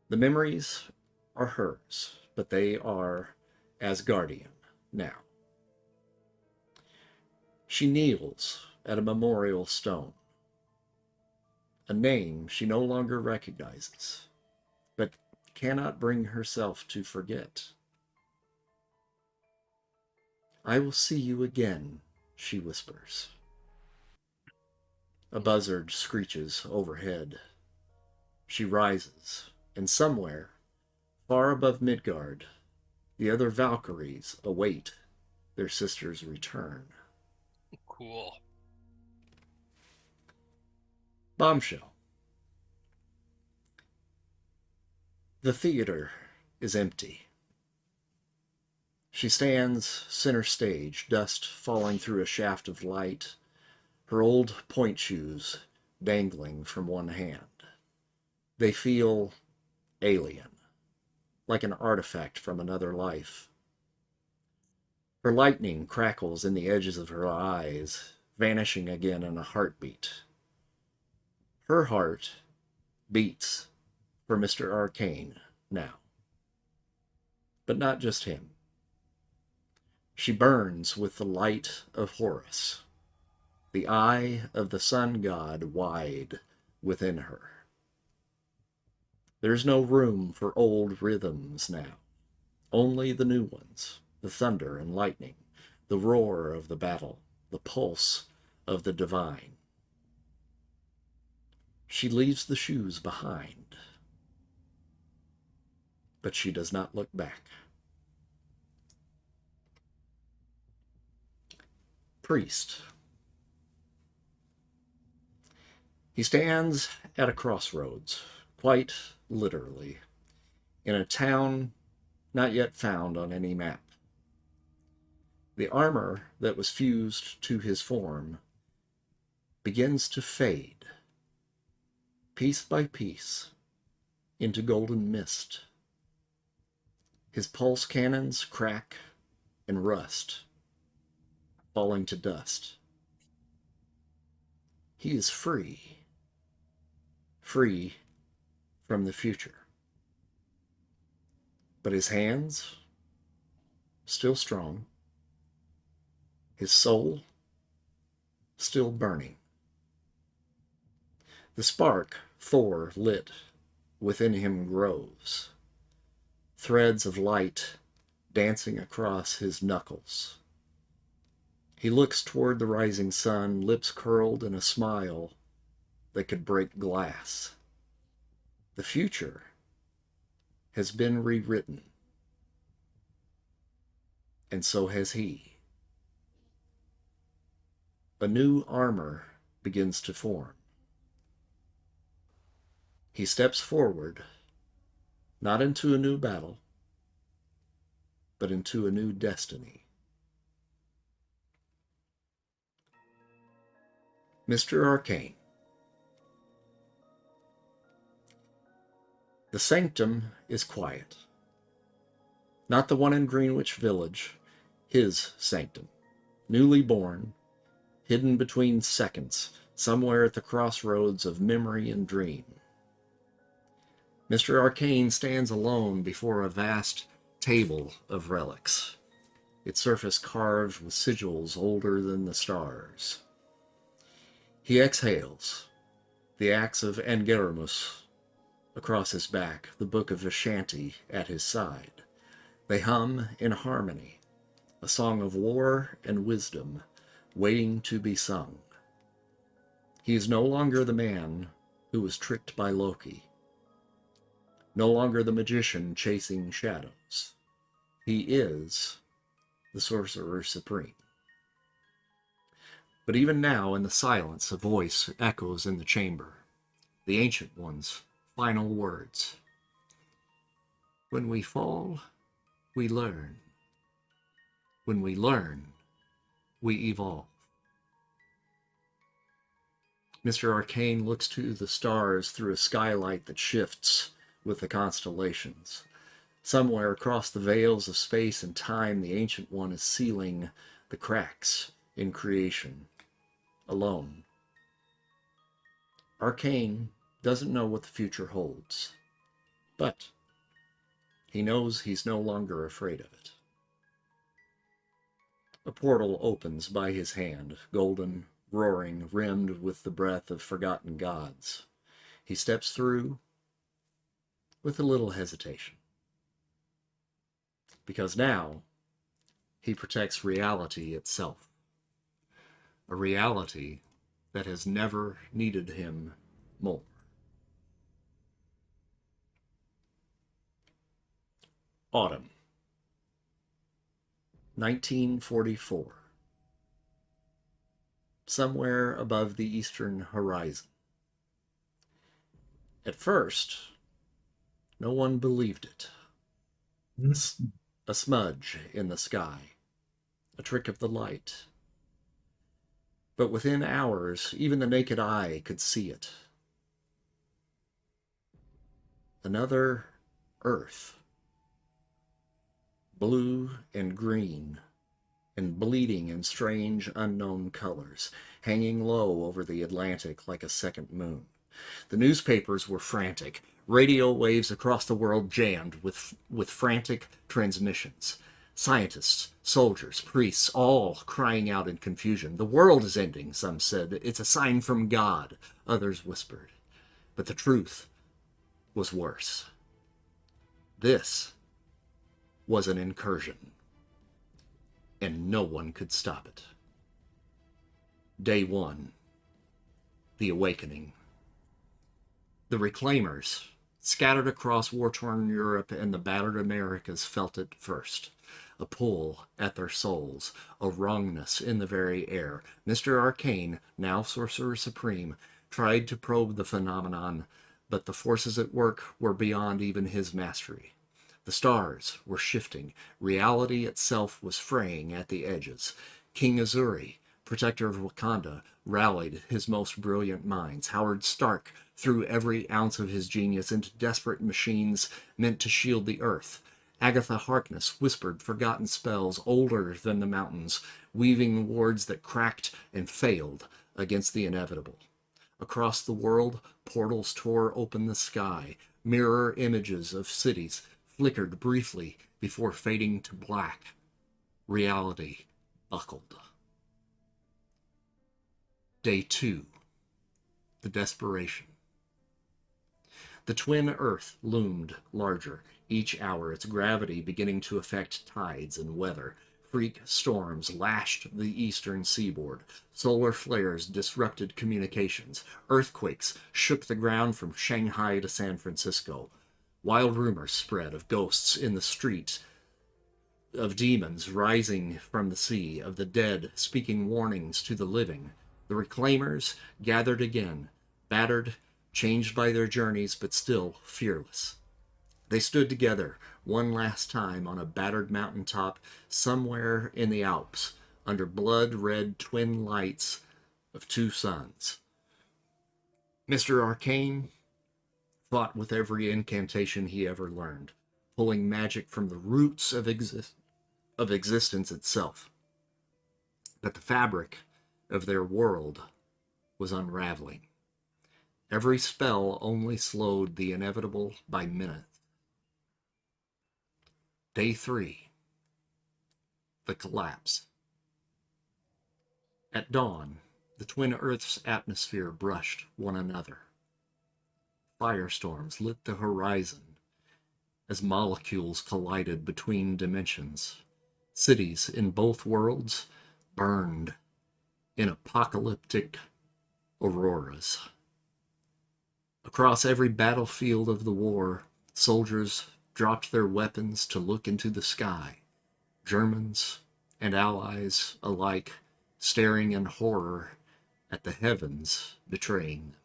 The memories are hers, but they are Asgardian now. She kneels at a memorial stone, a name she no longer recognizes, but cannot bring herself to forget. I will see you again, she whispers. A buzzard screeches overhead. She rises, and somewhere, far above Midgard, the other Valkyries await their sister's return. Cool. Bombshell. The theater is empty. She stands center stage, dust falling through a shaft of light, her old point shoes dangling from one hand. They feel alien, like an artifact from another life. Her lightning crackles in the edges of her eyes, vanishing again in a heartbeat. Her heart beats for Mr. Arcane now. But not just him. She burns with the light of Horus, the eye of the sun god wide within her. There's no room for old rhythms now, only the new ones, the thunder and lightning, the roar of the battle, the pulse of the divine. She leaves the shoes behind. but she does not look back. Priest. He stands at a crossroads, quite literally, in a town not yet found on any map. The armor that was fused to his form begins to fade, piece by piece, into golden mist. His pulse cannons crack and rust, falling to dust. He is free, free from the future. But his hands, still strong, his soul, still burning. The spark Thor lit within him grows, threads of light dancing across his knuckles. He looks toward the rising sun, lips curled in a smile that could break glass. The future has been rewritten, and so has he. A new armor begins to form. He steps forward, not into a new battle, but into a new destiny. Mr. Arcane. The sanctum is quiet. Not the one in Greenwich Village, his sanctum, newly born, hidden between seconds, somewhere at the crossroads of memory and dream. Mr. Arcane stands alone before a vast table of relics, its surface carved with sigils older than the stars. He exhales, the axe of Angeramus across his back, the book of Vishanti at his side. They hum in harmony, a song of war and wisdom, waiting to be sung. He is no longer the man who was tricked by Loki, no longer the magician chasing shadows. He is the Sorcerer Supreme. But even now, in the silence, a voice echoes in the chamber, the Ancient One's final words. When we fall, we learn. When we learn, we evolve. Mr. Arcane looks to the stars through a skylight that shifts with the constellations. Somewhere across the veils of space and time, the Ancient One is sealing the cracks in creation, alone. Arcane doesn't know what the future holds, but he knows he's no longer afraid of it. A portal opens by his hand, golden, roaring, rimmed with the breath of forgotten gods. He steps through with a little hesitation, because now he protects reality itself, a reality that has never needed him more. Autumn, 1944. Somewhere above the eastern horizon. At first, no one believed it. A smudge in the sky, a trick of the light. But within hours, even the naked eye could see it. Another Earth. Blue and green, and bleeding in strange unknown colors, hanging low over the Atlantic like a second moon. The newspapers were frantic. Radio waves across the world jammed with frantic transmissions. Scientists, soldiers, priests, all crying out in confusion. The world is ending, some said. It's a sign from God, others whispered. But the truth was worse. This was an incursion, and no one could stop it. Day one, the awakening. The reclaimers, Scattered across war-torn Europe and the battered Americas felt it first. A pull at their souls, a wrongness in the very air. Mr. Arcane, now Sorcerer Supreme, tried to probe the phenomenon, but the forces at work were beyond even his mastery. The stars were shifting. Reality itself was fraying at the edges. King Azuri, protector of Wakanda, rallied his most brilliant minds. Howard Stark threw every ounce of his genius into desperate machines meant to shield the Earth. Agatha Harkness whispered forgotten spells older than the mountains, weaving wards that cracked and failed against the inevitable. Across the world, portals tore open the sky. Mirror images of cities flickered briefly before fading to black. Reality buckled. Day 2. The desperation. The twin Earth loomed larger, each hour its gravity beginning to affect tides and weather. Freak storms lashed the eastern seaboard. Solar flares disrupted communications. Earthquakes shook the ground from Shanghai to San Francisco. Wild rumors spread of ghosts in the street, of demons rising from the sea, of the dead speaking warnings to the living. The Reclaimers gathered again, battered, changed by their journeys, but still fearless. They stood together one last time on a battered mountaintop somewhere in the Alps, under blood-red twin lights of two suns. Mr. Arcane fought with every incantation he ever learned, pulling magic from the roots of existence itself. But the fabric of their world was unraveling. Every spell only slowed the inevitable by minutes. Day 3. The collapse. At dawn, the twin Earth's atmosphere brushed one another. Firestorms lit the horizon as molecules collided between dimensions. Cities in both worlds burned in apocalyptic auroras. Across every battlefield of the war, soldiers dropped their weapons to look into the sky, Germans and allies alike staring in horror at the heavens betraying them.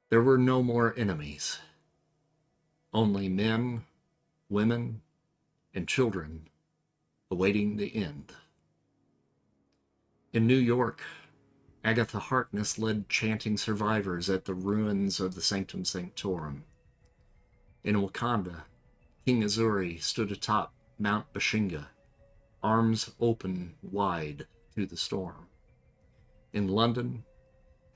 There were no more enemies, only men, women, and children awaiting the end. In New York, Agatha Harkness led chanting survivors at the ruins of the Sanctum Sanctorum. In Wakanda, King Azuri stood atop Mount Bashinga, arms open wide to the storm. In London,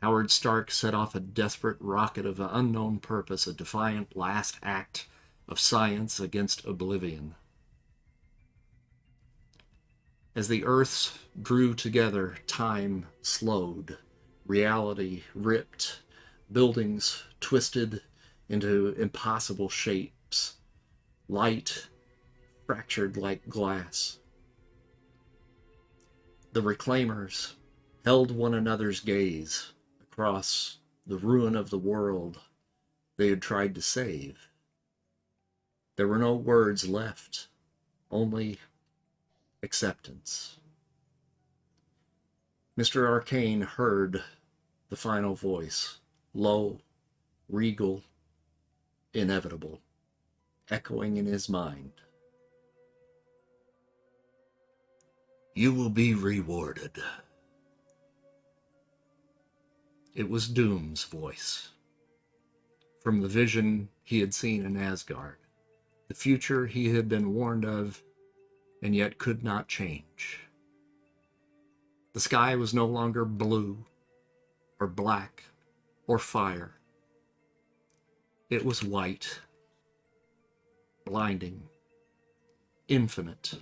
Howard Stark set off a desperate rocket of unknown purpose, a defiant last act of science against oblivion. As the Earths drew together, time slowed. Reality ripped. Buildings twisted into impossible shapes. Light fractured like glass. The Reclaimers held one another's gaze across the ruin of the world they had tried to save. There were no words left, only acceptance. Mr. Arcane heard the final voice, low, regal, inevitable, echoing in his mind. You will be rewarded. It was Doom's voice, from the vision he had seen in Asgard, the future he had been warned of and yet could not change. The sky was no longer blue or black or fire. It was white, blinding, infinite.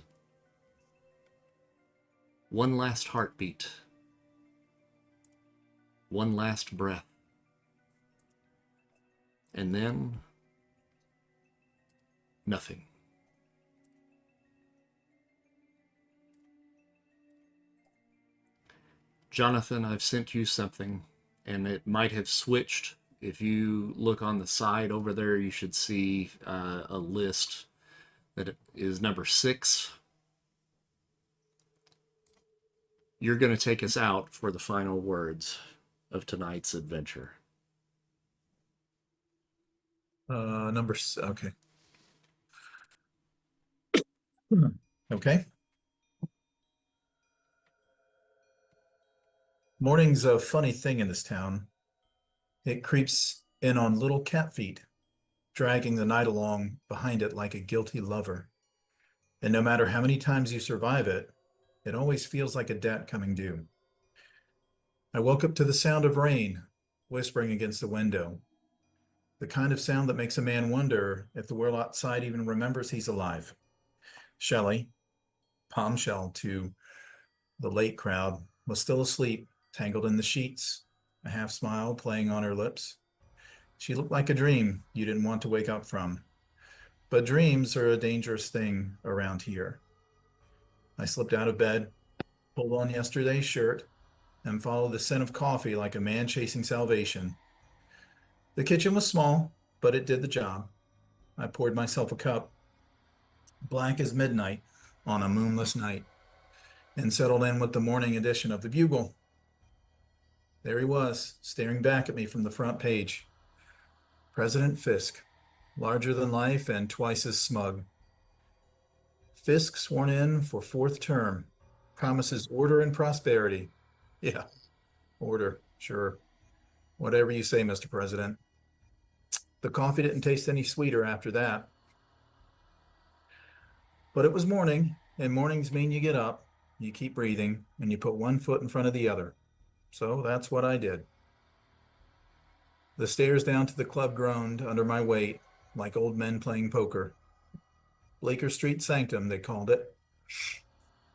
One last heartbeat, one last breath, and then nothing. Jonathan, I've sent you something, and it might have switched If you look on the side over there, you should see a list that is number 6. You're going to take us out for the final words of tonight's adventure. Okay. Okay. Morning's a funny thing in this town. It creeps in on little cat feet, dragging the night along behind it like a guilty lover. And no matter how many times you survive it, it always feels like a debt coming due. I woke up to the sound of rain whispering against the window, the kind of sound that makes a man wonder if the world outside even remembers he's alive. Shelley, Palmshell to the late crowd, was still asleep, tangled in the sheets, a half smile playing on her lips. She looked like a dream you didn't want to wake up from. But dreams are a dangerous thing around here. I slipped out of bed, pulled on yesterday's shirt, and followed the scent of coffee like a man chasing salvation. The kitchen was small, but it did the job. I poured myself a cup, black as midnight on a moonless night, and settled in with the morning edition of the Bugle. There he was, staring back at me from the front page. President Fisk, larger than life and twice as smug. Fisk sworn in for 4th term, promises order and prosperity. Yeah, order, sure. Whatever you say, Mr. President. The coffee didn't taste any sweeter after that. But it was morning, and mornings mean you get up, you keep breathing, and you put one foot in front of the other. So that's what I did. The stairs down to the club groaned under my weight, like old men playing poker. Blaker Street Sanctum, they called it.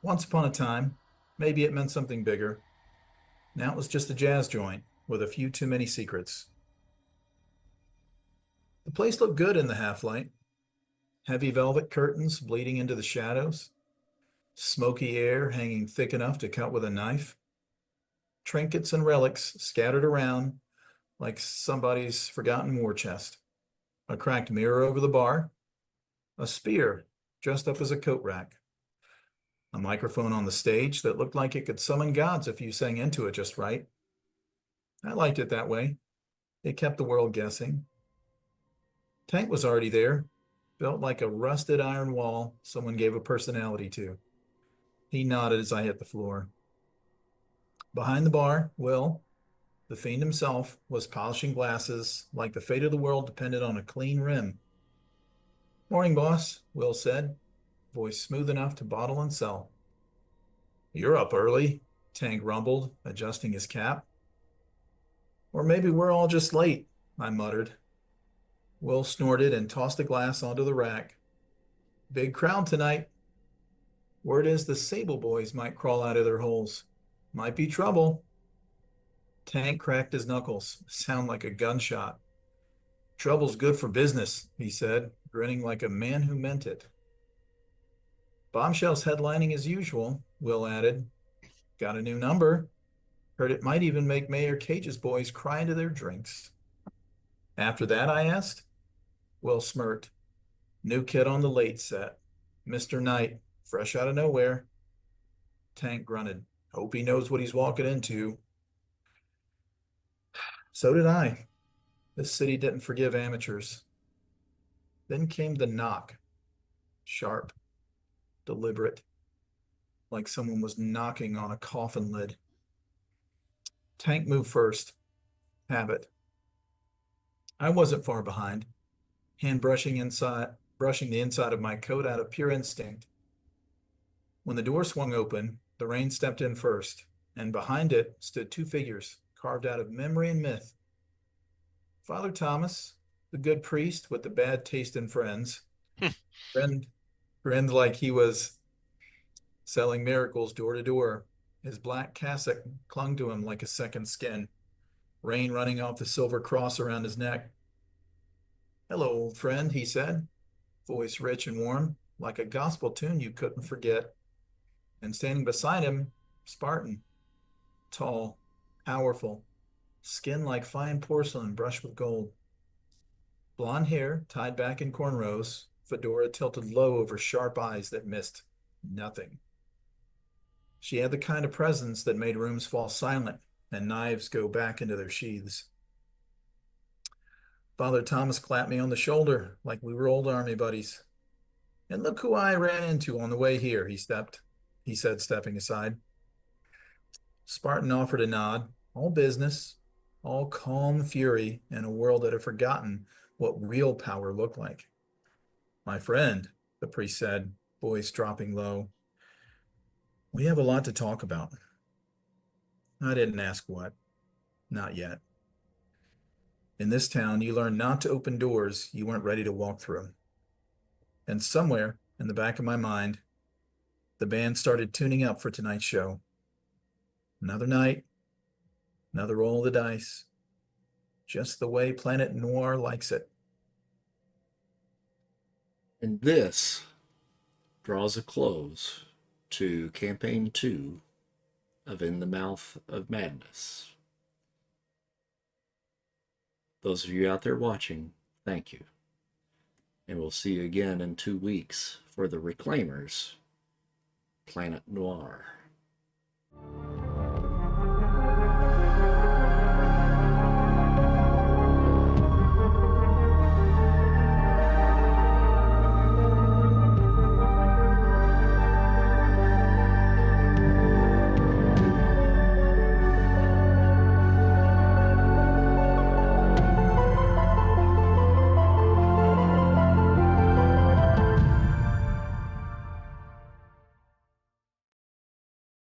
Once upon a time, maybe it meant something bigger. Now it was just a jazz joint with a few too many secrets. The place looked good in the half-light. Heavy velvet curtains bleeding into the shadows. Smoky air hanging thick enough to cut with a knife. Trinkets and relics scattered around like somebody's forgotten war chest. A cracked mirror over the bar. A spear dressed up as a coat rack. A microphone on the stage that looked like it could summon gods if you sang into it just right. I liked it that way. It kept the world guessing. Tank was already there. Felt like a rusted iron wall someone gave a personality to. He nodded as I hit the floor. Behind the bar, Will, the fiend himself, was polishing glasses like the fate of the world depended on a clean rim. Morning, boss, Will said, voice smooth enough to bottle and sell. You're up early, Tank rumbled, adjusting his cap. Or maybe we're all just late, I muttered. Will snorted and tossed a glass onto the rack. Big crowd tonight. Word is the Sable boys might crawl out of their holes. Might be trouble. Tank cracked his knuckles. Sound like a gunshot. Trouble's good for business, he said, grinning like a man who meant it. Bombshell's headlining as usual, Will added. Got a new number. Heard it might even make Mayor Cage's boys cry into their drinks. After that, I asked. Will smirked. New kid on the late set. Mr. Knight, fresh out of nowhere. Tank grunted. Hope he knows what he's walking into. So did I. This city didn't forgive amateurs. Then came the knock. Sharp, deliberate, like someone was knocking on a coffin lid. Tank moved first. Habit. I wasn't far behind, hand brushing the inside of my coat out of pure instinct. When the door swung open, the rain stepped in first, and behind it stood 2 figures carved out of memory and myth. Father Thomas, the good priest with the bad taste in friends, grinned like he was selling miracles door to door. His black cassock clung to him like a second skin, rain running off the silver cross around his neck. Hello, old friend, he said, voice rich and warm, like a gospel tune you couldn't forget. And standing beside him, Spartan, tall, powerful, skin like fine porcelain brushed with gold. Blonde hair tied back in cornrows, fedora tilted low over sharp eyes that missed nothing. She had the kind of presence that made rooms fall silent and knives go back into their sheaths. Father Thomas clapped me on the shoulder like we were old army buddies. And look who I ran into on the way here, he said, stepping aside. Spartan offered a nod, all business, all calm fury in a world that had forgotten what real power looked like. My friend, the priest said, voice dropping low, we have a lot to talk about. I didn't ask what, not yet. In this town, you learn not to open doors you weren't ready to walk through. And somewhere in the back of my mind, the band started tuning up for tonight's show. Another night, another roll of the dice, just the way Planet Noir likes it. And this draws a close to Campaign 2 of In the Mouth of Madness. Those of you out there watching, thank you. And we'll see you again in 2 weeks for the Reclaimers, Planet Noir.